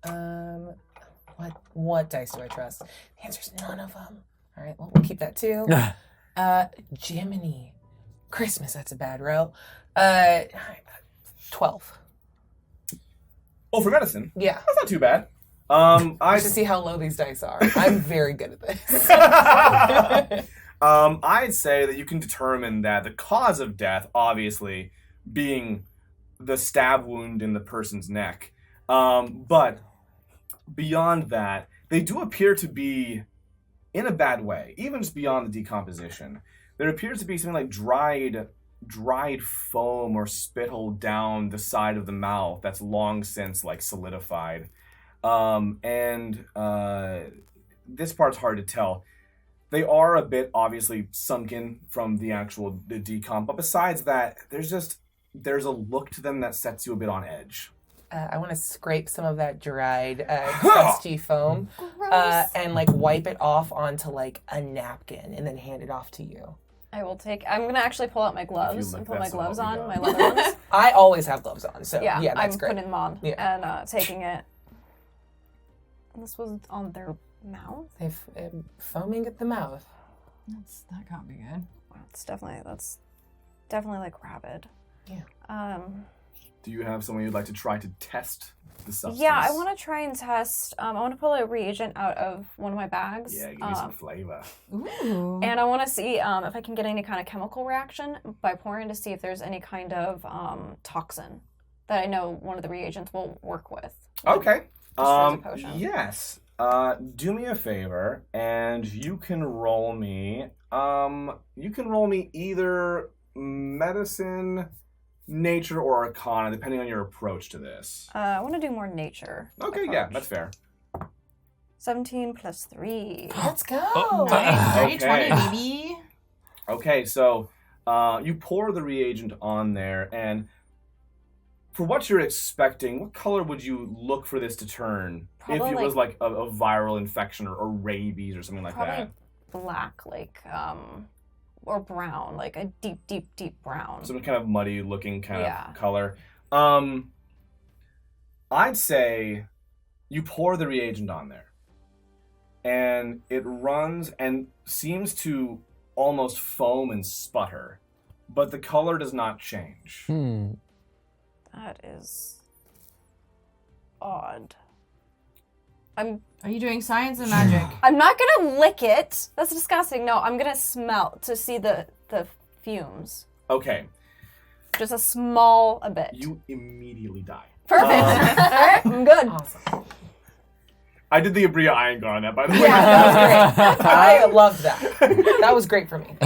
What dice do I trust? The answer's none of them. All right, well, we'll keep that too. Jiminy. Christmas, that's a bad row. 12. Oh, for medicine? Yeah. That's not too bad. I should see how low these dice are. I'm very good at this. I'd say that you can determine that the cause of death, obviously, being the stab wound in the person's neck. But beyond that, they do appear to be in a bad way, even just beyond the decomposition. There appears to be something like dried foam or spittle down the side of the mouth that's long since like solidified. This part's hard to tell. They are a bit obviously sunken from the decomp, but besides that, there's a look to them that sets you a bit on edge. I want to scrape some of that dried, crusty foam and like wipe it off onto like a napkin and then hand it off to you. I will take. I'm gonna actually pull out my gloves and put my gloves on, my leather. leather ones. I always have gloves on, so yeah, I'm that's great. putting them on and taking it. This was on their mouth. They've foaming at the mouth. That can't be good. That's definitely like rabid. Yeah. Do you have someone you'd like to try to test the substance? Yeah, I want to try and test. I want to pull a reagent out of one of my bags. Yeah, give me some flavor. Ooh. And I want to see if I can get any kind of chemical reaction by pouring to see if there's any kind of toxin that I know one of the reagents will work with. Okay. Destroys a potion. Yes. Do me a favor, and you can roll me. Either medicine, nature, or arcana, depending on your approach to this. I want to do more nature. Okay, yeah, that's fair. 17 plus 3. Let's go. Nice. Okay. 20, baby. Okay, so you pour the reagent on there, and for what you're expecting, what color would you look for this to turn Probably if it was like a viral infection or rabies or something like Probably that? black, or brown, like a deep, deep, deep brown. Some kind of muddy looking kind Yeah. of color. I'd say you pour the reagent on there, and it runs and seems to almost foam and sputter, but the color does not change. That is odd. Are you doing science and magic? I'm not gonna lick it. That's disgusting. No, I'm gonna smell to see the fumes. Okay. Just a bit. You immediately die. Perfect. Alright, I'm good. Awesome. I did the Abria Iron Guard on that, by the way. Yeah, that was great. I loved that. That was great for me.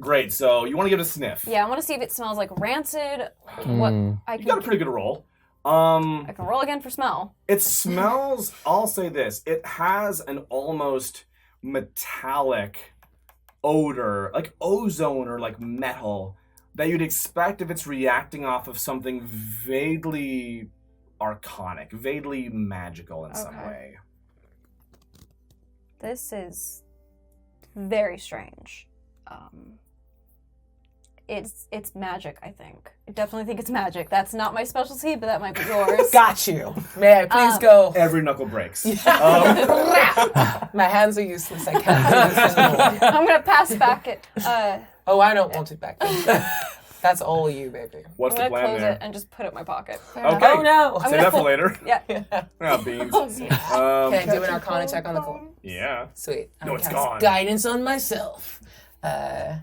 Great. So you want to give it a sniff? Yeah, I want to see if it smells like rancid. What I You got a can pretty good roll. I can roll again for smell. It smells. I'll say this: it has an almost metallic odor, like ozone or like metal, that you'd expect if it's reacting off of something vaguely arcanic, vaguely magical in some Okay. way. This is very strange. It's magic, I think. I definitely think it's magic. That's not my specialty, but that might be yours. Got you. May I please go? Every knuckle breaks. My hands are useless. I can't do this anymore. I'm gonna pass back it. Oh, I don't want it back. That's all you, baby. What's I'm the gonna plan close there? it and just put it in my pocket. Okay. Oh no. Save that for later. Yeah. Ah, beans. Can I do an Arcana check on the coin? Yeah. Sweet. I'm No, gonna it's cast gone. Guidance on myself. And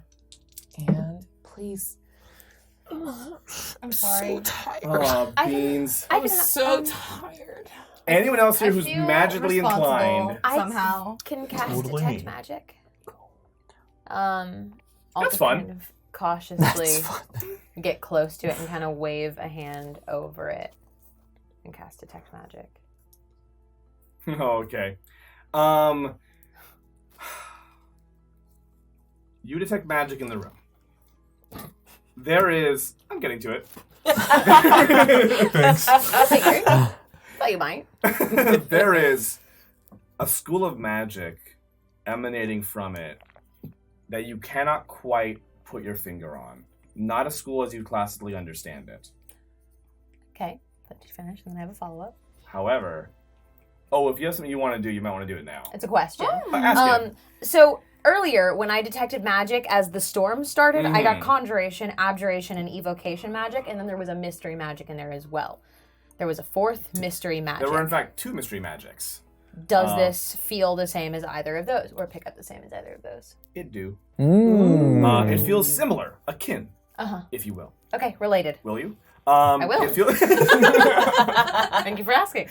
please. I'm sorry. Tired. Oh, beans. I'm so tired. Anyone else here I who's feel magically responsible inclined? somehow. Can cast Totally detect me. magic. That's I'll just fun. kind of cautiously get close to it and kind of wave a hand over it and cast detect magic. Okay. You detect magic in the room. There is. I'm getting to it. Thanks. Thought you might. There is a school of magic emanating from it that you cannot quite put your finger on. Not a school as you classically understand it. Okay, let you finish and then I have a follow-up. However, if you have something you want to do, you might want to do it now. It's a question. Ask it. So earlier, when I detected magic as the storm started, I got conjuration, abjuration, and evocation magic, and then there was a mystery magic in there as well. There was a fourth mystery magic. There were, in fact, 2 mystery magics. Does this feel the same as either of those, or pick up the same as either of those? It do. Mm. It feels similar, akin, if you will. Okay, related. Will you? I will. It feels Thank you for asking.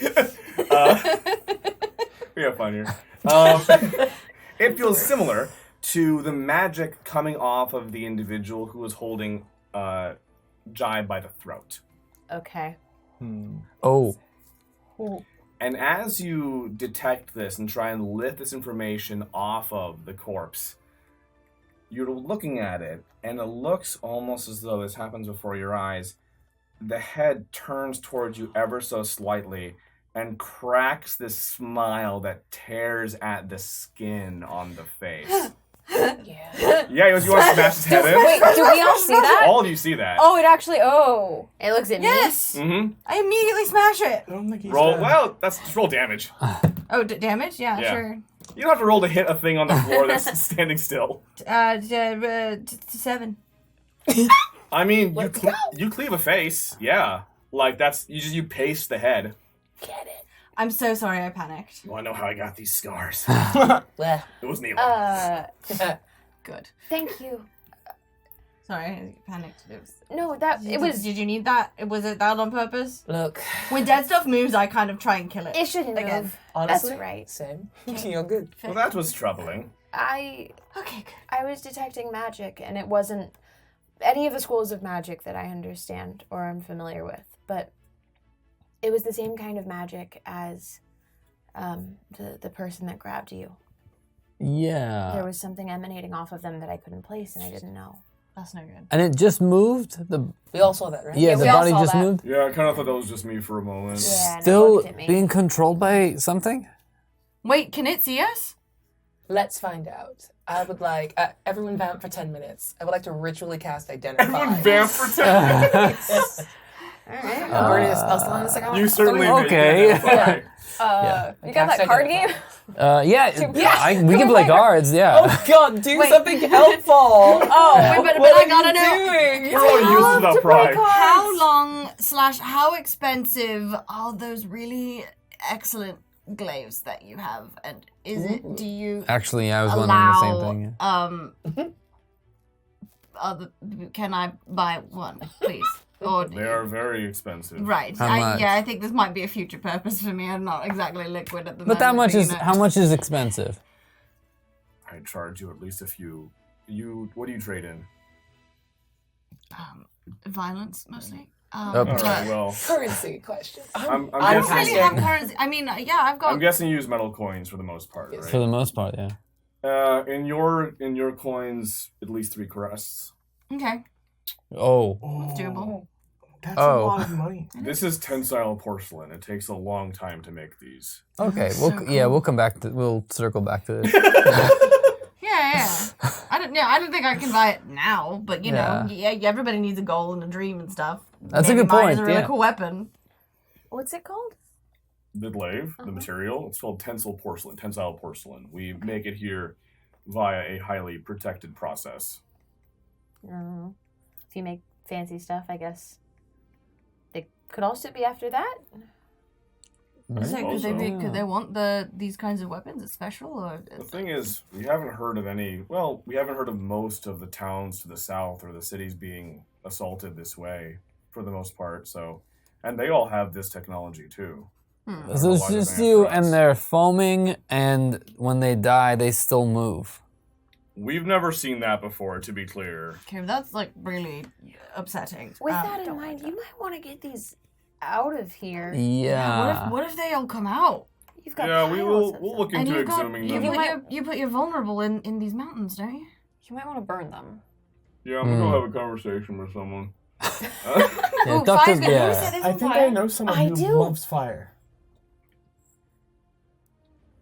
we have fun here. It feels similar to the magic coming off of the individual who was holding Jai by the throat. Okay. Oh. And as you detect this and try and lift this information off of the corpse, you're looking at it, and it looks almost as though this happens before your eyes. The head turns towards you ever so slightly and cracks this smile that tears at the skin on the face. Yeah. Yeah, you want to smash his head in? Wait, do we all see that? All of you see that. Oh, it actually. It looks at Yes! Mm-hmm. I immediately smash it. I don't think he's Roll. dead. Well, that's just roll damage. Oh, damage? Yeah, Yeah. sure. You don't have to roll to hit a thing on the floor that's standing still. 7. I mean, Let's you cleave a face. Yeah, like that's you paste the head. Get it. I'm so sorry I panicked. You want to know how I got these scars? Well. It was Neela. Good. Thank you. Sorry, I panicked. No, it was. Did you need that? Was it that on purpose? Look. When dead stuff moves, I kind of try and kill it. It shouldn't Again. move. Honestly, That's right. Same. You're good. Well, that was troubling. I Okay, good. I was detecting magic, and it wasn't any of the schools of magic that I understand or am familiar with, but it was the same kind of magic as the person that grabbed you. Yeah. There was something emanating off of them that I couldn't place, and I didn't know. That's no good. And it just moved? We all saw that, right? Yeah, Yeah, the we all body saw just that. moved? Yeah, I kind of thought that was just me for a moment. Yeah, and it Still looked at me. being controlled by something? Wait, can it see us? Let's find out. I would like everyone vamp for 10 minutes. I would like to ritually cast Identify. Everyone vamp for 10 minutes. Burn his spell slot in the second one. You certainly Okay. identify. You got that card game? We can play cards. Yeah. Oh God, do something helpful. Oh, but I gotta know. doing? We're all used to that pride. How long / how expensive are those really excellent glaives that you have? And do you Actually, yeah, I was wondering the same allow thing. can I buy one, please? Or They are very expensive. right. How much? I think this might be a future purpose for me. I'm not exactly liquid at the But moment. that much you is know. how much is expensive? I charge you at least a few. What do you trade in? Violence mostly. Oh. All right, well, Currency question. I'm I don't guessing. really have currency. I mean, yeah, I've got. I'm guessing you use metal coins for the most part, For right? the most part, yeah. In your coins, at least 3 crests. Okay, Oh. it's doable. That's Oh. a lot of money. This is tensile porcelain. It takes a long time to make these. Okay. So We'll come back to. We'll circle back to this. Yeah. I don't think I can buy it now, but you know, Yeah. yeah, everybody needs a goal and a dream and stuff. That's a Maybe good mine point, is a really yeah. cool weapon. What's it called? The glaive, the material, it's called tensile porcelain. We make it here via a highly protected process. If you make fancy stuff, I guess they could also be after that. So could they want these kinds of weapons? It's special or? The thing is, we haven't heard of most of the towns to the south or the cities being assaulted this way, for the most part, so, and they all have this technology too. So it's just you, and they're foaming, and when they die, they still move. We've never seen that before, to be clear. Okay, that's like really upsetting. With that in don't mind, like you might want to get these out of here. Yeah. What if they all come out? You've got Yeah, piles of we'll them. look And into you've got exhuming them. you put your vulnerable in these mountains, don't you? You might want to burn them. Yeah, I'm gonna go have a conversation with someone. Yeah, Ooh, talk to- fire's good. yeah. Who said this I on think fire? I know someone I who do. loves fire.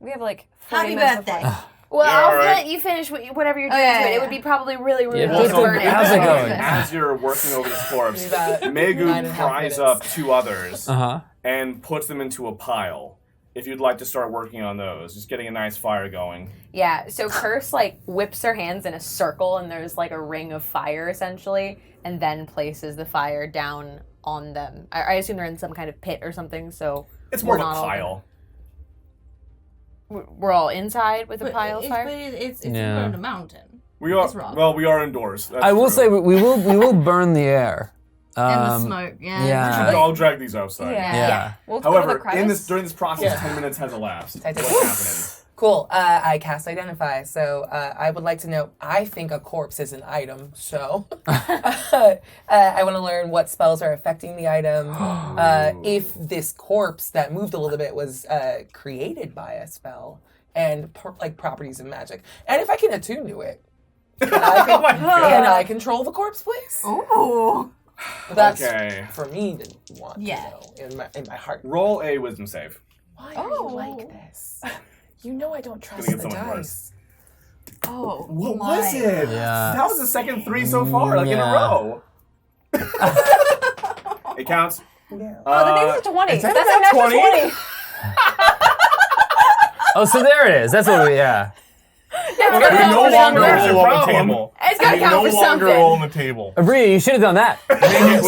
We have like 40 Happy minutes birthday. before- Well, Yeah, I'll all right. let you finish whatever you're doing yeah, to it. yeah. It would be probably really rude Yeah, to well, burn it. how's it going? As you're working over this corpse, We've got Megu 9.5 pries minutes. up 2 others Uh-huh. and puts them into a pile. If you'd like to start working on those, just getting a nice fire going. Yeah, so Curse like whips her hands in a circle and there's like a ring of fire essentially, and then places the fire down on them. I assume they're in some kind of pit or something, so It's more we're of a not all- pile. We're all inside with a pile of fire. It's Yeah. on a mountain. We are It's wrong. well. We are indoors. That's I will true. say we will burn the air. And the smoke, yeah. yeah. I'll drag these outside. Yeah. We'll go to the However, crevice. during this process, 10 minutes has elapsed. I did. What's happening? Cool. I cast Identify, so I would like to know. I think a corpse is an item, so I want to learn what spells are affecting the item. If this corpse that moved a little bit was created by a spell, and properties of magic, and if I can attune to it. Can I control the corpse, please? Ooh. That's Okay. for me to want Yeah. to know in my heart. Roll a wisdom save. Why are you like this? You know I don't trust Gonna the get so much dice. Oh. What my. was it? Yeah. That was the second 3 so far, like in a Yeah. row. It counts. Yeah. Oh, the name's a 20. is that That's about a natural 20? 20. Oh, so there it is. That's what we. Yeah. We no longer There's a roll on the problem. table. It's gotta We count no for longer something. roll on the table. Abria, you should have done that. We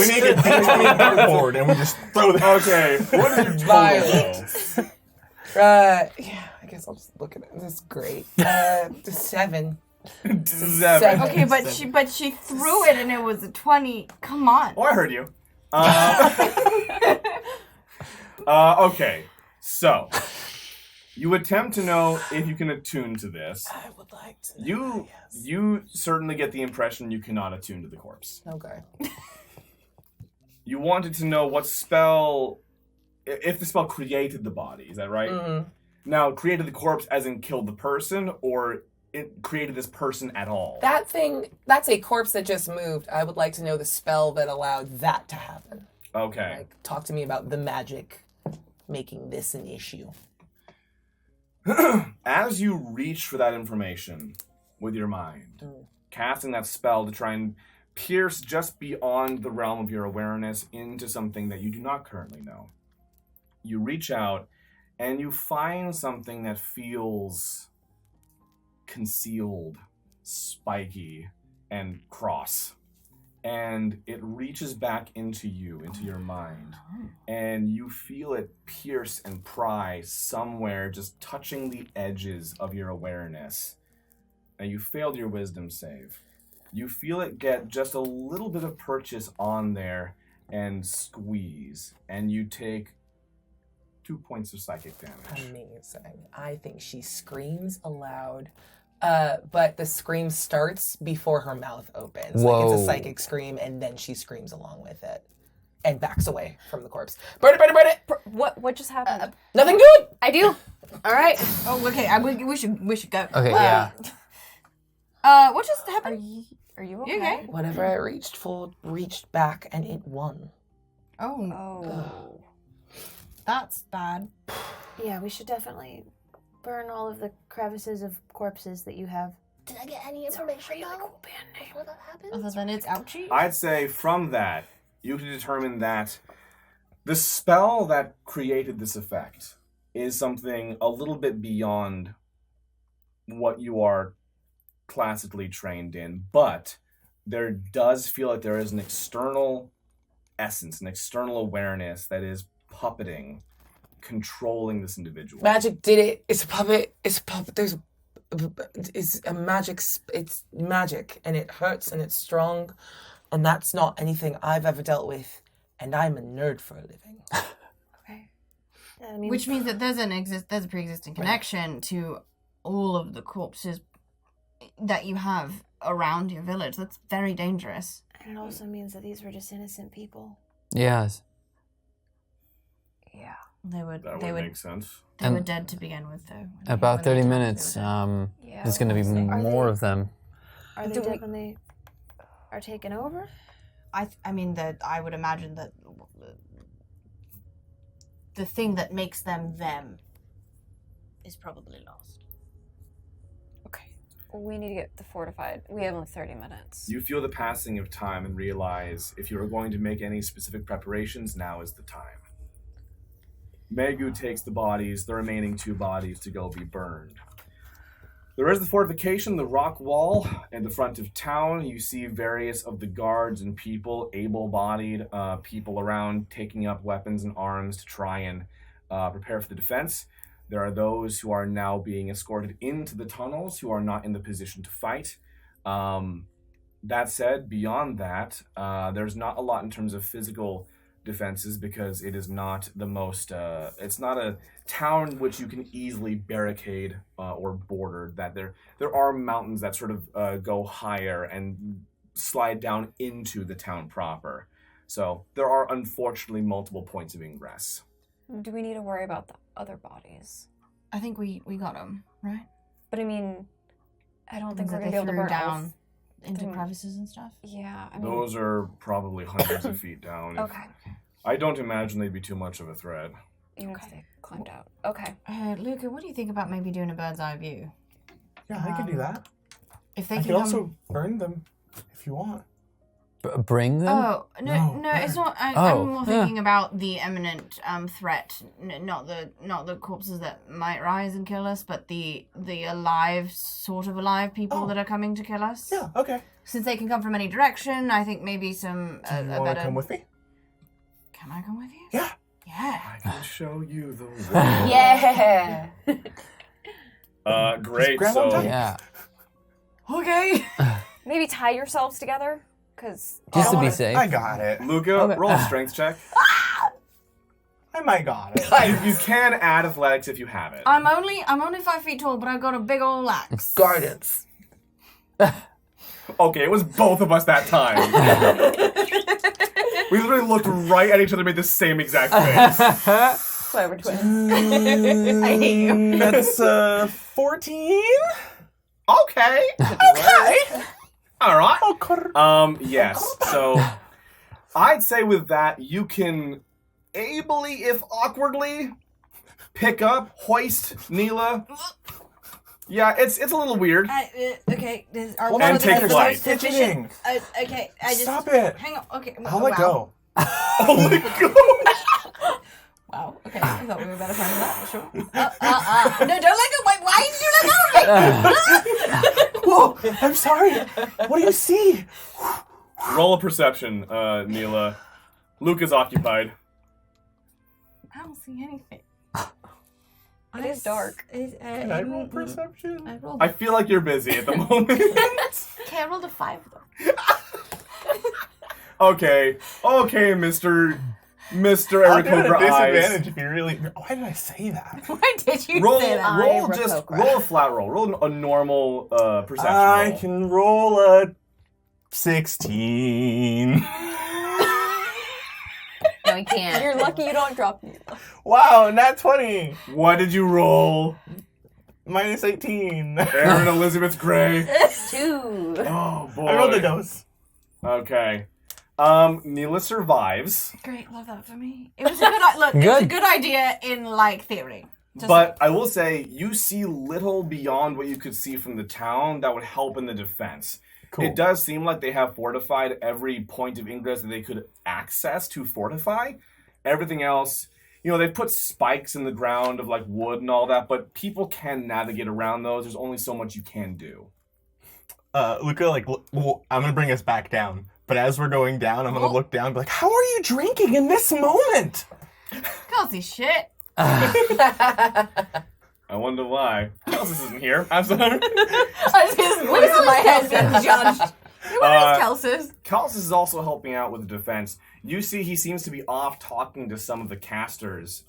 make a D20 board and we just throw that. Okay, what is your total? Violent. Yeah, I guess I'll just look at it. This is great. 7. 7. Okay, but she threw it and it was a 20. Come on. Oh, I heard you. Okay, so you attempt to know if you can attune to this. I would like to know. You certainly get the impression you cannot attune to the corpse. Okay. You wanted to know what spell, if the spell created the body. Is that right? Mm-hmm. Now, created the corpse as in killed the person, or it created this person at all? That thing, that's a corpse that just moved. I would like to know the spell that allowed that to happen. Okay. Like, talk to me about the magic making this an issue. As you reach for that information with your mind, casting that spell to try and pierce just beyond the realm of your awareness into something that you do not currently know. You reach out and you find something that feels concealed, spiky, and cross. And it reaches back into you, into your mind. And you feel it pierce and pry somewhere, just touching the edges of your awareness. And you failed your wisdom save. You feel it get just a little bit of purchase on there and squeeze. And you take 2 points of psychic damage. Amazing. I think she screams aloud, but the scream starts before her mouth opens. Like it's Whoa. a psychic scream, and then she screams along with it and backs away from the corpse. Burn it, burn it, burn it! What just happened? Nothing good! I do. All right. Oh, okay. We should go. Okay, yeah. What just Are happened? you You okay? okay? Whatever I reached for reached back, and it won. Oh, Oh. that's bad. Yeah, we should definitely burn all of the crevices of corpses that you have. Did I get any information though? Before that happened? Other than it's ouchie. I'd say from that, you can determine that the spell that created this effect is something a little bit beyond what you are classically trained in, but there does feel like there is an external essence, an external awareness that is puppeting, controlling this individual. Magic did it. It's a puppet. It's a puppet. It's a magic. It's magic, and it hurts, and it's strong, and that's not anything I've ever dealt with. And I'm a nerd for a living. Okay. I mean, Which means that there's a pre-existing connection to all of the corpses that you have around your village. That's very dangerous. and it also means that these were just innocent people. Yes. Yeah. They That were would make sense. they were dead to begin with, though. About When they 30 attacked, minutes. they were dead. Yeah. There's going to be Are more they- of them. Are they Do dead we- when they are taken over? I mean that I would imagine that the thing that makes them is probably lost. Okay. We need to get the fortified. We have only 30 minutes. You feel the passing of time and realize if you are going to make any specific preparations, now is the time. Megu takes the remaining 2 bodies to go be burned. There is the fortification, the rock wall at the front of town. You see various of the guards and people, able-bodied people around, taking up weapons and arms to try and prepare for the defense. There are those who are now being escorted into the tunnels who are not in the position to fight. That said, beyond that, there's not a lot in terms of physical defenses because it is not the most, it's not a town which you can easily barricade or border. That there are mountains that sort of go higher and slide down into the town proper. So there are unfortunately multiple points of ingress. Do we need to worry about the other bodies? I think we got them, right? But I mean, I don't think That we're gonna be they able to threw burn all down of into them. crevices and stuff. Yeah, I mean. Those are probably hundreds of feet down. Okay. I don't imagine they'd be too much of a threat. Even if they climbed out. Okay. Luca, what do you think about maybe doing a bird's eye view? Yeah, I can do that. If they I can can come... also burn them if you want. Bring them? Oh no, No. it's not. Oh, I'm more yeah. thinking about the imminent threat, not the corpses that might rise and kill us, but the alive, sort of alive people Oh. that are coming to kill us. Yeah, okay. Since they can come from any direction, I think maybe some Do you a want to better. come with me? Can I come with you? Yeah. Yeah. I can show you the way. Yeah. Great. grab So on tight. Yeah. Okay. Maybe tie yourselves together, because Just to be I safe. got it. Luca, roll a strength check. I might got it. You can add athletics if you have it. I'm only 5 feet tall, but I've got a big old axe. Guidance. Okay, it was both of us that time. We literally looked right at each other and made the same exact face. why we're twins. I hate you. That's 14. Okay. Okay. All right. Okay. Yes. So I'd say with that, you can ably, if awkwardly, pick up, hoist Neela Yeah, it's a little weird. Okay. Are Well, we And take flight. Stitching. Okay. I just Stop it. hang on. Okay. I'll let go. Oh my god. Wow. Okay. I thought we were better friends than that. Sure. No, don't let go. Wait, why did you let go? Whoa, I'm sorry. What do you see? Roll a perception, Neela. Luke is occupied. I don't see anything. It is dark. Can I roll perception? I rolled. I feel like you're busy at the moment. Okay, I rolled a 5 though. Okay, Mr. I'll Eric give it a Cobra Eyes. disadvantage if you really. Why did I say that? Why did you Roll, say that? roll a flat roll. Roll a normal perception I roll. can roll a 16. No, we can't. You're lucky you don't drop me. Wow, nat 20. What did you roll? Minus 18. Aaron Elizabeth Gray. 2. Oh boy. I rolled a dose. Okay. Neela survives. Great, love that for me. It was a good look. It was a Good. good idea in like theory. But I will say, you see little beyond what you could see from the town that would help in the defense. Cool. It does seem like they have fortified every point of ingress that they could access to fortify. Everything else, they've put spikes in the ground of like wood and all that, but people can navigate around those. There's only so much you can do. Luca, I'm gonna bring us back down. But as we're going down, I'm gonna look down and be like, how are you drinking in this moment? Cozy shit. I wonder why. Kelsey isn't here. I'm sorry. I just hear this voice in my head being judged. What is Kelsis? Kelsey is also helping out with the defense. You see he seems to be off talking to some of the casters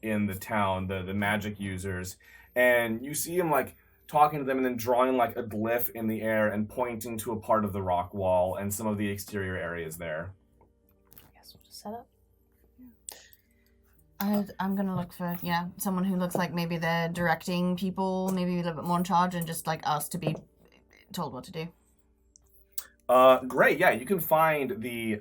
in the town, the magic users. And you see him like talking to them and then drawing like a glyph in the air and pointing to a part of the rock wall and some of the exterior areas there. I guess we'll just set up. I'm gonna look for, someone who looks like maybe they're directing people, maybe a little bit more in charge, and just like us to be told what to do. Great, yeah, you can find the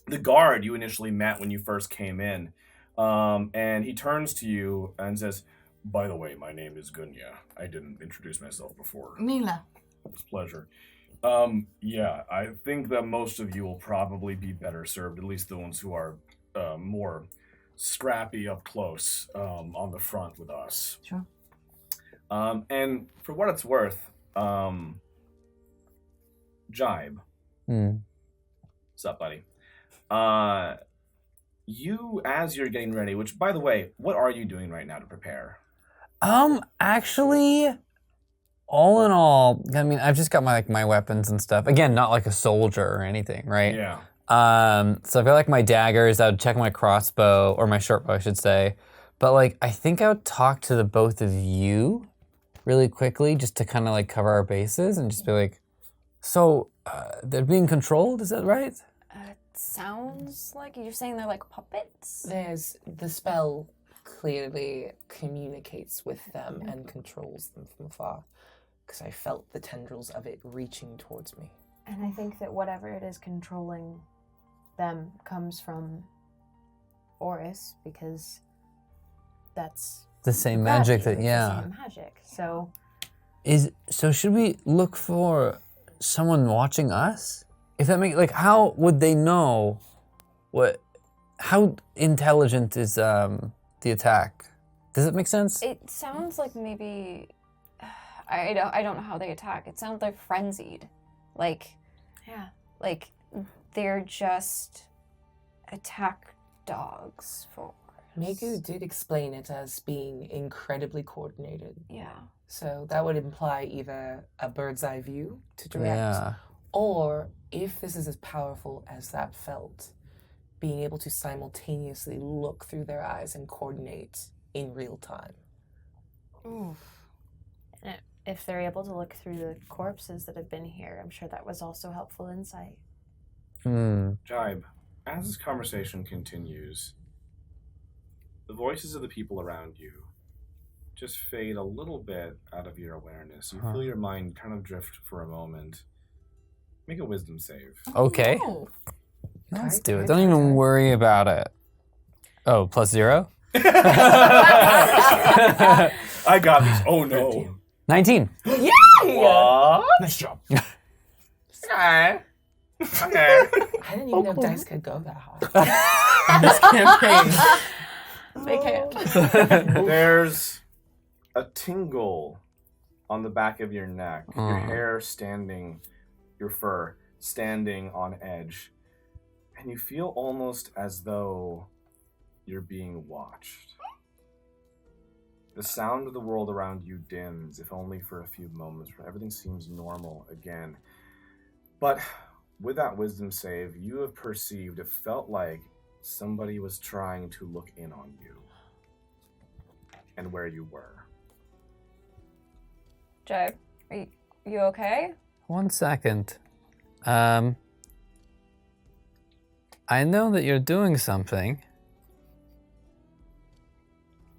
the guard you initially met when you first came in. And he turns to you and says, "By the way, my name is Gunya. I didn't introduce myself before." Mila. It's a pleasure. Yeah, I think that most of you will probably be better served, at least the ones who are more scrappy up close on the front with us. Sure. And for what it's worth, Jibe. What's up, buddy? You, as you're getting ready, which, by the way, what are you doing right now to prepare? Actually, all in all, I mean, I've just got my weapons and stuff. Again, not like a soldier or anything, right? Yeah. So I've got like my daggers. I would check my crossbow, or my short bow, I should say. But like, I think I would talk to the both of you really quickly, just to kind of like cover our bases and just be like, so they're being controlled, is that right? Sounds like you're saying they're like puppets? There's the spell clearly communicates with them and controls them from afar, because I felt the tendrils of it reaching towards me. And I think that whatever it is controlling them comes from Oris, because that's The same magic that, it's yeah. the same magic. So So should we look for someone watching us? If that makes, like, how would they know how intelligent is the attack? Does it make sense? It sounds like maybe I don't know how they attack. It sounds like frenzied. Like they're just attack dogs for us. Megu did explain it as being incredibly coordinated. Yeah. So that would imply either a bird's eye view to direct, Yeah. or if this is as powerful as that felt, being able to simultaneously look through their eyes and coordinate in real time. And if they're able to look through the corpses that have been here, I'm sure that was also helpful insight. Jibe, as this conversation continues, the voices of the people around you just fade a little bit out of your awareness. You feel your mind kind of drift for a moment. Make a wisdom save. Okay. Oh. Let's do it. Don't even worry about it. Oh, +0? I got these. Oh no. 19. What? Nice job. Okay. Okay. I didn't even know dice could go that high. This campaign. They can't. There's a tingle on the back of your neck. Your hair standing, your fur standing on edge. And you feel almost as though you're being watched. The sound of the world around you dims, if only for a few moments, where everything seems normal again. But with that wisdom save, you have perceived, it felt like somebody was trying to look in on you and where you were. Jay, are you okay? 1 second. I know that you're doing something.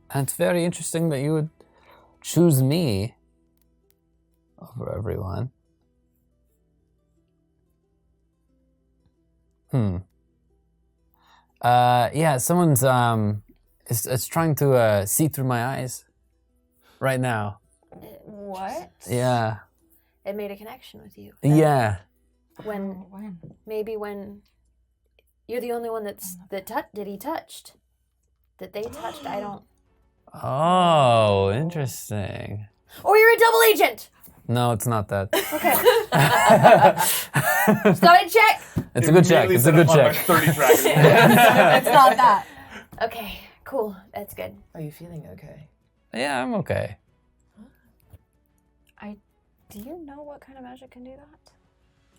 And it's very interesting that you would choose me over everyone. Yeah, someone's it's trying to see through my eyes right now. What? Yeah. It made a connection with you. Yeah. When maybe when you're the only one that he touched. That they touched, I don't. Oh, interesting. Or you're a double agent. No, it's not that. Okay. Just gotta check. It's a good check. It's a good check. 30 dragons. It's not that. Okay, cool. That's good. Are you feeling okay? Yeah, I'm okay. Do you know what kind of magic can do that?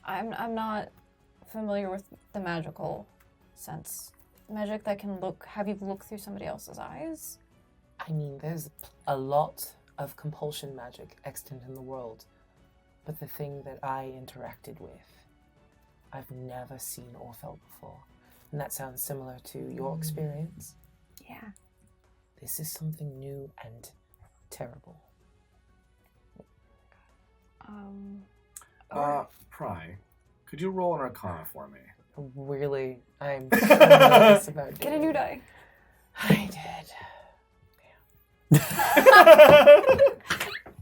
I'm not familiar with the magical sense. Magic that can have you look through somebody else's eyes? I mean, there's a lot of compulsion magic extant in the world, but the thing that I interacted with, I've never seen or felt before. And that sounds similar to your experience. Yeah. This is something new and terrible. Pry, could you roll an Arcana for me? Really, I'm so nervous about it. Get a new die. I did.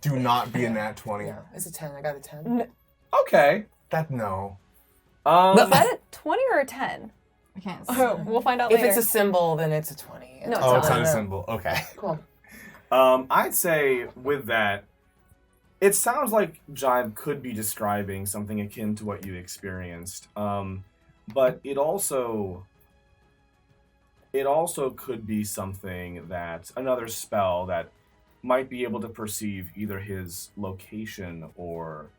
Do not be a nat 20. Yeah, it's a 10. I got a 10. Okay. No. Is that a 20 or a 10? I can't see. We'll find out If later. it's a symbol, then it's a 20. No, Oh, it's not. not a symbol. Okay. Cool. I'd say with that, it sounds like Jive could be describing something akin to what you experienced. But it also could be something that, another spell that might be able to perceive either his location or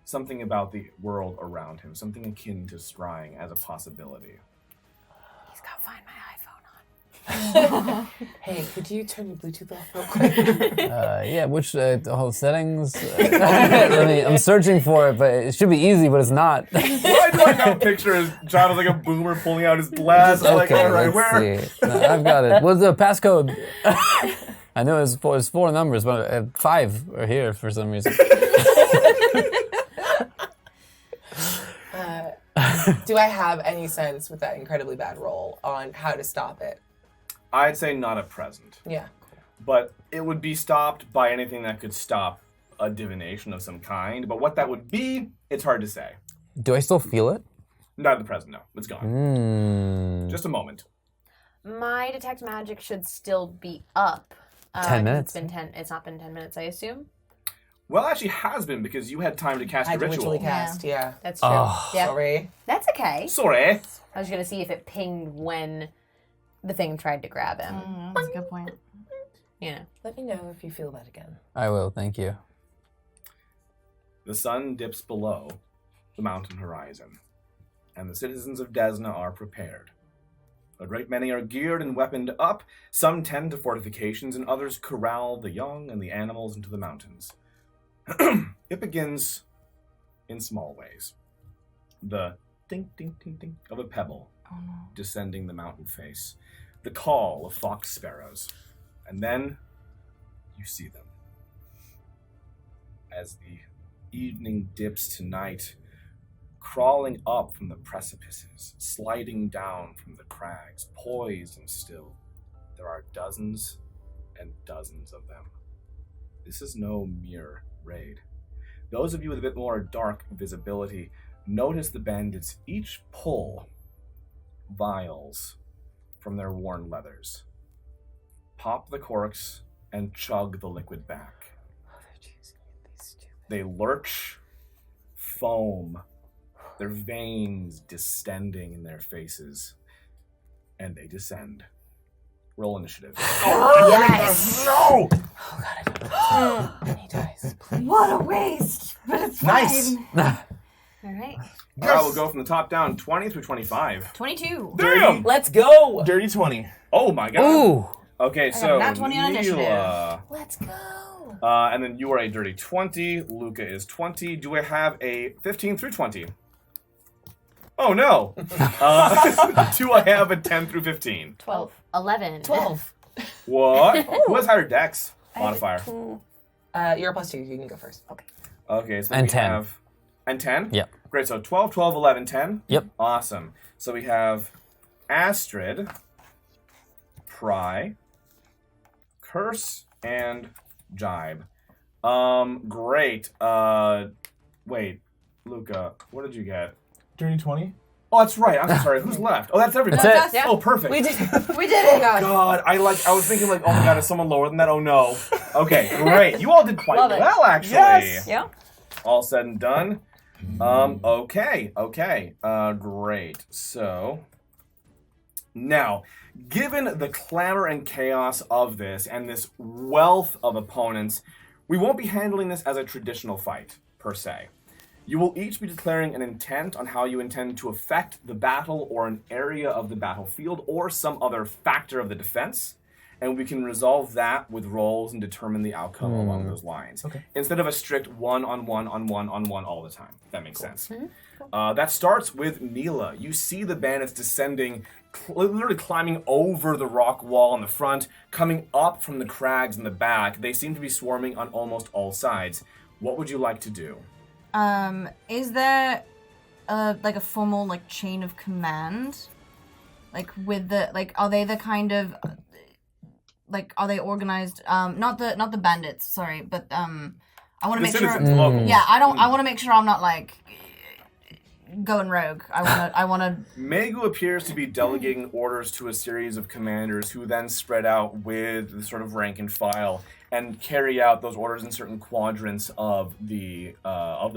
something about the world around him, something akin to scrying as a possibility. He's got Find My iPhone on. Hey, could you turn your Bluetooth off real quick? Yeah, which whole settings? I'm searching for it, but it should be easy, but it's not. Why do I now picture as Jive as like a boomer pulling out his glass? Like, all right, where? Let's see. No, I've got it. What's the passcode? I know it's 4 numbers, but 5 are here for some reason. Do I have any sense with that incredibly bad roll on how to stop it? I'd say not at present. Yeah. But it would be stopped by anything that could stop a divination of some kind. But what that would be, it's hard to say. Do I still feel it? Not at the present, no. It's gone. Just a moment. My detect magic should still be up. 10 minutes. It's not been 10 minutes, I assume. Well, it actually has been because you had time to cast I a had to ritual. ritually cast, yeah. That's true. Oh. Yeah. Sorry. That's okay. Sorry. I was gonna see if it pinged when the thing tried to grab him. That's a good point. You know. Let me know if you feel that again. I will, thank you. The sun dips below the mountain horizon, and the citizens of Desna are prepared. A great many are geared and weaponed up. Some tend to fortifications, and others corral the young and the animals into the mountains. It begins in small ways. The ding, ding, ding, ding of a pebble descending the mountain face. The call of fox sparrows. And then you see them. As the evening dips to night, crawling up from the precipices, sliding down from the crags, poised and still, there are dozens and dozens of them. this is no mere raid. Those of you with a bit more dark visibility notice the bandits each pull vials from their worn leathers, pop the corks, and chug the liquid back. They lurch, foam, their veins distending in their faces, and they descend. Roll initiative. Yes! No! And he dies. What a waste! But it's Nice. fine. All right. All right, we'll go from the top down, 20 through 25. 22. Damn! Let's go! Dirty 20. Oh my god. Ooh. Okay, got so a nat 20 on initiative. Neela, Let's go. and then you are a dirty 20. Luca is 20. Do I have a 15 through 20? Oh no. Do I have a 10 through 15? 12. 11. 12. What? Who has higher dex modifier? You're a +2. You can go first. Okay. Okay, so And we 10. have... And 10? Yep. Great, so 12, 12, 11, 10? Yep. Awesome. So we have Astrid, Pry, Curse, and Jibe. Great. Wait, Luca, what did you get? Dirty 20. Oh, that's right. I'm so sorry. Who's left? Oh, that's everybody. That's it. Oh, perfect. We did We did it! God, I was thinking like, oh my god, is someone lower than that? Oh no. Okay, great. You all did quite Love it. well, actually. Yes. Yeah. All said and done. Okay. Great. So now, given the clamor and chaos of this and this wealth of opponents, we won't be handling this as a traditional fight, per se. You will each be declaring an intent on how you intend to affect the battle or an area of the battlefield or some other factor of the defense, and we can resolve that with rolls and determine the outcome along those lines. Okay. Instead of a strict one on one all the time. If that makes sense. That starts with Neela. You see the bandits descending, literally climbing over the rock wall in the front, coming up from the crags in the back. They seem to be swarming on almost all sides. What would you like to do? Is there like a formal like chain of command? Like with the are they the kind of are they organized? Not the bandits, sorry, but I want to make sure. citizens, the locals. Yeah, I want to make sure I'm not like going rogue. I want to. Megu appears to be delegating orders to a series of commanders who then spread out with the sort of rank and file and carry out those orders in certain quadrants of the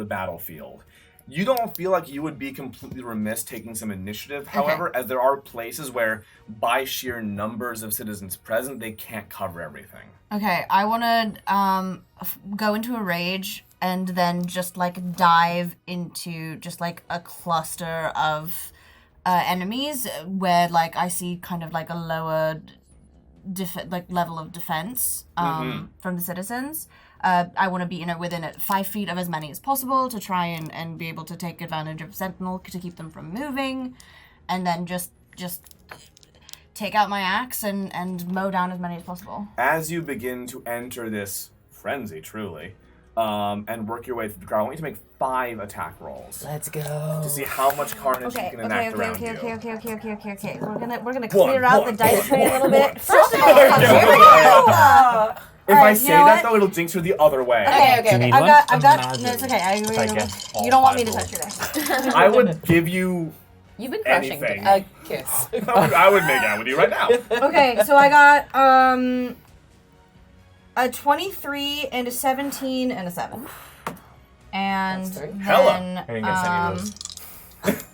battlefield. You don't feel like you would be completely remiss taking some initiative, however, as there are places where, by sheer numbers of citizens present, they can't cover everything. Okay, I want to go into a rage and then just like dive into just like a cluster of enemies where like I see kind of like a lower level of defense from the citizens. I want to be within 5 feet of as many as possible to try and be able to take advantage of Sentinel to keep them from moving, and then just take out my axe and mow down as many as possible. As you begin to enter this frenzy, truly, and work your way through the crowd, I want you to make 5 attack rolls Let's go. to see how much carnage you can enact around you. Okay. We're gonna clear out the dice tray a little bit. First of all, if I say that though, it'll jinx her the other way. Okay. need I've one? got. No, it's okay. You don't want me to touch your dice. I would give you You've been crushing anything. today. A kiss. I would make out with you right now. Okay, so I got a 23 and a 17 and a 7. And That's three. Hella. then I didn't guess any of those.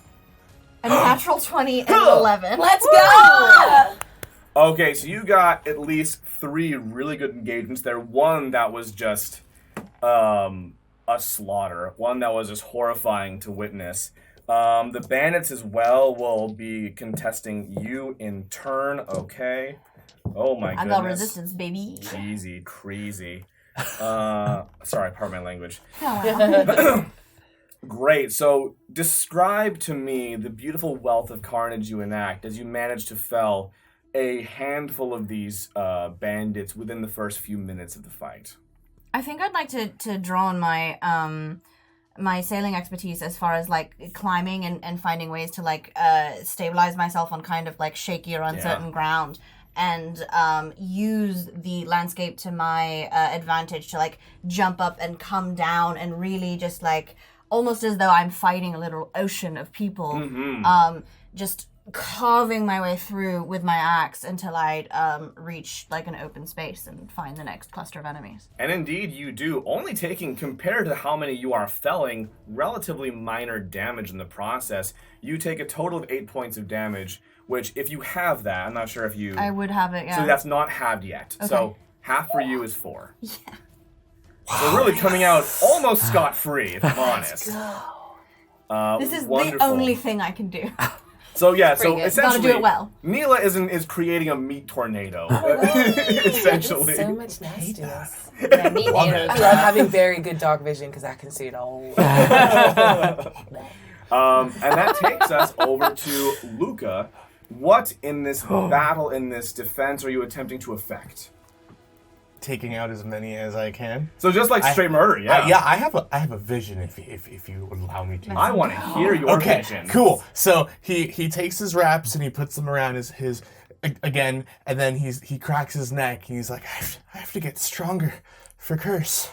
a natural 20 and an 11. Let's go! Okay, so you got at least 3 really good engagements there. One that was just a slaughter. One that was just horrifying to witness. The bandits as well will be contesting you in turn. Okay. Oh my goodness. I got resistance, baby. Easy, crazy. Sorry, pardon my language. Great. So describe to me the beautiful wealth of carnage you enact as you manage to fell a handful of these bandits within the first few minutes of the fight. I think I'd like to draw on my my sailing expertise as far as like climbing and finding ways to like stabilize myself on kind of like shaky or uncertain ground, and use the landscape to my advantage to like jump up and come down and really just like almost as though I'm fighting a little ocean of people, just carving my way through with my axe until I reach like an open space and find the next cluster of enemies. And indeed you do, only taking, compared to how many you are felling, relatively minor damage in the process. You take a total of 8 points of damage, which if you have that, I'm not sure if you... I would have it, yeah. So that's not halved yet. Okay. So half for you is 4. Yeah. So really coming out almost scot-free, if I'm honest. This is wonderful. the only thing I can do. So yeah, so Pretty good. essentially, Gotta do it well. Neela is creating a meat tornado, essentially. So much nastiness. Yeah, meat Love potatoes. I love having very good dog vision because I can see it all. And that takes us over to Luca. What in this battle, in this defense, are you attempting to effect? Taking out as many as I can. So just like straight murder, yeah. Yeah, I have a vision if you would allow me to. I want to hear your vision. Cool. So he takes his wraps and he puts them around his again, and then he cracks his neck and he's like, I have to get stronger for curse.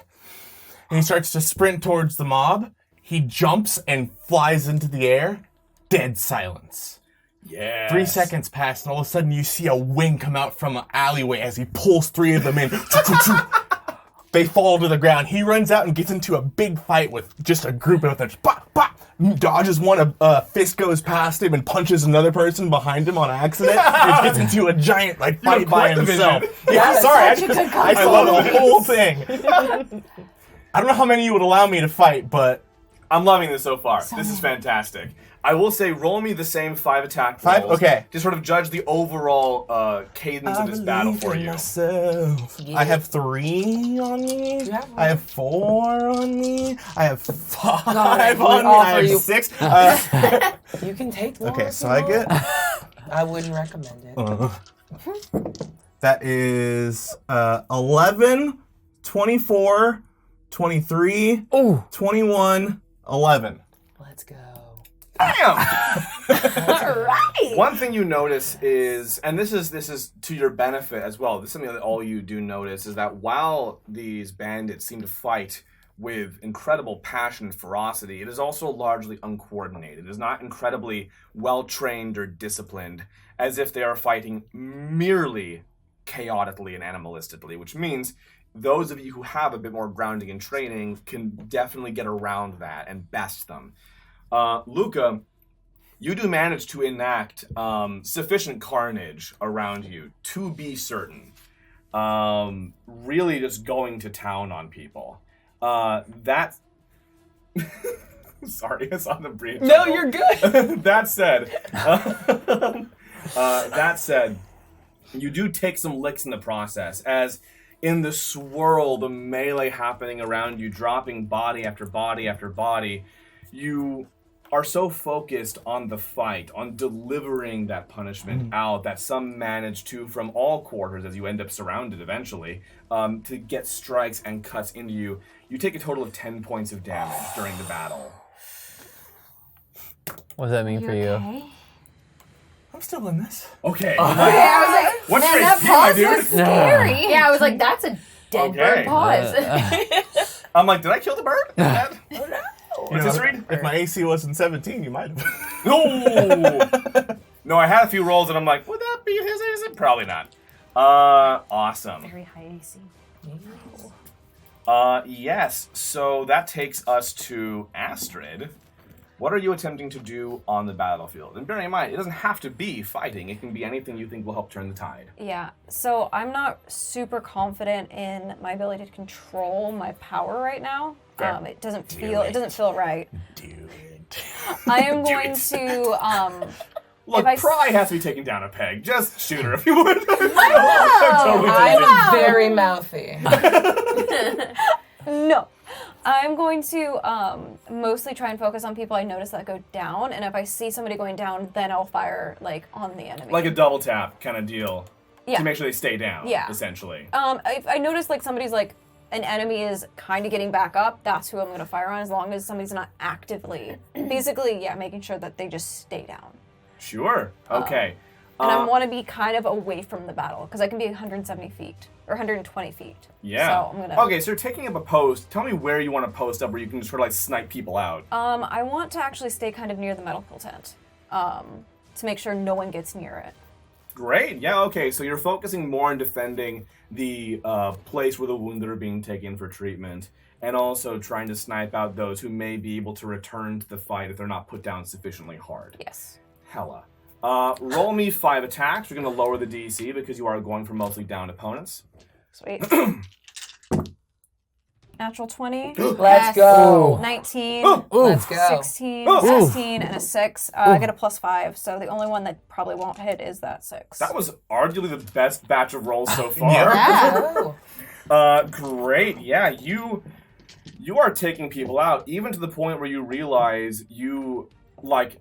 And he starts to sprint towards the mob. He jumps and flies into the air. Dead silence. Yeah. 3 seconds pass, and all of a sudden you see a wing come out from an alleyway as he pulls 3 of them in. They fall to the ground. He runs out and gets into a big fight with just a group of them. Pop, pop. Dodges one, a fist goes past him and punches another person behind him on accident. And gets into a giant fight by quite the himself. vision. Yeah, sorry, I I love the whole thing. I don't know how many you would allow me to fight, but I'm loving this so far. This is fantastic. I will say, roll me the same 5 attack rolls. 5? Okay. To sort of judge the overall cadence of this battle for you. Myself. Yeah. I have 3 on me. You have I have 4 on me. I have 5 God, on me. all I for have you. 6. You can take more. Okay, if so you I want. get... I wouldn't recommend it. That is 11, 24, 23, 21, 11. Let's go. Damn! All right. One thing you notice is, and this is to your benefit as well, this is something that all you do notice, is that while these bandits seem to fight with incredible passion and ferocity, it is also largely uncoordinated. It is not incredibly well-trained or disciplined, as if they are fighting merely chaotically and animalistically, which means those of you who have a bit more grounding and training can definitely get around that and best them. Luca, you do manage to enact sufficient carnage around you, to be certain. Really just going to town on people. That... Sorry, I saw the breach. No, you're good. That said, you do take some licks in the process, as in the swirl, the melee happening around you, dropping body after body after body, you are so focused on the fight, on delivering that punishment out, that some manage to, from all quarters, as you end up surrounded eventually, to get strikes and cuts into you. You take a total of 10 points of damage during the battle. What does that mean for you? Okay? I'm still in this. Okay. I was like, What's man, your that HP, my pause dude? was scary. Yeah, I was like, that's a dead Okay. bird pause. I'm like, did I kill the bird? You What's know, this read? if my AC wasn't 17, you might have. No! No, I had a few rolls and I'm like, would that be his AC? Probably not. Awesome. Very high AC. Yes, so that takes us to Astrid. What are you attempting to do on the battlefield? And bear in mind, it doesn't have to be fighting. It can be anything you think will help turn the tide. Yeah, so I'm not super confident in my ability to control my power right now. Fair. It doesn't feel right. Do it. I am Do going it. to Look, If I Pry has to be taken down a peg. Just shoot her if you would. I'm very mouthy. No. I'm going to mostly try and focus on people I notice that go down, and if I see somebody going down, then I'll fire on the enemy. Like a double tap kind of deal. Yeah. To make sure they stay down, Yeah. essentially. If I notice somebody's an enemy is kind of getting back up, that's who I'm going to fire on, as long as somebody's not actively, basically, making sure that they just stay down. Sure. Okay. And I want to be kind of away from the battle because I can be 170 feet or 120 feet. Yeah. So I'm gonna. Okay, so you're taking up a post. Tell me where you want to post up where you can just sort of like snipe people out. I want to actually stay kind of near the medical tent, to make sure no one gets near it. Great. Yeah. Okay. So you're focusing more on defending the place where the wounded are being taken for treatment, and also trying to snipe out those who may be able to return to the fight if they're not put down sufficiently hard. Yes. Hella. Roll me 5 attacks. You're going to lower the DC because you are going for mostly downed opponents. Sweet. Natural 20. Let's go. 19. Let's go. 16, 16, and a 6. I get a +5, so the only one that probably won't hit is that 6. That was arguably the best batch of rolls so far. Yeah. Great. Yeah, you are taking people out, even to the point where you realize you might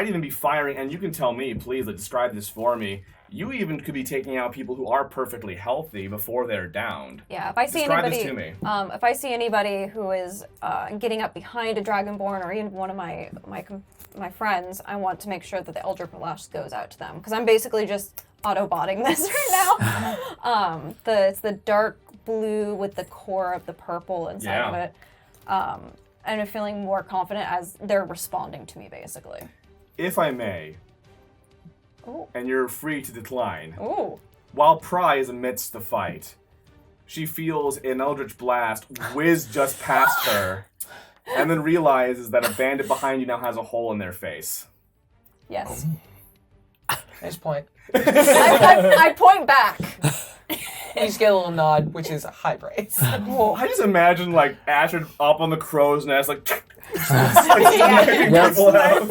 even be firing, and you can tell me, please, describe this for me. You even could be taking out people who are perfectly healthy before they're downed. Yeah, if I see Describe anybody, this to me. If I see anybody who is getting up behind a dragonborn or even one of my friends, I want to make sure that the Eldritch Blast goes out to them because I'm basically just auto-botting this right now. It's the dark blue with the core of the purple inside of it. And I'm feeling more confident as they're responding to me, basically. If I may, Ooh. and you're free to decline, Ooh. while Pry is amidst the fight, she feels an Eldritch Blast whiz just past her, and then realizes that a bandit behind you now has a hole in their face. Yes. Nice point. I point back. You just get a little nod, which is high praise. I just imagine, Astrid up on the crow's nest, sniping people out.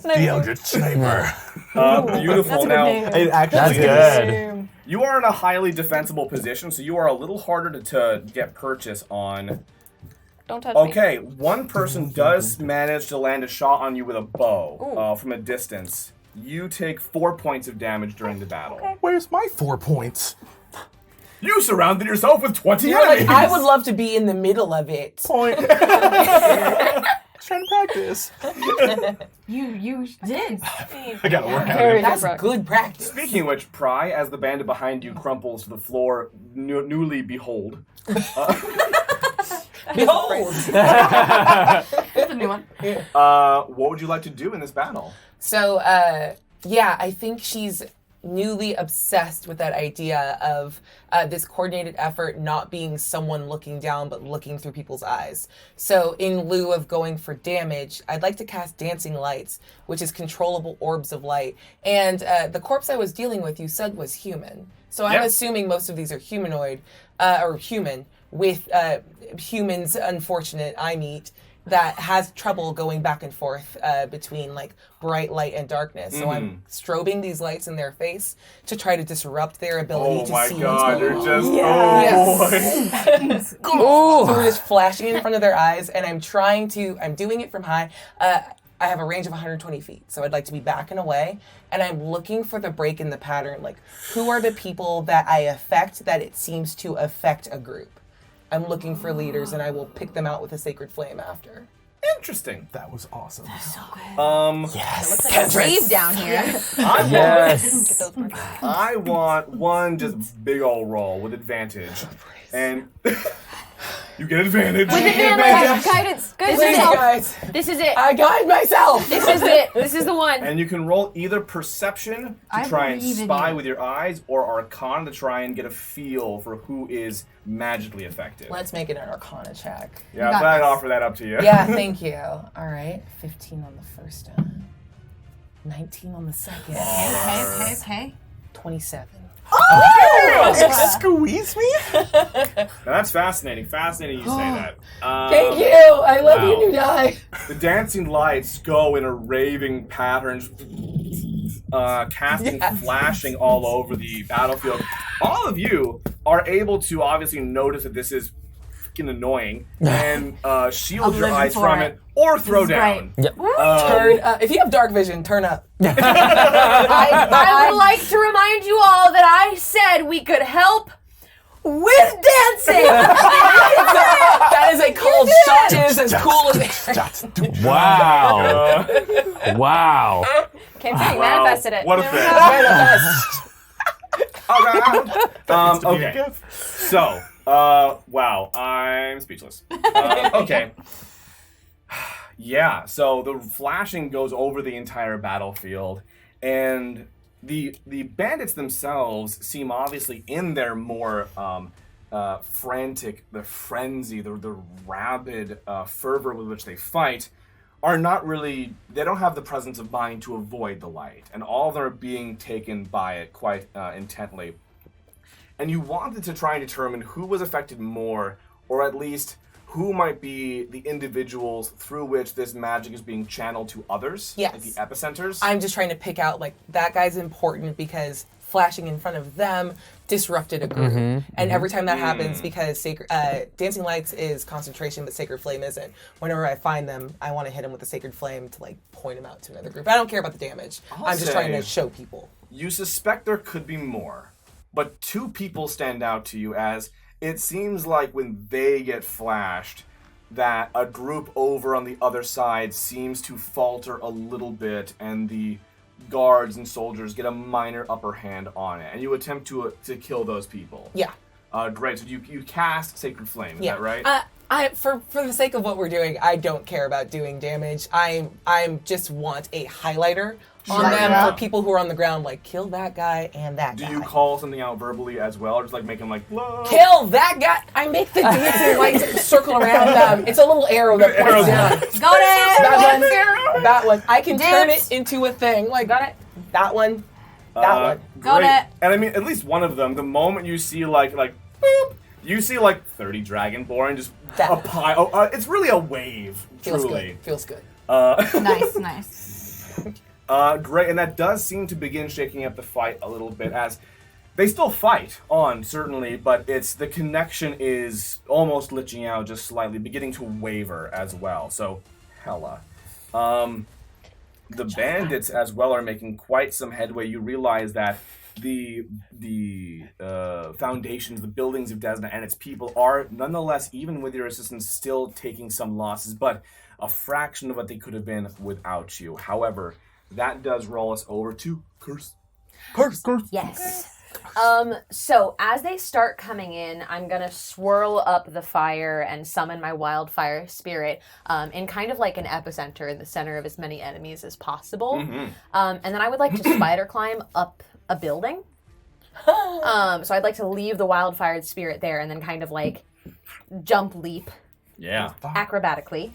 The Eldritch Sniper. Beautiful. That's a good Now, name. It actually That's is. good. you are in a highly defensible position, so you are a little harder to get purchase on. Don't touch me. Okay, one person does manage to land a shot on you with a bow from a distance. You take 4 points of damage during the battle. Okay. Where's my 4 points? You surrounded yourself with 20 You're enemies! I would love to be in the middle of it. Point. Trying to practice. You did. I gotta work on Very it. That's good. good practice. Speaking of which, Pry, as the bandit behind you crumples to the floor, newly behold. Behold! That's a new one. What would you like to do in this battle? So, I think she's newly obsessed with that idea of this coordinated effort not being someone looking down, but looking through people's eyes. So in lieu of going for damage, I'd like to cast Dancing Lights, which is controllable orbs of light. And the corpse I was dealing with, you said, was human. So I'm assuming most of these are humanoid, or human, with humans, unfortunate, I meet, that has trouble going back and forth between bright light and darkness. So I'm strobing these lights in their face to try to disrupt their ability to see. Oh my god, they're just So we're just flashing in front of their eyes, and I'm doing it from high. I have a range of 120 feet, so I'd like to be back and away, and I'm looking for the break in the pattern. Who are the people that I affect that it seems to affect a group? I'm looking for leaders, and I will pick them out with a sacred flame after. Interesting. That was awesome. It looks like a rave down here. I want one just big old roll with advantage. And you get advantage. Guidance. This is it, guys. This is it. I guide myself. This is it. This is the one. And you can roll either perception to try and spy with your eyes, or Arcana to try and get a feel for who is magically affected. Let's make it an Arcana check. Yeah, I thought I'd offer that up to you. Yeah, thank you. All right, 15 on the first one, 19 on the second, Okay. 27. Squeeze me? Now that's fascinating. Fascinating you say that. Thank you. I love you, new die. The dancing lights go in a raving pattern, casting, flashing all over the battlefield. All of you are able to obviously notice that this is freaking annoying and shield your eyes from it or throw down. Yep. Turn. If you have dark vision, turn up. I would like to remind you all that I said we could help with dancing. That is a cold shot. It is as cool as Wow. Wow. Can't say you manifested it. What a thing. Okay. So, wow, I'm speechless. Okay. Yeah, so the flashing goes over the entire battlefield, and the bandits themselves seem obviously in their more frantic, the frenzy, the rabid fervor with which they fight, are not really, they don't have the presence of mind to avoid the light, and all of them are being taken by it quite intently. And you wanted to try and determine who was affected more, or at least who might be the individuals through which this magic is being channeled to others, Yes. like the epicenters. I'm just trying to pick out, like, that guy's important because flashing in front of them disrupted a group. And every time that happens, because Dancing Lights is concentration, but Sacred Flame isn't. Whenever I find them, I want to hit them with the Sacred Flame to, like, point them out to another group. I don't care about the damage. I'm just trying to show people. You suspect there could be more, but two people stand out to you as it seems like when they get flashed, that a group over on the other side seems to falter a little bit, and the guards and soldiers get a minor upper hand on it, and you attempt to kill those people. Yeah. Great. So you cast Sacred Flame. Is that right? For the sake of what we're doing, I don't care about doing damage. I just want a highlighter on them for people who are on the ground, like, kill that guy and that guy. Do you call something out verbally as well, or just like make them like, whoa? Kill that guy! I make the dancing lights circle around them. It's a little arrow that points down. Got it. That one. I can turn it into a thing. Like, got it. That one. That one. Got Great. it. And I mean, at least one of them, the moment you see like boop, you see like 30 dragonborn just a pile. It's really a wave, truly. Feels good. Nice. Great, and that does seem to begin shaking up the fight a little bit, as they still fight on, certainly, but it's the connection is almost glitching out just slightly, beginning to waver as well. So, hella. The bandits as well are making quite some headway. You realize that the foundations, the buildings of Desna and its people are, nonetheless, even with your assistance, still taking some losses, but a fraction of what they could have been without you. However, that does roll us over to Curse. Yes. So as they start coming in, I'm gonna swirl up the fire and summon my wildfire spirit in kind of like an epicenter in the center of as many enemies as possible. And then I would like to spider climb up a building. So I'd like to leave the wildfire spirit there and then kind of like jump leap acrobatically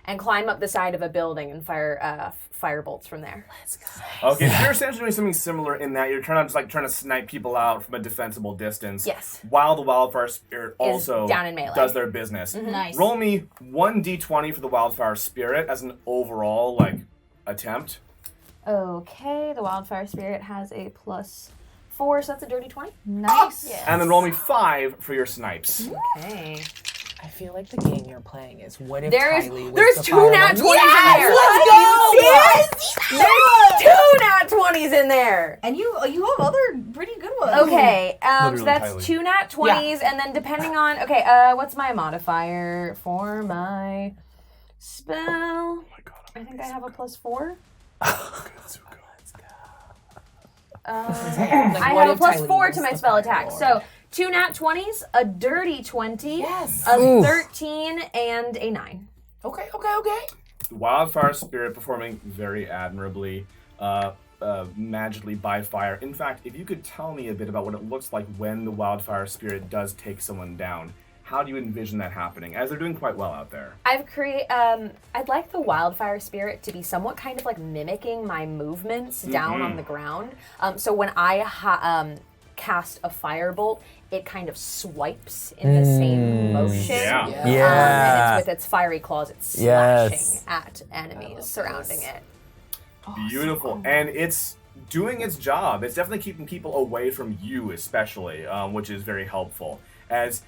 and climb up the side of a building and fire bolts from there. Let's go. Okay, so you're essentially doing something similar in that you're trying to snipe people out from a defensible distance. Yes. While the wildfire spirit also down in melee. does their business. Nice. Roll me 1d20 for the wildfire spirit as an overall attempt. Okay, the wildfire spirit has a +4, so that's a dirty 20. Nice. Yes. And then roll me 5 for your snipes. Okay. I feel like the game you're playing is what if There's Kylie was there's the 2 fire nat 20s one? in there. Let's go! There's 2 nat 20s in there. And you have other pretty good ones. Okay, so Literally that's Kylie. 2 nat 20s, and then depending on what's my modifier for my spell? Oh my god. I think I have a +4. Like, I what have if a Kylie +4 was to my the spell fire attack. lord? So 2 nat 20s, a dirty 20, Yes. a 13, and a 9. Okay. The wildfire spirit performing very admirably, magically by fire. In fact, if you could tell me a bit about what it looks like when the wildfire spirit does take someone down, how do you envision that happening? As they're doing quite well out there. I'd like the wildfire spirit to be somewhat kind of like mimicking my movements down on the ground. So when I cast a firebolt, it kind of swipes in the same motion. Yeah. And it's with its fiery claws, it's slashing at enemies surrounding it. Beautiful. And it's doing its job. It's definitely keeping people away from you, especially, which is very helpful. As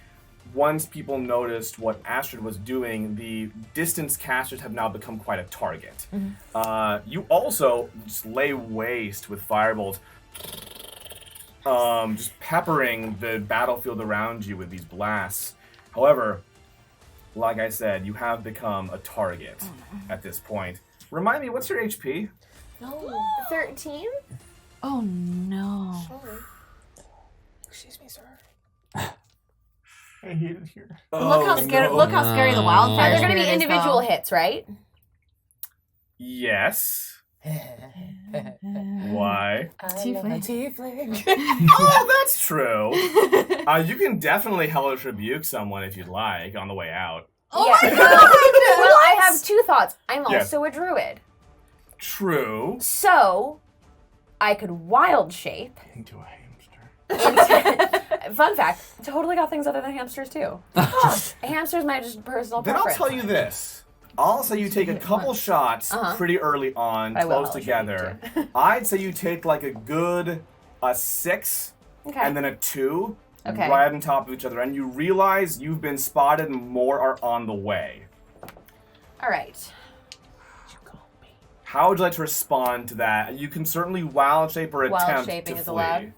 once people noticed what Astrid was doing, the distance casters have now become quite a target. You also just lay waste with firebolts just peppering the battlefield around you with these blasts. However, like I said, you have become a target at this point. Remind me, what's your HP? 13? Oh no. Excuse me, sir. I hate it here. Look how scary! Look how scary the wildfire. They're going to be spirit is, individual though. hits, right? Yes. Why? Tiefling. Oh, that's true. You can definitely hellish rebuke someone if you'd like on the way out. Oh Yeah. my god! Well, I have two thoughts. I'm Yes. also a druid. True. So, I could wild shape. Into a hamster. Fun fact, totally got things other than hamsters too. Hamsters my just personal Then I'll preference. tell you this. I'll say you take a couple shots pretty early on, I will close hellish together. rebuke too. I'd say you take like a good 6 Okay. and then a 2 Okay. right on top of each other, and you realize you've been spotted and more are on the way. All right. How would you like to respond to that? You can certainly wild shape or Wild attempt shaping to is flee. allowed.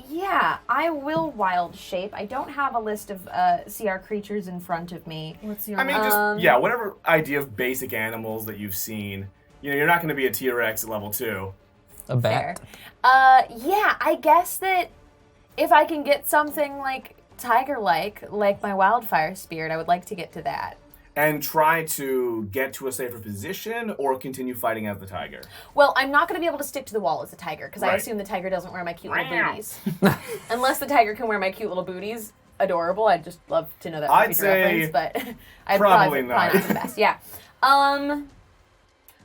Yeah, I will wild shape. I don't have a list of CR creatures in front of me. What's your? I mean, just whatever idea of basic animals that you've seen. You know, you're not going to be a T-Rex at level 2. A bat. Yeah, I guess that if I can get something like tiger-like, like my wildfire spirit, I would like to get to that. And try to get to a safer position or continue fighting as the tiger. Well, I'm not going to be able to stick to the wall as a tiger, because I Right. assume the tiger doesn't wear my cute little booties. Unless the tiger can wear my cute little booties. Adorable. I'd just love to know that I'd future say reference, but I'd probably probably not the best. Yeah.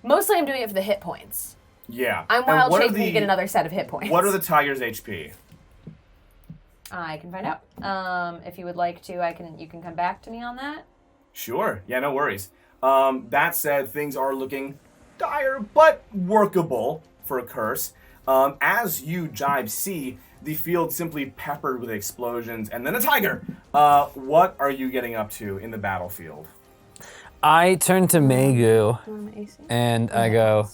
Mostly I'm doing it for the hit points. Yeah. I'm And wild what are shaping to get another set of hit points. What are the tiger's HP? I can find out. If you would like to, you can come back to me on that. Sure. Yeah, no worries. That said, things are looking dire but workable for a curse. As you, Jibe, see the field simply peppered with explosions and then a tiger. What are you getting up to in the battlefield? I turn to Megu and I go,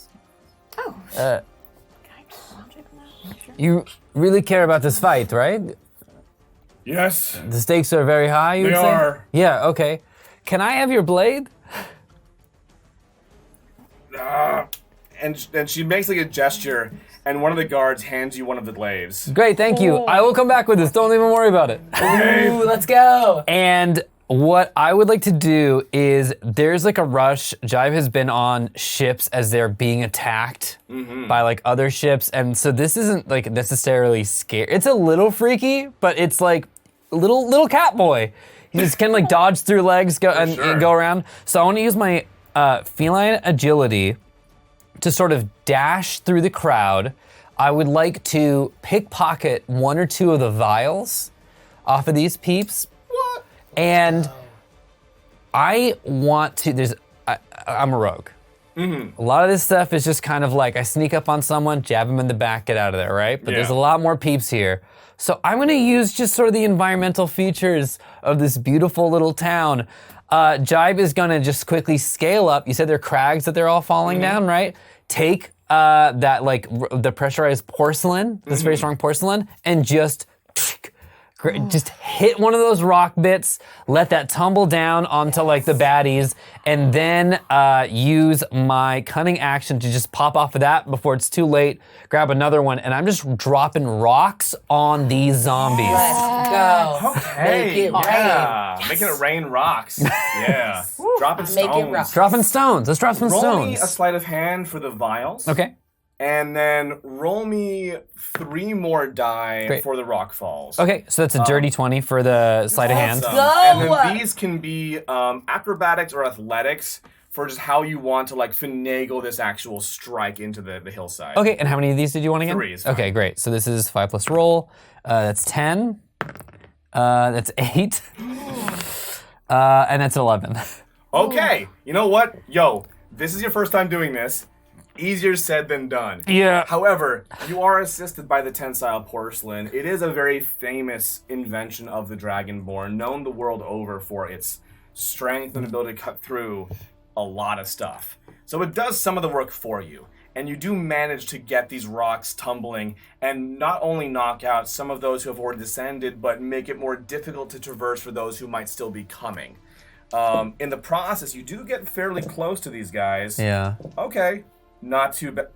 you really care about this fight, right? Yes. The stakes are very high, you would They say? are. Yeah, okay. Can I have your blade? And she makes like a gesture, and one of the guards hands you one of the glaives. Great, thank you. I will come back with this. Don't even worry about it. Ooh, let's go. And what I would like to do is there's like a rush. Jive has been on ships as they're being attacked by like other ships. And so this isn't like necessarily scary. It's a little freaky, but it's like little cat boy. He just can like dodge through legs and go around. So I want to use my feline agility to sort of dash through the crowd. I would like to pickpocket one or two of the vials off of these peeps. What? And I want to, I'm a rogue. A lot of this stuff is just kind of like I sneak up on someone, jab them in the back, get out of there, right? But there's a lot more peeps here. So I'm gonna use just sort of the environmental features of this beautiful little town. Jibe is gonna just quickly scale up. You said they're crags that they're all falling down, right? Take that like the pressurized porcelain, this very strong porcelain, and just hit one of those rock bits, let that tumble down onto like the baddies, and then use my cunning action to just pop off of that before it's too late, grab another one, and I'm just dropping rocks on these zombies. Let's go. Okay, Make it yeah. rain. Making it rain rocks. Yeah. Dropping Make it stones. rock. Dropping stones. Let's drop some Roll me a stones. sleight of hand for the vials. Okay. And then roll me 3 more die Great. for the rock falls. Okay, so that's a dirty 20 for the sleight of hand. Awesome. Go! And then these can be acrobatics or athletics for just how you want to like finagle this actual strike into the hillside. Okay, and how many of these did you want again? 3 is fine. Okay, great. So this is 5 plus roll. That's 10. That's 8. And that's 11. Okay, you know what? Yo, this is your first time doing this. Easier said than done. Yeah. However, you are assisted by the tensile porcelain. It is a very famous invention of the dragonborn, known the world over for its strength and ability to cut through a lot of stuff. So it does some of the work for you. and you do manage to get these rocks tumbling and not only knock out some of those who have already descended, but make it more difficult to traverse for those who might still be coming. In the process, you do get fairly close to these guys. Yeah. Okay, not too bad.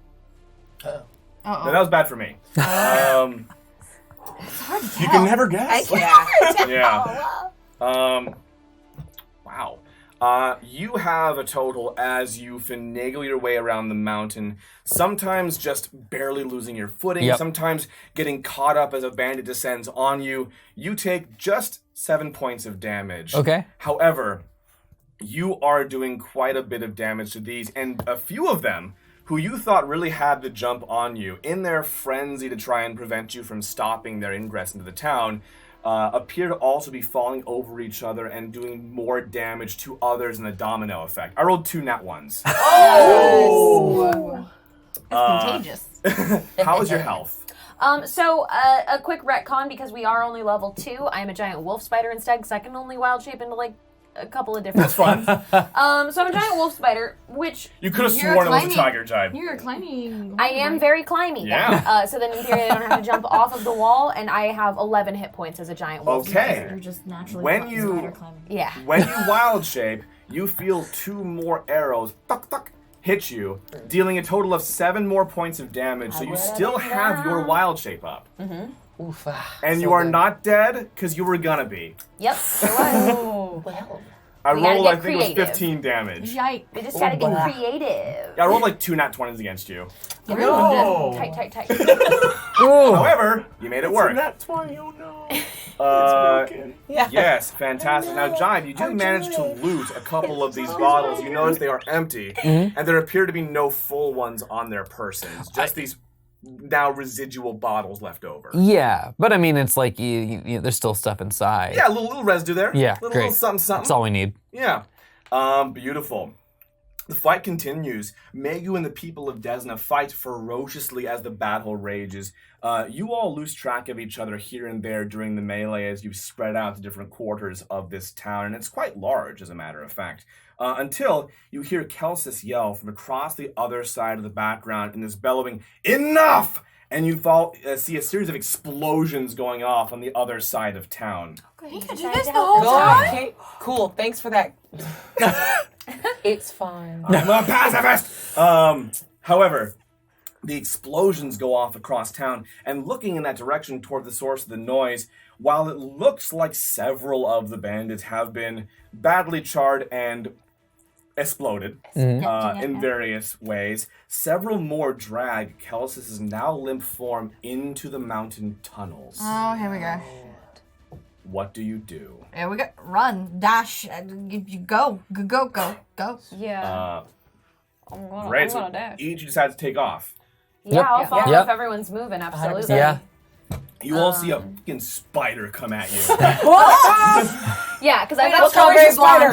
Uh-oh. No, that was bad for me. You can never guess. Yeah. Wow. You have a total as you finagle your way around the mountain, sometimes just barely losing your footing, sometimes getting caught up as a bandit descends on you. You take just 7 points of damage. Okay. However, you are doing quite a bit of damage to these, and a few of them, who you thought really had the jump on you, in their frenzy to try and prevent you from stopping their ingress into the town, appear to also be falling over each other and doing more damage to others in a domino effect. I rolled 2 nat ones. Oh! That's contagious. How is your health? So a quick retcon, because we are only level 2, I am a giant wolf spider instead, because I can only wild shape into like a couple of different things. So I'm a giant wolf spider, which... You could have sworn it was a tiger giant. You're climbing. I am very climby. Yeah. So then in theory I don't have to jump off of the wall, and I have 11 hit points as a giant wolf spider. You're just naturally When spider you climbing. Yeah. when you wild shape, you feel 2 more arrows hit you, dealing a total of 7 more points of damage. So you still have your wild shape up. Oof. And you are not dead, because you were gonna be. Yep. Oh. Well. I We gotta rolled, get I think it was creative. 15 damage. Yikes. We just gotta get creative. I rolled like 2 nat 20s against you. No. Tight. However, you made it work. That's why, oh no. Yeah. Yes, fantastic. Now, Jive, you do manage to loot a couple of these bottles. You notice they are empty, and there appear to be no full ones on their persons. Just these now residual bottles left over. Yeah, but I mean, it's like there's still stuff inside. Yeah, a little residue there. Yeah, little great. something. That's all we need. Yeah. Beautiful. The fight continues. Megu and the people of Desna fight ferociously as the battle rages. You all lose track of each other here and there during the melee as you spread out to different quarters of this town, and it's quite large, as a matter of fact. Until you hear Kelsis yell from across the other side of the background in this bellowing, "Enough!" And you see a series of explosions going off on the other side of town. You could do this the whole Go time? okay. Cool. Thanks for that. It's fine. I'm a pacifist! However, the explosions go off across town, and looking in that direction toward the source of the noise, while it looks like several of the bandits have been badly charred and exploded in various ways, several more drag Kelsis' now limp form into the mountain tunnels. Oh, here we go. What do you do? Here we go. Run, dash, you go. Yeah. Great, I'm so gonna dash. each decide to take off. Yeah, I'll follow Yep. if everyone's moving, absolutely. Yeah. You all see a fucking spider come at you. Yeah, because I've got Let's go strawberry spider.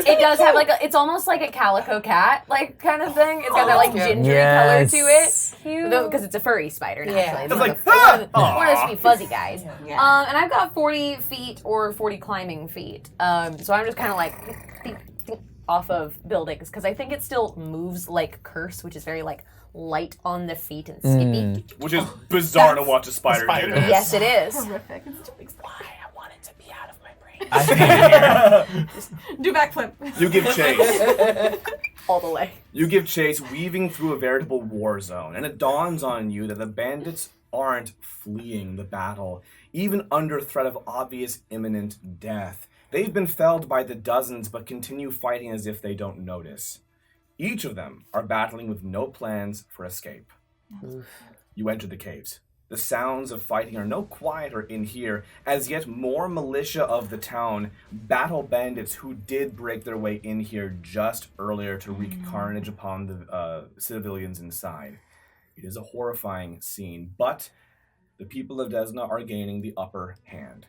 It does have like it's almost like a calico cat like kind of thing. It's got that like gingery color to it. Cute. Because it's a furry spider naturally. It's It's one like, of the- ah! one of those sweet fuzzy guys. Yeah. And I've got 40 feet or 40 climbing feet. So I'm just kind of like off of buildings because I think it still moves like Curse, which is very like light on the feet and skippy. Which is bizarre to watch a spider do. Yes, it is. Horrific. Why I want it to be out of my brain. Do backflip. You give chase. All the way. You give chase, weaving through a veritable war zone, and it dawns on you that the bandits aren't fleeing the battle, even under threat of obvious imminent death. They've been felled by the dozens, but continue fighting as if they don't notice. Each of them are battling with no plans for escape. You enter the caves. The sounds of fighting are no quieter in here, as yet more militia of the town battle bandits who did break their way in here just earlier to wreak carnage upon the civilians inside. It is a horrifying scene, but the people of Desna are gaining the upper hand.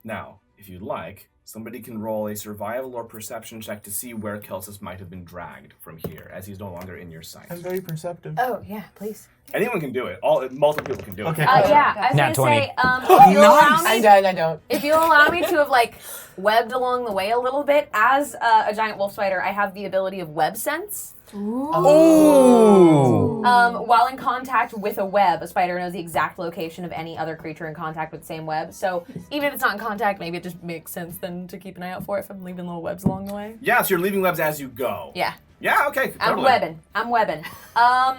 Now, if you'd like, somebody can roll a survival or perception check to see where Kelsis might have been dragged from here, as he's no longer in your sight. I'm very perceptive. Oh, yeah, please. Anyone can do it. Multiple people can do it. Okay. Yeah, I was Nat going to 20. say, if you'll allow I me, don't. I don't. if you'll allow me to have, like, webbed along the way a little bit, as a giant wolf spider, I have the ability of web sense. Ooh. While in contact with a web, a spider knows the exact location of any other creature in contact with the same web. So even if it's not in contact, maybe it just makes sense then to keep an eye out for it if I'm leaving little webs along the way. Yeah, so you're leaving webs as you go. Yeah. Yeah, okay. Totally. I'm webbing.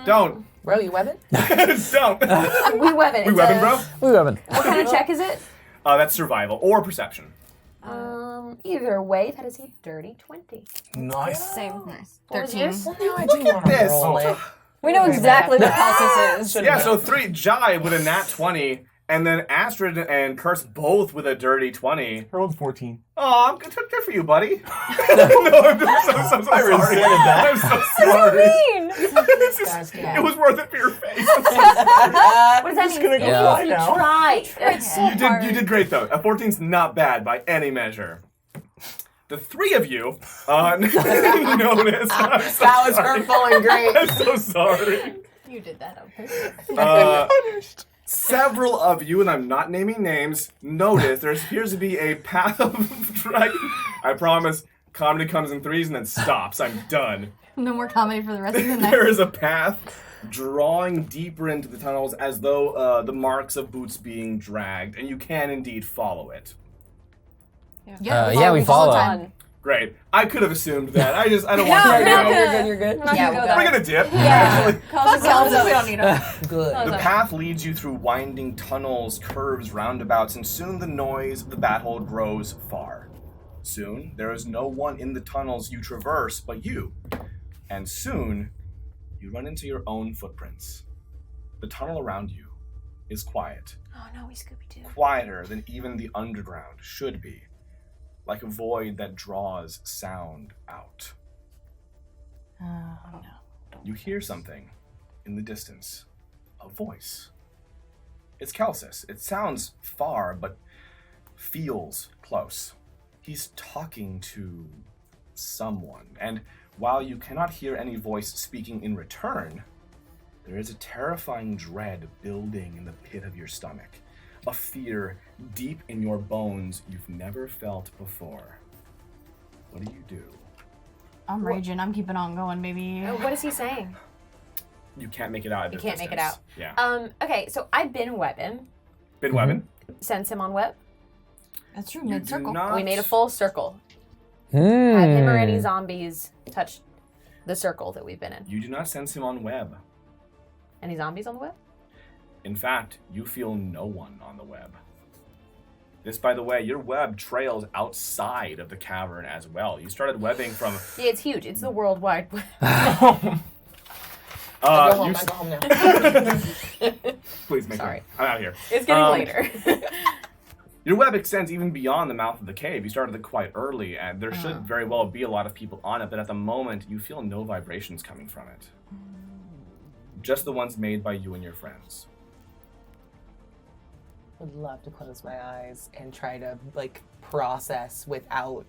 Don't. Bro, you webbing? Don't. We webbing. We webbing, bro? We haven't. What kind of check is it? That's survival or perception. Either way, that is a dirty 20. Nice. Same. Nice. What was 13. yours? Now I do want to this. roll it. We know exactly what Calcis is. Yeah, so 3 Jai with a nat 20, and then Astrid and Curse both with a dirty 20. I rolled 14. Oh, good for you, buddy. No, I'm so sorry. resented that. I'm so sorry. It's just- That's good. it was worth it for your face. What does that mean? gonna go Yeah. fly now. Try. You did great though. A 14's not bad by any measure. The 3 of you noticed. I'm so That was sorry. hurtful and great. I'm so sorry. You did that on purpose. Several of you, and I'm not naming names, notice there appears to be a path of dragon. I promise, comedy comes in 3s and then stops. I'm done. No more comedy for the rest of the night. There is a path drawing deeper into the tunnels as though the marks of boots being dragged, and you can indeed follow it. Yeah, we follow. time. Great. I could have assumed that. I don't want to You're go. good. You're good. Yeah, We're gonna dip. Calcis, we don't need him. Good. The path leads you through winding tunnels, curves, roundabouts, and soon the noise of the battle grows far. Soon, there is no one in the tunnels you traverse but you. And soon, you run into your own footprints. The tunnel around you is quiet. Oh no, we Scooby-Doo. Quieter than even the underground should be. Like a void that draws sound out. You hear something in the distance. A voice. It's Kelsis. It sounds far, but feels close. He's talking to someone. And while you cannot hear any voice speaking in return, there is a terrifying dread building in the pit of your stomach. A fear deep in your bones you've never felt before. What do? I'm raging. I'm keeping on going, baby. What is he saying? You can't make it out. You can't make it out. Yeah. Okay, so I've been webbing. Been webbing. Sense him on web. That's true. You Mid do circle. not. We made a full circle. Hmm. Have him or any zombies touch the circle that we've been in. You do not sense him on web. Any zombies on the web? In fact, you feel no one on the web. This, by the way, your web trails outside of the cavern as well. You started webbing from. Yeah, it's huge. It's the World Wide Web. I go home. you I go home now. Please make Sorry. me. I'm out of here. It's getting later. Your web extends even beyond the mouth of the cave. You started it quite early, and there should very well be a lot of people on it, but at the moment, you feel no vibrations coming from it. Just the ones made by you and your friends. Would love to close my eyes and try to process without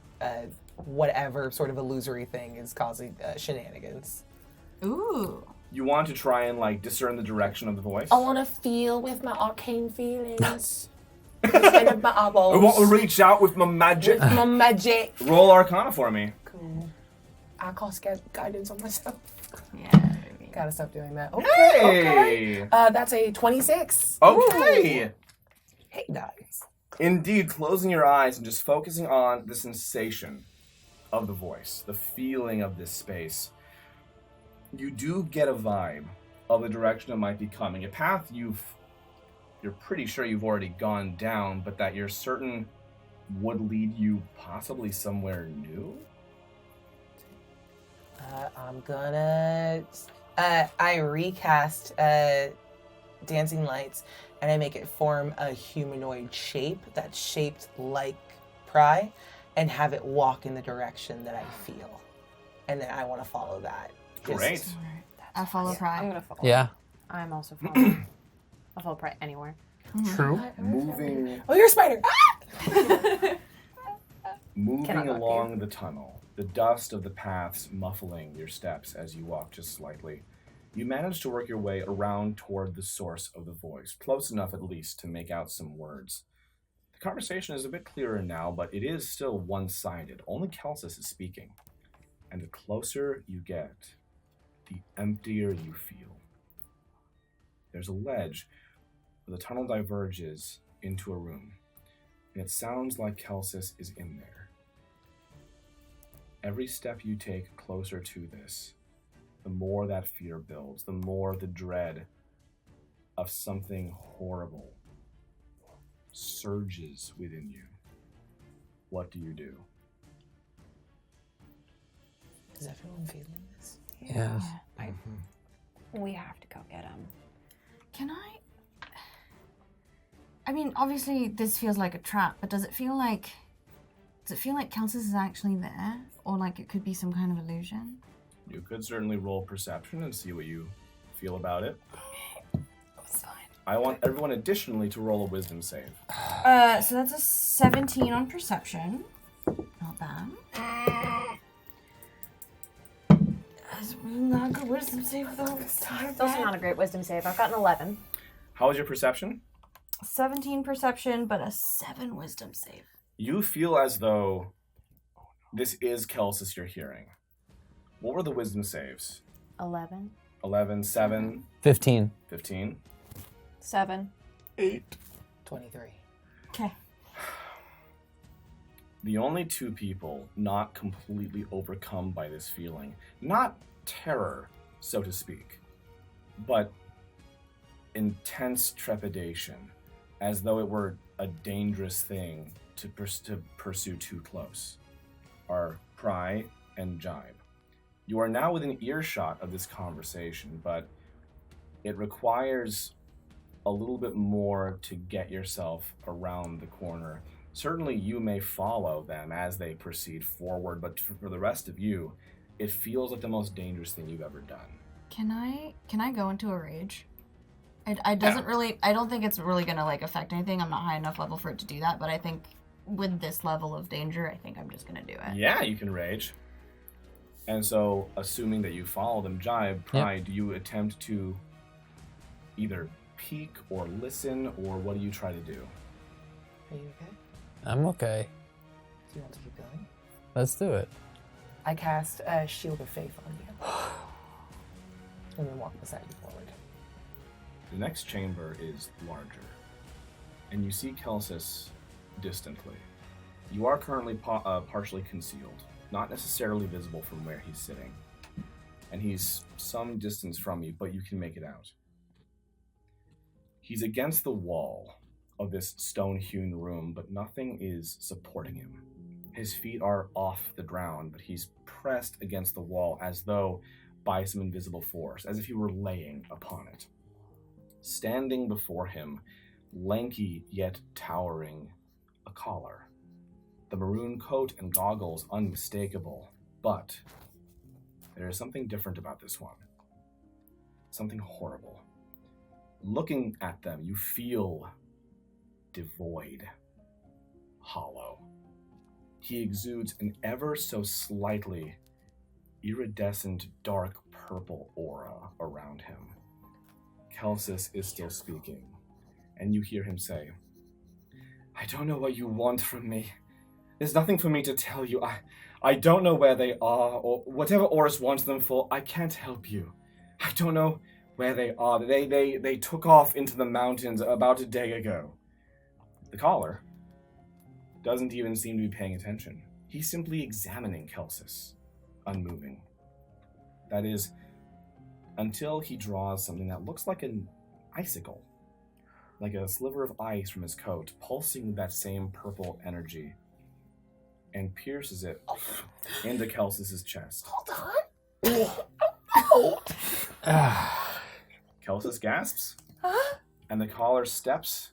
whatever sort of illusory thing is causing shenanigans. Ooh. You want to try and discern the direction of the voice? I want to feel with my arcane feelings instead of my eyeballs. I want to reach out with my magic. My magic. Roll Arcana for me. Cool. I cast guidance on myself. Yeah, baby. Gotta stop doing that. Hey! Okay. That's a 26. Okay! Ooh. Hey, guys. Indeed, closing your eyes and just focusing on the sensation of the voice, the feeling of this space, you do get a vibe of the direction it might be coming. A path you're pretty sure you've already gone down, but that you're certain would lead you possibly somewhere new? I'm gonna... I recast Dancing Lights, and I make it form a humanoid shape that's shaped like Pry, and have it walk in the direction that I feel. And then I want to follow that. Great. I follow I'm Pride. gonna follow. Yeah. I'm also following. I'll follow Pride anywhere. True. Moving. Oh, you're a spider! Moving Cannot not be. along the tunnel, the dust of the paths muffling your steps as you walk just slightly, you manage to work your way around toward the source of the voice, close enough at least to make out some words. The conversation is a bit clearer now, but it is still one-sided. Only Kelsis is speaking. And the closer you get, the emptier you feel. There's a ledge where the tunnel diverges into a room, and it sounds like Kelsis is in there. Every step you take closer to this, the more that fear builds, the more the dread of something horrible surges within you. What do you do? Is everyone feeling this? Yes. We have to go get him. Can I mean, obviously this feels like a trap, but does it feel like Kelsis is actually there? Or like it could be some kind of illusion? You could certainly roll perception and see what you feel about it. That's fine. I want everyone additionally to roll a wisdom save. So that's a 17 on perception. Not bad. That's not a good wisdom save with all this time. It's also not a great wisdom save. I've got an 11. How was your perception? 17 perception, but a 7 wisdom save. You feel as though this is Kelsis you're hearing. What were the wisdom saves? 11. 11, 7, 15. 15. 7. 8. 23. Okay. The only two people not completely overcome by this feeling, not terror, so to speak, but intense trepidation, as though it were a dangerous thing to pursue too close, are Pry and Jibe. You are now within earshot of this conversation, but it requires a little bit more to get yourself around the corner. Certainly you may follow them as they proceed forward, but for the rest of you, it feels like the most dangerous thing you've ever done. Can I go into a rage? I don't think it's really gonna like affect anything. I'm not high enough level for it to do that, but I think with this level of danger, I think I'm just gonna do it. Yeah, you can rage. And so, assuming that you follow them, Jibe, Pry, do you attempt to either peek or listen, or what do you try to do? Are you okay? I'm okay. Do you want to keep going? Let's do it. I cast Shield of Faith on you. And then walk beside you forward. The next chamber is larger, and you see Kelsis distantly. You are currently partially concealed, not necessarily visible from where he's sitting, and he's some distance from you, but you can make it out. He's against the wall of this stone-hewn room, but nothing is supporting him. His feet are off the ground, but he's pressed against the wall as though by some invisible force, as if he were laying upon it. Standing before him, lanky yet towering, a collar. The maroon coat and goggles unmistakable, but there is something different about this one. Something horrible. Looking at them, you feel devoid, hollow. He exudes an ever so slightly iridescent dark purple aura around him. Kelsis is still speaking, and you hear him say, "I don't know what you want from me. There's nothing for me to tell you. I don't know where they are, or whatever Oris wants them for. I can't help you. I don't know where they are. They took off into the mountains about a day ago." The caller doesn't even seem to be paying attention. He's simply examining Kelsis, unmoving. That is, until he draws something that looks like an icicle, like a sliver of ice from his coat, pulsing with that same purple energy, and pierces it into Kelsis' chest. Hold on. Kelsis gasps, and the caller steps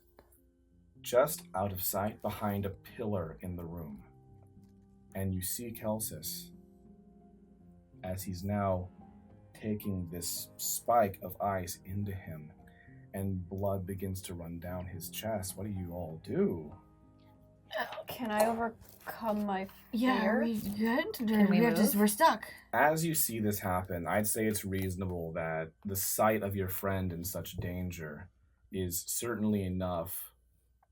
just out of sight behind a pillar in the room. And you see Kelsis as he's now taking this spike of ice into him, and blood begins to run down his chest. What do you all do? Can I overcome my Yeah, are fear? we good? Can we move? We're stuck. As you see this happen, I'd say it's reasonable that the sight of your friend in such danger is certainly enough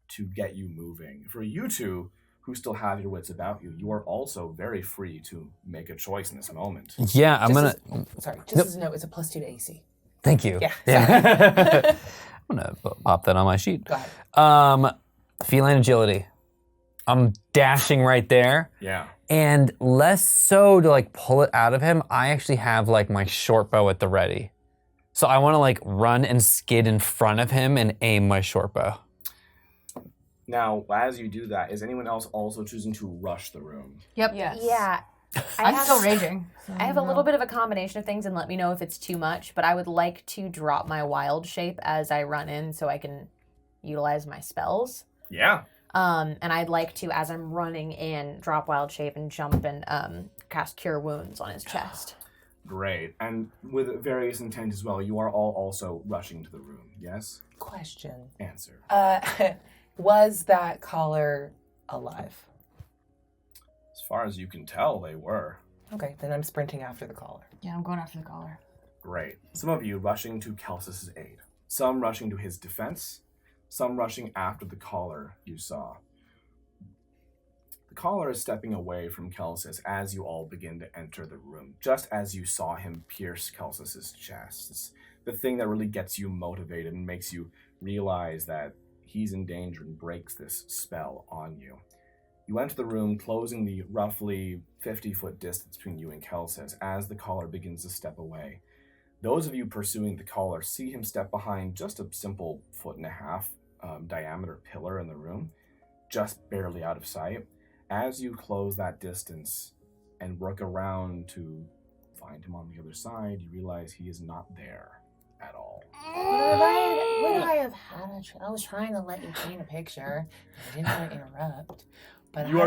to get you moving. For you two, who still have your wits about you, you are also very free to make a choice in this moment. Yeah, I'm gonna. Just as a note, it's a +2 to AC. Thank you. Yeah. I'm gonna pop that on my sheet. Go ahead. Feline agility. I'm dashing right there. Yeah. And less so to like pull it out of him, I actually have like my short bow at the ready. So I want to like run and skid in front of him and aim my short bow. Now, as you do that, is anyone else also choosing to rush the room? Yep. Yes. Yeah. I'm still raging. I have a little bit of a combination of things, and let me know if it's too much, but I would like to drop my wild shape as I run in so I can utilize my spells. Yeah. And I'd like to, as I'm running in, drop wild shape and jump and cast Cure Wounds on his chest. Great. And with various intent as well, you are all also rushing to the room, yes? Question. Answer. Was that collar alive? As far as you can tell, they were. Okay, then I'm sprinting after the collar. Yeah, I'm going after the collar. Great. Some of you rushing to Kelsis's aid. Some rushing to his defense. Some rushing after the collar you saw. The collar is stepping away from Kelsis as you all begin to enter the room, just as you saw him pierce Kelsis's chest. It's the thing that really gets you motivated and makes you realize that he's in danger and breaks this spell on you. You enter the room, closing the roughly 50-foot distance between you and Kelsis as the collar begins to step away. Those of you pursuing the collar see him step behind just a simple 1.5 foot diameter pillar in the room, just barely out of sight. As you close that distance and work around to find him on the other side, you realize he is not there at all. Would I have had I was trying to let you paint a picture. I didn't want to interrupt. But You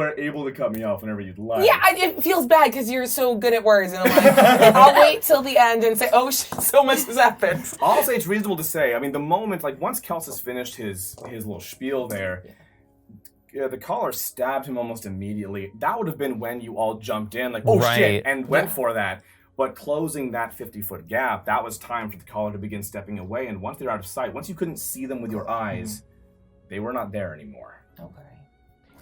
are able to cut me off whenever you'd like. Yeah, it feels bad because you're so good at words, and I'm like, I'll wait till the end and say, "Oh shit, so much has happened." I'll say it's reasonable to say. I mean, the moment, like once Kelsis finished his little spiel there, the collar stabbed him almost immediately. That would have been when you all jumped in, like, oh shit, and went for that. But closing that 50-foot gap, that was time for the collar to begin stepping away. And once they're out of sight, once you couldn't see them with your eyes, they were not there anymore. Okay.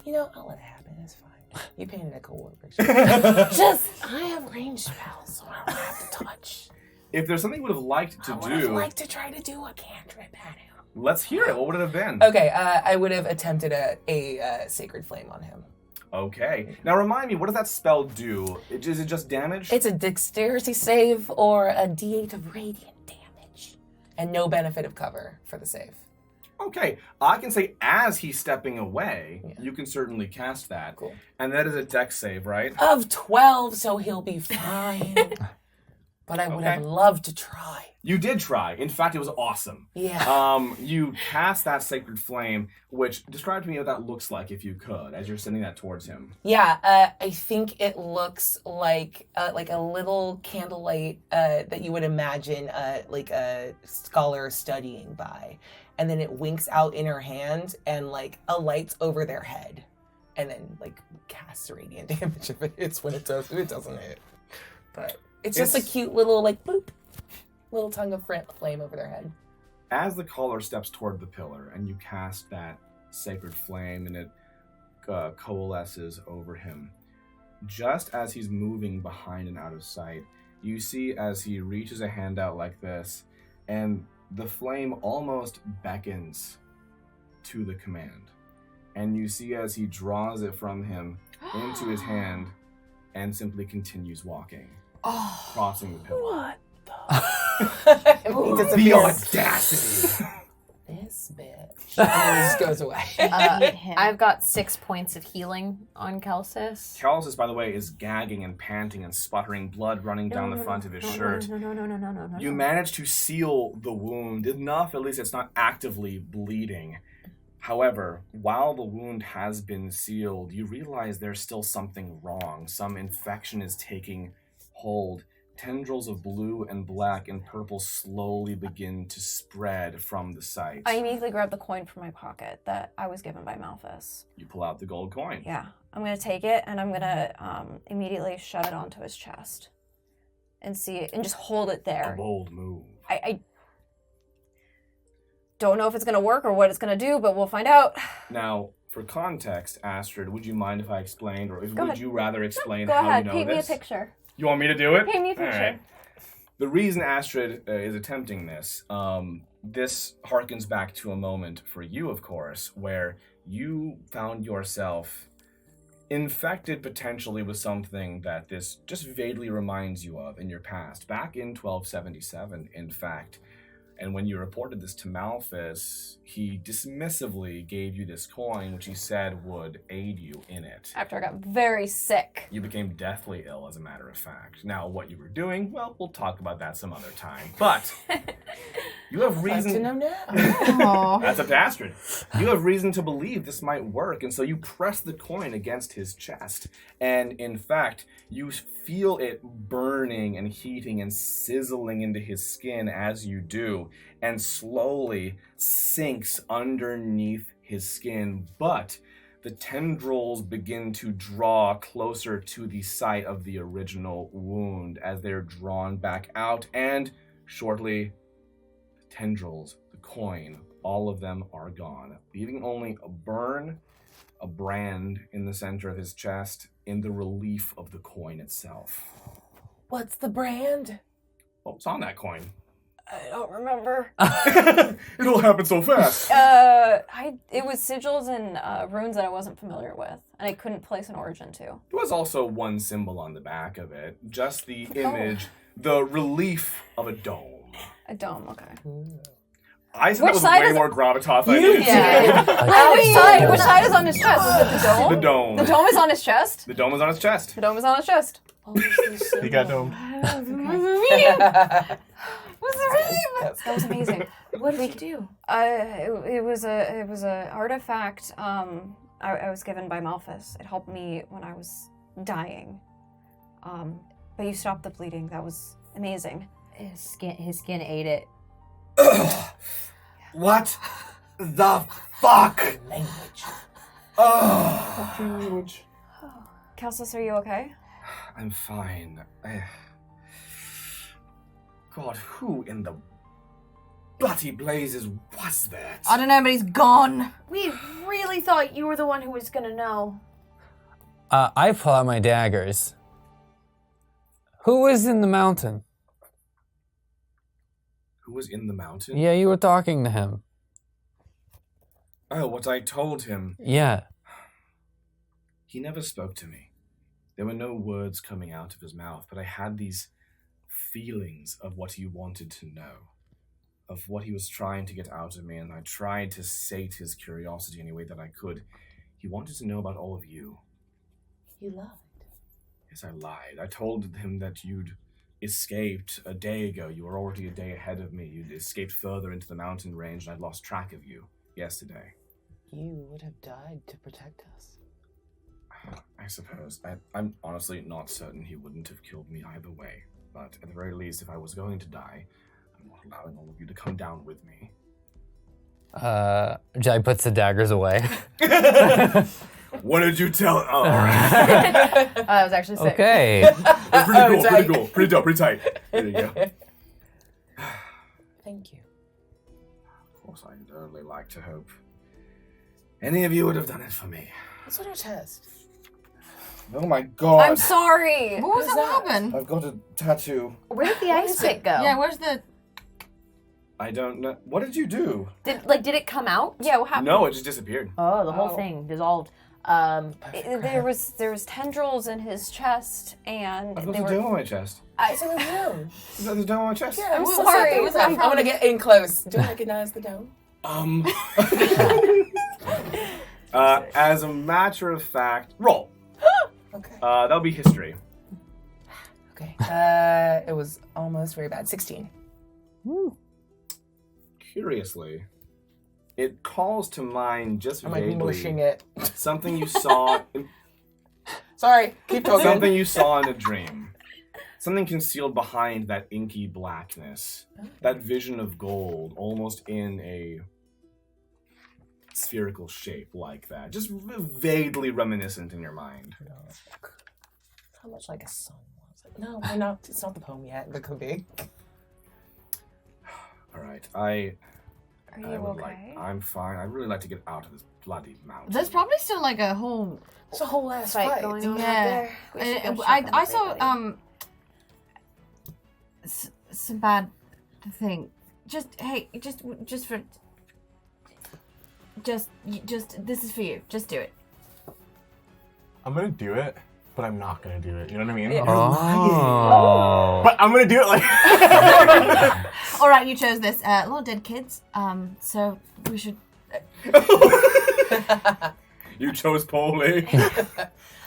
You know, I'll let it happen. It's fine. You painted a cool picture. I have range spells, so I don't have to touch. If there's something you would have liked to I would have liked to try to do a cantrip at him. let's hear it. What would it have been? Okay, I would have attempted a Sacred Flame on him. Okay. Now remind me, what does that spell do? Is it just damage? It's a dexterity save or a d8 of radiant damage. And no benefit of cover for the save. Okay, I can say as he's stepping away, you can certainly cast that. Cool. And that is a dex save, right? Of 12, so he'll be fine. But I would have loved to try. You did try. In fact, it was awesome. Yeah. You cast that Sacred Flame, which describe to me what that looks like if you could, as you're sending that towards him. Yeah, I think it looks like a little candlelight that you would imagine like a scholar studying by. And then it winks out in her hand and like alights over their head. And then like casts radiant damage if it hits when it does. It doesn't hit. But it's just a cute little like boop. Little tongue of flame over their head. As the caller steps toward the pillar and you cast that Sacred Flame and it coalesces over him, just as he's moving behind and out of sight, you see as he reaches a hand out like this, and the flame almost beckons to the command. And you see as he draws it from him into his hand and simply continues walking, crossing the pillar. What The audacity! This bitch. And then he just goes away. I've got 6 points of healing on Kelsis. Kelsis, by the way, is gagging and panting and sputtering, blood running down the front of his shirt. No. You manage to seal the wound enough, at least it's not actively bleeding. However, while the wound has been sealed, you realize there's still something wrong. Some infection is taking hold, tendrils of blue and black and purple slowly begin to spread from the site. I immediately grab the coin from my pocket that I was given by Malthus. You pull out the gold coin. Yeah, I'm gonna take it and I'm gonna immediately shove it onto his chest and see it and just hold it A there. bold move. I don't know if it's gonna work or what it's gonna do, but we'll find out. Now, for context, Astrid, would you mind if I explained, or would ahead. you rather explain Go how ahead, you know paint me a this? picture. You want me to do it? Paint me a All picture. right. The reason Astrid is attempting this, this harkens back to a moment for you, of course, where you found yourself infected potentially with something that this just vaguely reminds you of in your past. Back in 1277, in fact. And when you reported this to Malthus, he dismissively gave you this coin, which he said would aid you in it. After I got very sick. You became deathly ill, as a matter of fact. Now, what you were doing, well, we'll talk about that some other time. But you have reason to know now. That's up to Astrid. You have reason to believe this might work, and so you press the coin against his chest. And in fact, you feel it burning and heating and sizzling into his skin as you do, and slowly sinks underneath his skin. But the tendrils begin to draw closer to the site of the original wound as they're drawn back out, and shortly, the tendrils, the coin, all of them are gone, leaving only a burn, a brand in the center of his chest, in the relief of the coin itself. What's the brand? What's on that coin? I don't remember. It all happened so fast. It was sigils and runes that I wasn't familiar with, and I couldn't place an origin to. There was also one symbol on the back of it, just the image, the relief of a dome. A dome, okay. I said Which that was side way is- more gravitas than I needed to. Yeah. Which side is on his chest? Is it the dome? The dome. The dome is on his chest? The dome is on his chest. The dome is on his chest. He got domed. What's the name? That was amazing. What did you do? It was a artifact I was given by Malthus. It helped me when I was dying. But you stopped the bleeding. That was amazing. His skin ate it. What the fuck? Language. Language. Kelsus, are you okay? I'm fine. God, who in the bloody blazes was that? I don't know, but he's gone. We really thought you were the one who was gonna know. I pull out my daggers. Who was in the mountain? Who was in the mountain? Yeah, you were talking to him. Oh, what I told him. Yeah. He never spoke to me. There were no words coming out of his mouth, but I had these feelings of what he wanted to know, of what he was trying to get out of me, and I tried to sate his curiosity any way that I could. He wanted to know about all of you. You lied. Yes, I lied. I told him that you'd escaped a day ago. You were already a day ahead of me. You'd escaped further into the mountain range, and I'd lost track of you yesterday. You would have died to protect us. I suppose. I'm honestly not certain he wouldn't have killed me either way. But at the very least, if I was going to die, I'm not allowing all of you to come down with me. Jai puts the daggers away. What did you tell? Oh, all right. That was actually sick. Okay. That's pretty cool, pretty cool. Pretty dope, pretty tight. There you go. Thank you. Of course, I'd only like to hope any of you would have done it for me. What's on your chest? Oh my god. I'm sorry. What was that? What happened? I've got a tattoo. Where did the ice pick go? Yeah, where's the... I don't know. What did you do? Did it come out? Yeah, what happened? No, it just disappeared. Oh, the whole thing dissolved. There was tendrils in his chest, and I've got they a were. dome on my chest. It's in the dome. There's a dome on my chest. Yeah, I'm so sorry, sad. was that I'm from- gonna get in close. Do you recognize the dome? As a matter of fact, roll. Okay. That'll be history. Okay. It was almost very bad. 16. Curiously, it calls to mind just I'm like vaguely mushing it. something you saw. Sorry. Keep talking. Something you saw in a dream. something concealed behind that inky blackness. That vision of gold, almost in a spherical shape like that. Just vaguely reminiscent in your mind. How much like a sun was it? No, we're not. It's not the poem yet, but could be. All right, Are you okay? I'm fine. I'd really like to get out of this bloody mountain. There's probably still like a whole It's a whole ass fight fight. going on out Yeah. there. We should go check I on saw everybody. some bad thing. Just for this is for you. Just do it. I'm gonna do it, but I'm not gonna do it. You know what I mean? Oh. But I'm gonna do it like. All right, you chose this. A lot of dead kids. So we should. You chose poorly.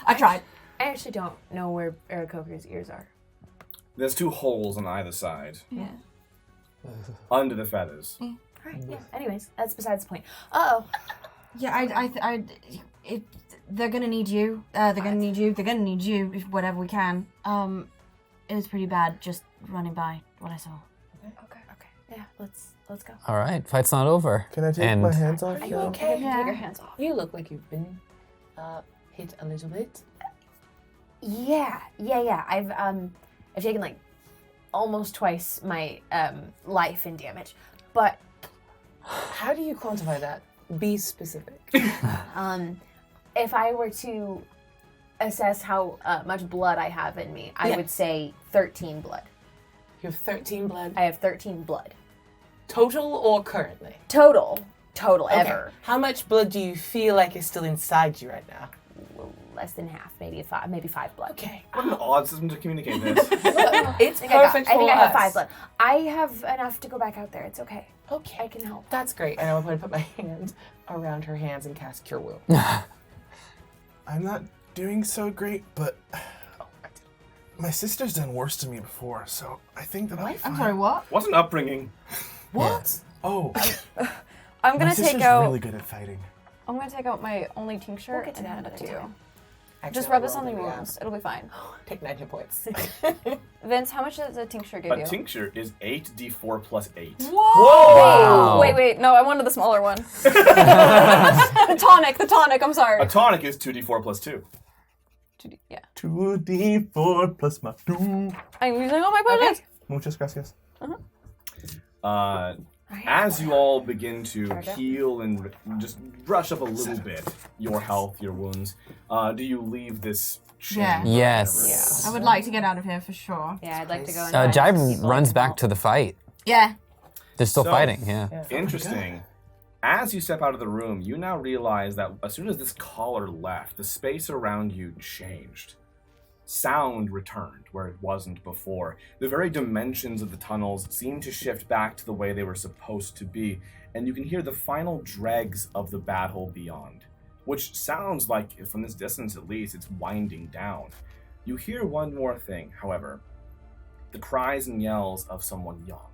I tried. I actually don't know where Aarakocra's ears are. There's 2 holes on either side. Yeah. Under the feathers. Alright, yeah. Anyways, that's besides the point. Uh-oh. Yeah, they're gonna need you. They're gonna need you. They're gonna need you. If whatever we can. It was pretty bad. Just running by what I saw. Okay. Yeah, let's go. All right, fight's not over. Can I take And- my hands off? Are you okay? Yeah. Take your hands off. You look like you've been hit a little bit. Yeah. I've taken like almost twice my life in damage. But How do you quantify that? Be specific. if I were to assess how much blood I have in me, I Yeah. would say 13 blood. You have 13 blood. I have 13 blood. Total or currently? Total Okay. ever. How much blood do you feel like is still inside you right now? Less than half, maybe 5 blood. Okay. What an odd system to communicate this. It's I perfect think I have for 5 us. blood. I have enough to go back out there. It's okay. I Okay. can help. That's great. And I'm going to put my hand around her hands and cast Cure Wound. I'm not doing so great, but my sister's done worse to me before, so I think that I'll be fine. I'm sorry. What? What an upbringing. What? Oh, I'm my gonna sister's take out. really good at fighting. I'm gonna take out my only tincture We'll get to and that hand it to another you. Accidentally Just rub this rolled on the it, yeah. wounds. It'll be fine. Take 9 hit points. Vince, how much does a tincture give A you? tincture is 8d4 plus 8. Wow. Wait. No, I wanted the smaller one. The tonic. I'm sorry. A tonic is 2d4 plus 2. Yeah. 2d4 plus my 2. I'm using all my potions. Muchas gracias. As you all begin to heal and just brush up a little bit your health, your wounds, do you leave this chain? Yeah. Yes. I would like to get out of here for sure. Yeah, I'd like to go and Jibe runs back to the fight. Yeah. They're still So- fighting, yeah. Interesting. As you step out of the room, you now realize that as soon as this caller left, the space around you changed. Sound returned where it wasn't before. The very dimensions of the tunnels seem to shift back to the way they were supposed to be, and you can hear the final dregs of the battle beyond, which sounds like, from this distance at least, it's winding down. You hear one more thing, however. The cries and yells of someone young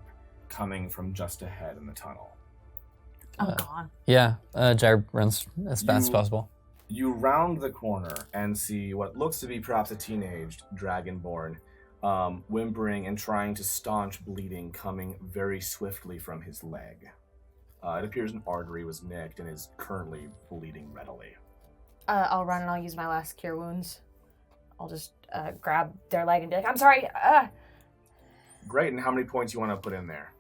coming from just ahead in the tunnel. Oh God. Yeah, Jibe runs as fast as possible. You round the corner and see what looks to be perhaps a teenaged dragonborn, whimpering and trying to staunch bleeding coming very swiftly from his leg. It appears an artery was nicked and is currently bleeding readily. I'll run and I'll use my last cure wounds. I'll just grab their leg and be like, I'm sorry. Great, and how many points you want to put in there?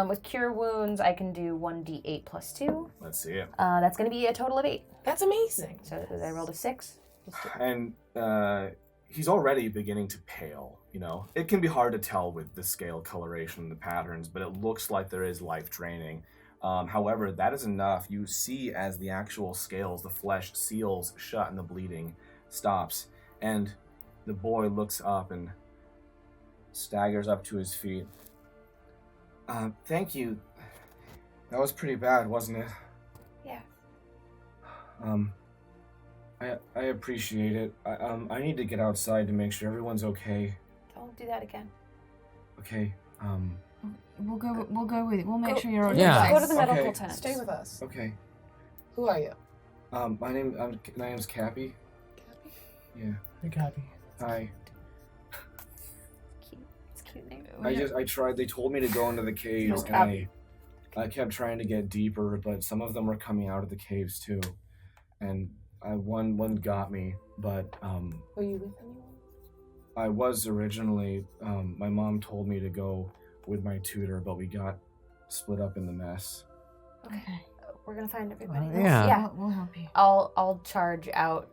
With cure wounds, I can do 1d8 plus 2. Let's see it. That's going to be a total of 8. That's amazing. So I rolled a 6. And he's already beginning to pale, you know. It can be hard to tell with the scale coloration and the patterns, but it looks like there is life draining. However, that is enough. You see as the actual scales, the flesh seals shut and the bleeding stops. And the boy looks up and staggers up to his feet. Thank you. That was pretty bad, wasn't it? Yeah. I appreciate it. I need to get outside to make sure everyone's okay. Don't do that again. Okay. We'll go with it. We'll make sure you're okay. Yeah. Go to the Okay. medical tent. Stay with us. Okay. Who are you? My name's Cappy. Yeah. Hey, Gabby. Hi. think? I tried. They told me to go into the caves, and I kept trying to get deeper, but some of them were coming out of the caves too, and one got me. But Were you with anyone? I was originally. My mom told me to go with my tutor, but we got split up in the mess. Okay. We're gonna find everybody. Yeah. We'll help you. I'll charge out.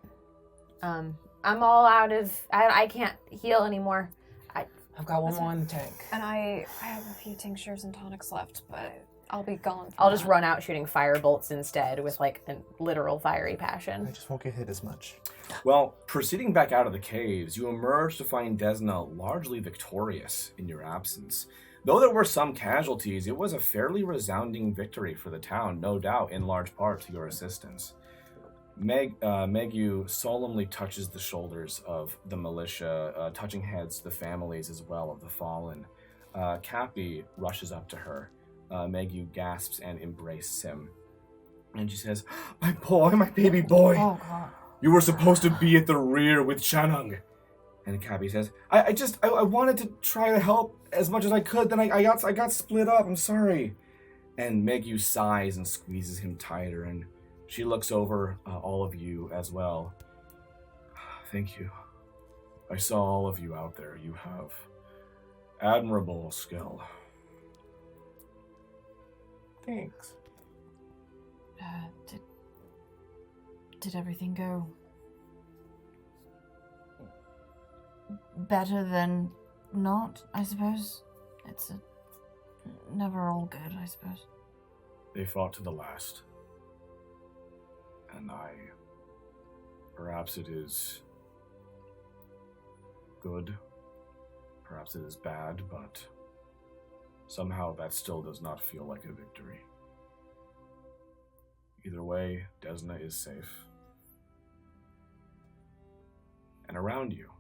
I'm all out of. I can't heal anymore. I've got one more in the tank. And I have a few tinctures and tonics left, but I'll be gone. I'll just run out shooting fire bolts instead with like a literal fiery I passion. just won't get hit as much. Well, proceeding back out of the caves, you emerge to find Desna largely victorious in your absence. Though there were some casualties, it was a fairly resounding victory for the town, no doubt in large part to your assistance. Megu solemnly touches the shoulders of the militia, touching heads to the families as well of the fallen. Cappy rushes up to her. Megu gasps and embraces him. And she says, "My boy, my baby boy! Oh, God. You were supposed to be at the rear with Chanung." And Cappy says, I wanted to try to help as much as I could, then I got split up, I'm sorry. And Megu sighs and squeezes him tighter, and she looks over all of you as well. Thank you. I saw all of you out there. You have admirable skill. Thanks. Did everything go better than not, I suppose? It's never all good, I suppose. They fought to the last. And perhaps it is good, perhaps it is bad, but somehow that still does not feel like a victory. Either way, Desna is safe. And around you,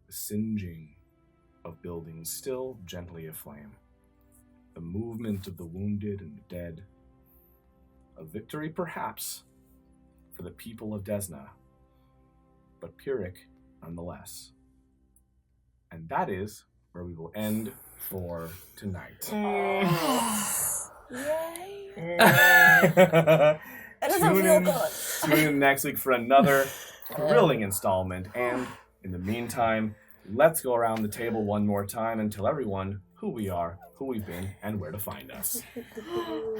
the singeing of buildings still gently aflame, the movement of the wounded and the dead, a victory perhaps for the people of Desna, but Pyrrhic nonetheless. And that is where we will end for tonight. It doesn't feel good. Tune in next week for another thrilling installment. And in the meantime, let's go around the table one more time and tell everyone who we are, who we've been, and where to find us.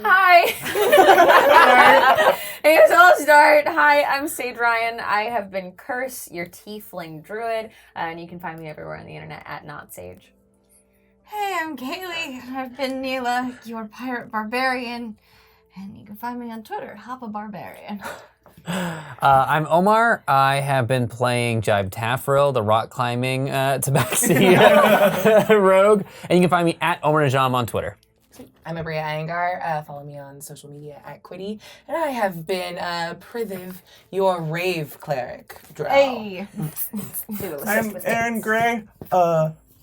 Hi! Hey, so I'll start. Hi, I'm Sage Ryan. I have been Curse, your tiefling druid, and you can find me everywhere on the internet at NotSage. Hey, I'm Kaylee. I've been Neela, your pirate barbarian. And you can find me on Twitter, Hoppa Barbarian. I'm Omar. I have been playing Jibe Tafril, the rock climbing tabaxi rogue. And you can find me at Omar Najam on Twitter. I'm Abria Iyengar. Follow me on social media at Quiddy. And I have been Prithiv, your rave cleric. Drow. Hey! I'm Aaron Gray.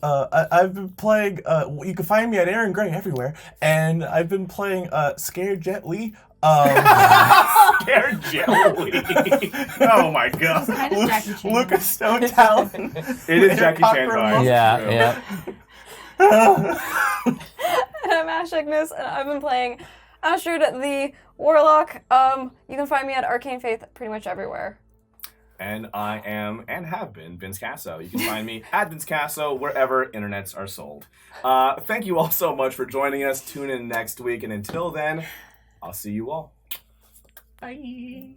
I've been playing, you can find me at Aaron Gray everywhere, and I've been playing Scared Jet Li. Scared Jelly. Oh my god. Kind of Jackie Chan. Lucas Stone Talon. It is Jackie Chan vibes. Yeah. And I'm Ash Ignis, and I've been playing Astrid the Warlock. You can find me at Arcane Faith pretty much everywhere. And I am, and have been, Vince Casso. You can find me at Vince Casso wherever internets are sold. Thank you all so much for joining us. Tune in next week, and until then, I'll see you all. Bye.